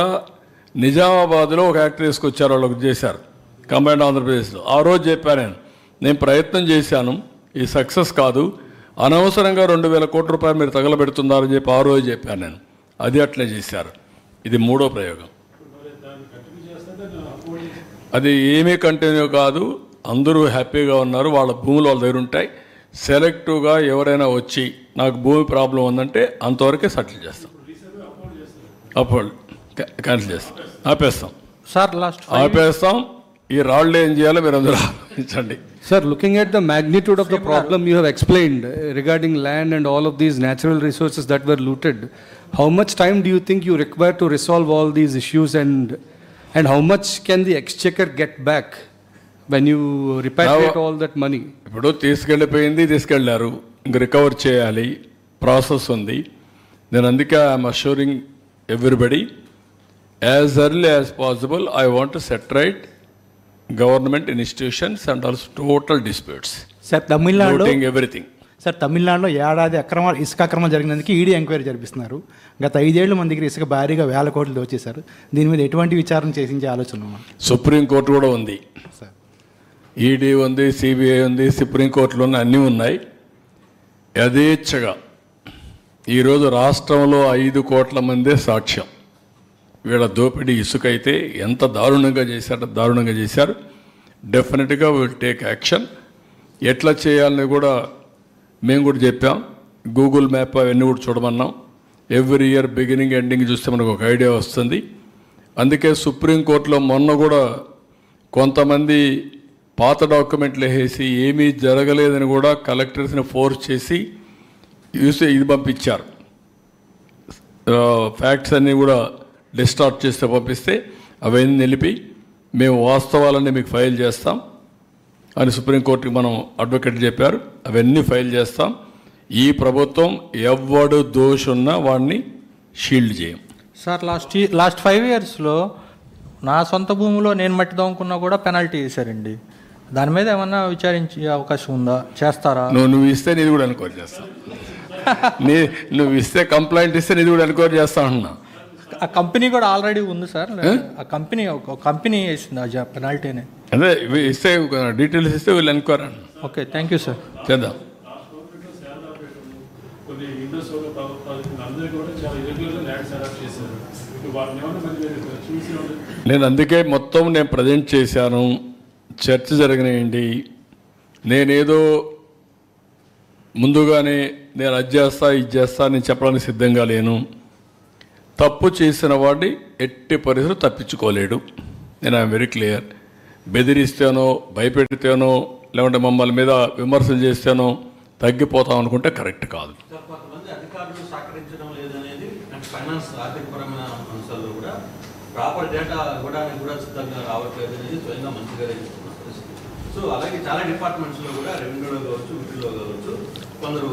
నిజామాబాద్లో ఒక యాక్ట్ తీసుకొచ్చారు, వాళ్ళకి చేశారు కంబైన్డ్ ఆంధ్రప్రదేశ్లో. ఆ రోజు చెప్పాను నేను ప్రయత్నం చేశాను, ఈ సక్సెస్ కాదు, అనవసరంగా 2000 కోట్ల రూపాయలు మీరు తగలబెడుతున్నారని చెప్పి ఆ రోజు చెప్పాను నేను. అది అట్లే చేశారు. ఇది 3వ ప్రయోగం. అది ఏమీ కంటిన్యూ కాదు, అందరూ హ్యాపీగా ఉన్నారు, వాళ్ళ భూములు వాళ్ళ దగ్గర ఉంటాయి. సెలెక్టివ్గా ఎవరైనా వచ్చి నాకు భూమి ప్రాబ్లం ఉందంటే అంతవరకే సెటిల్ చేస్తాం, అప్పుడు క్యాన్సిల్ చేస్తాం, ఆపేస్తాం సార్. ఆపేస్తాం. ఈ రాళ్ళు ఏం చేయాలో మీరు అందరూ ఆలోచించండి. Sir, looking at the magnitude of the problem you have explained regarding land and all of these natural resources that were looted, how much time do you think you require to resolve all these issues, and how much can the exchequer get back when you repatriate all that money? ఇప్పుడు తీసుకెళ్ళారు, ఇంక recover చేయాలి, process ఉంది. నేను అందుకే I'm assuring everybody as early as possible I want to set right government institutions and also total disputes. Sir తమిళనాడులో everything. Sir తమిళనాడులో ఏడాది ఇసుక అక్రమాలు జరిగినందుకు ఈడీ ఎంక్వైరీ జరిపిస్తున్నారు. గత 5 ఏళ్ళు మన దగ్గర ఇసుక భారీగా 1000 కోట్లు దోచేశారు. దీని మీద ఎటువంటి విచారణ చేసించే ఆలోచన? సుప్రీంకోర్టు కూడా ఉంది, ఈడీ ఉంది, సిబిఐ ఉంది, సుప్రీంకోర్టులో అన్నీ ఉన్నాయి. యథేచ్ఛగా ఈరోజు రాష్ట్రంలో 5 కోట్ల మందే సాక్ష్యం. వీళ్ళ దోపిడీ ఇసుక అయితే ఎంత దారుణంగా చేశారు. డెఫినెట్గా విల్ టేక్ యాక్షన్. ఎట్లా చేయాలని కూడా మేము కూడా చెప్పాం. గూగుల్ మ్యాప్ అవన్నీ కూడా చూడమన్నాం. ఎవ్రీ ఇయర్ బిగినింగ్ ఎండింగ్ చూస్తే మనకు ఒక ఐడియా వస్తుంది. అందుకే సుప్రీంకోర్టులో మొన్న కూడా కొంతమంది పాత డాక్యుమెంట్లు వేసి ఏమీ జరగలేదని కూడా కలెక్టర్స్ని ఫోర్స్ చేసి ఇది పంపించారు. ఫ్యాక్ట్స్ అన్నీ కూడా డిస్టార్ట్ చేస్తే పంపిస్తే అవన్నీ నిలిపి మేము వాస్తవాలన్నీ మీకు ఫైల్ చేస్తాం అని సుప్రీంకోర్టుకి మనం అడ్వకేట్ చెప్పారు. అవన్నీ ఫైల్ చేస్తాం. ఈ ప్రభుత్వం ఎవడు దోషున్నా వాడిని షీల్డ్ చేయం. సార్ లాస్ట్ 5 ఇయర్స్లో నా సొంత భూమిలో నేను మట్టి దొంగకున్నా కూడా పెనాల్టీ వేశారండి. దాని మీద ఏమన్నా విచారించే అవకాశం ఉందా? చేస్తారా? నువ్వు ఇస్తే నేను కూడా ఎన్క్వైరీ చేస్తాను. నువ్వు ఇస్తే కంప్లైంట్ ఇస్తే నేను కూడా ఎన్క్వైరీ చేస్తా ఉన్నా. ఆ కంపెనీ కూడా ఆల్రెడీ ఉంది సార్. ఆ కంపెనీ ఒక కంపెనీ వేసింది ఆ పెనాల్టీనే. అదే ఇస్తే డీటెయిల్స్ ఇస్తే వీళ్ళు enquiry. Okay, thank you sir. చేద్దాం. నేను అందుకే మొత్తం నేను ప్రజెంట్ చేశాను. చర్చ జరిగినాయండి. నేనేదో ముందుగానే నేను అది చేస్తా ఇది చేస్తా నేను చెప్పడానికి సిద్ధంగా లేను. తప్పు చేసిన వాడిని ఎట్టి పరిస్థితులు తప్పించుకోలేడు. నేను ఐఎమ్ వెరీ క్లియర్. బెదిరిస్తేనో భయపెడితేనో లేకుంటే మమ్మల్ని మీద విమర్శలు చేస్తేనో తగ్గిపోతాం అనుకుంటే కరెక్ట్ కాదు. కొంతమంది అధికారులు సహకరించడం లేదనేది ఫైనాన్స్ ఆర్థికపరమైన అంశాల్లో కూడా ప్రాపర్ డేటా ఇవ్వడానికి కూడా సిద్ధంగా రావట్లేదు అనేది స్వయంగా మంచిగా చెప్తున్న పరిస్థితి. సో అలాగే చాలా డిపార్ట్మెంట్స్లో కూడా రెవెన్యూలో కావచ్చు, వీటిలో కావచ్చు, కొందరు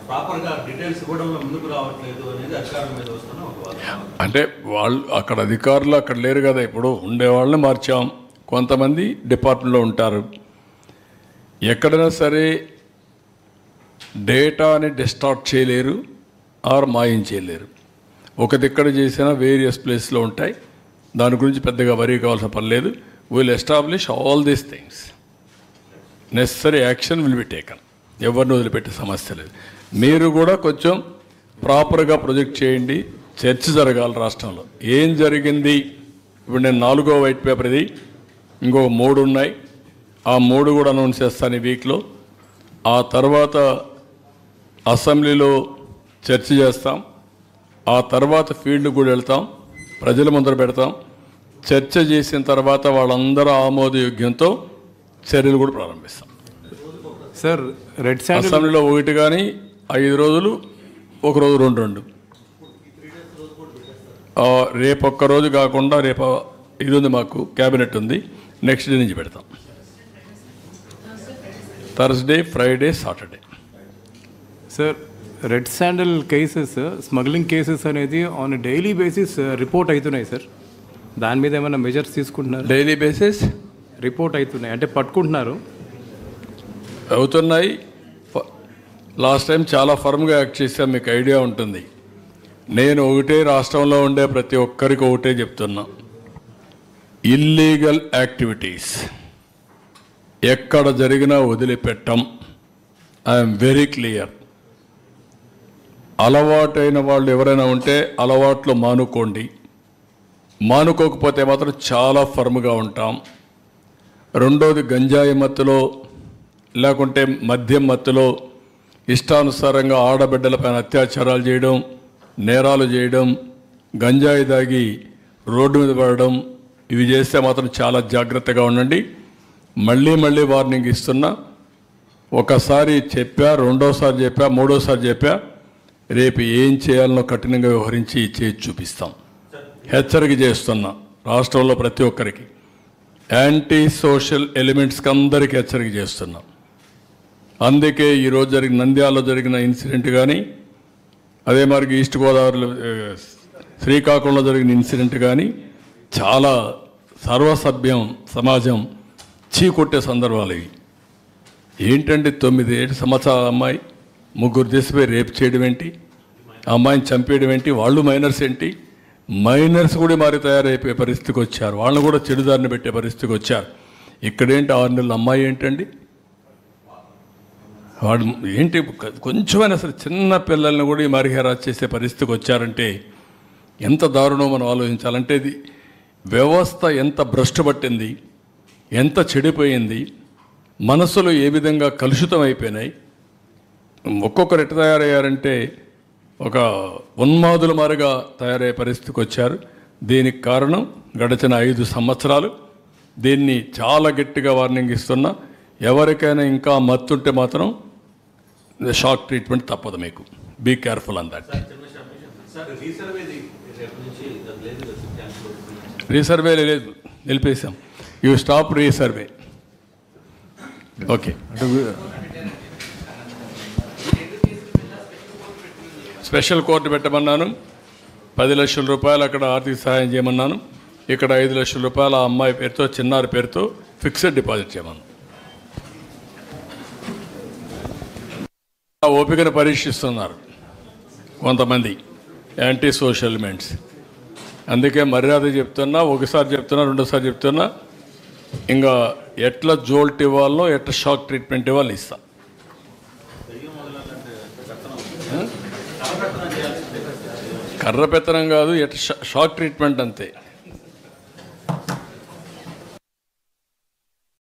ప్రాపర్గా డీటెయిల్స్ ఇవ్వడంలో ముందుకు రావట్లేదు అనేది అధికారుల మీద వస్తున్న ఒక వాదన. అంటే వాళ్ళు అక్కడ అధికారులు అక్కడ లేరు కదా, ఇప్పుడు ఉండేవాళ్ళని మార్చాం. కొంతమంది డిపార్ట్మెంట్లో ఉంటారు. ఎక్కడైనా సరే డేటాని డిస్టార్ట్ చేయలేరు ఆర్ మాయం చేయలేరు. ఒక దిక్కడ చేసినా వేరియస్ ప్లేస్లో ఉంటాయి. దాని గురించి పెద్దగా వరీ కావాల్సిన పని లేదు. Will establish all these things. Necessary action will be taken. ఎవరిని వదిలిపెట్టే సమస్య లేదు. మీరు కూడా కొంచెం ప్రాపర్గా ప్రొజెక్ట్ చేయండి. చర్చ జరగాలి రాష్ట్రంలో. ఏం జరిగింది? ఇప్పుడు నేను 4వ వైట్ పేపర్ ఇది, ఇంకో 3 ఉన్నాయి. ఆ 3 కూడా అనౌన్స్ చేస్తాను ఈ వీక్లో. ఆ తర్వాత అసెంబ్లీలో చర్చ చేస్తాం, ఆ తర్వాత ఫీల్డ్ కూడా వెళ్తాం, ప్రజల ముందర పెడతాం. చర్చ చేసిన తర్వాత వాళ్ళందరూ ఆమోదయోగ్యంతో చర్యలు కూడా ప్రారంభిస్తాం. సార్ రెడ్ శాండిల్ అసెంబ్లీలో 1 కానీ 5 రోజులు, ఒక రోజు 2 రేపు ఒక్క రోజు కాకుండా రేపు ఇది ఉంది, మాకు క్యాబినెట్ ఉంది, నెక్స్ట్ డే నుంచి పెడతాం. Thursday, Friday, Saturday. Sir red sandal cases, smuggling cases అనేది ఆన్ డైలీ బేసిస్ రిపోర్ట్ అవుతున్నాయి సార్. దాని మీద ఏమైనా మెజర్స్ తీసుకుంటున్నారు? డైలీ బేసిస్ రిపోర్ట్ అవుతున్నాయి అంటే పట్టుకుంటున్నారు, అవుతున్నాయి. లాస్ట్ టైం చాలా ఫర్మ్గా యాక్ట్ చేసాం, మీకు ఐడియా ఉంటుంది. నేను ఒకటే రాష్ట్రంలో ఉండే ప్రతి ఒక్కరికి ఒకటే చెప్తున్నా, ఇల్లీగల్ యాక్టివిటీస్ ఎక్కడ జరిగినా వదిలిపెట్టం. I'm very clear. అలవాటైన వాళ్ళు ఎవరైనా ఉంటే అలవాట్లు మానుకోండి, మానుకోకపోతే మాత్రం చాలా ఫర్మ్గా ఉంటాం. రెండోది, గంజాయి మత్తులో లేకుంటే మద్యం మత్తులో ఇష్టానుసారంగా ఆడబిడ్డలపైన అత్యాచారాలు చేయడం, నేరాలు చేయడం, గంజాయి దాగి రోడ్డు మీద పడడం, ఇవి చేస్తే మాత్రం చాలా జాగ్రత్తగా ఉండండి. మళ్ళీ మళ్ళీ వార్నింగ్ ఇస్తున్నా. ఒకసారి చెప్పా, రెండోసారి చెప్పా, మూడోసారి చెప్పా, రేపు ఏం చేయాలనో కఠినంగా వ్యవహరించి చేసి చూపిస్తాం. హెచ్చరిక చేస్తున్నా రాష్ట్రంలో ప్రతి ఒక్కరికి, యాంటీ సోషల్ ఎలిమెంట్స్కి అందరికీ హెచ్చరిక చేస్తున్నాం. అందుకే ఈరోజు జరిగిన నంద్యాలలో జరిగిన ఇన్సిడెంట్ కానీ, అదే మరి ఈస్ట్ గోదావరిలో శ్రీకాకుళంలో జరిగిన ఇన్సిడెంట్ కానీ చాలా సర్వసభ్యం సమాజం చీకొట్టే సందర్భాలు ఇవి. ఏంటంటే 9 సంవత్సరాల అమ్మాయి, 3 దేశపోయి రేపు చేయడం ఏంటి, ఆ అమ్మాయిని చంపేయడం ఏంటి, వాళ్ళు మైనర్స్ ఏంటి, మైనర్స్ కూడా మారి తయారైపోయే పరిస్థితికి వచ్చారు, వాళ్ళని కూడా చెడుదారిని పెట్టే పరిస్థితికి వచ్చారు. ఇక్కడేంటి 6 నెలల అమ్మాయి ఏంటండి, వాడు ఏంటి, కొంచెమైనా సరే చిన్న పిల్లల్ని కూడా ఈ మరి హెరాస్ చేసే పరిస్థితికి వచ్చారంటే ఎంత దారుణం మనం ఆలోచించాలంటే. ఇది వ్యవస్థ ఎంత భ్రష్టు పట్టింది, ఎంత చెడిపోయింది, మనసులు ఏ విధంగా కలుషితం అయిపోయినాయి. ఒక్కొక్కరు ఎట్లా తయారయ్యారంటే ఒక ఉన్మాదుల మారిగా తయారయ్యే పరిస్థితికి వచ్చారు. దీనికి కారణం గడిచిన 5 సంవత్సరాలు. దీన్ని చాలా గట్టిగా వార్నింగ్ ఇస్తున్నా. ఎవరికైనా ఇంకా మత్తుంటే మాత్రం షాక్ ట్రీట్మెంట్ తప్పదు, మీకు be careful on that. Resurvey లేదు, నిలిపేశాం. You stop resurvey. Okay, special court పెట్టమన్నాను. 10 లక్షల రూపాయలు అక్కడ ఆర్థిక సహాయం చేయమన్నాను. ఇక్కడ 5 లక్షల రూపాయలు ఆ అమ్మాయి పేరుతో, చిన్నారి పేరుతో ఫిక్స్డ్ డిపాజిట్ చేయమన్నాను. ఓపికను పరీక్షిస్తున్నారు కొంతమంది యాంటీ సోషల్ ఎలిమెంట్స్. అందుకే మర్యాద చెప్తున్నా, ఒకసారి చెప్తున్నా, రెండోసారి చెప్తున్నా, ఇంకా ఎట్లా జోల్ట్ ఇవ్వాలో, ఎట్లా షాక్ ట్రీట్మెంట్ ఇవ్వాలో ఇస్తా. కర్ర పెత్తనం కాదు, ఎట్లా షాక్ ట్రీట్మెంట్ అంతే.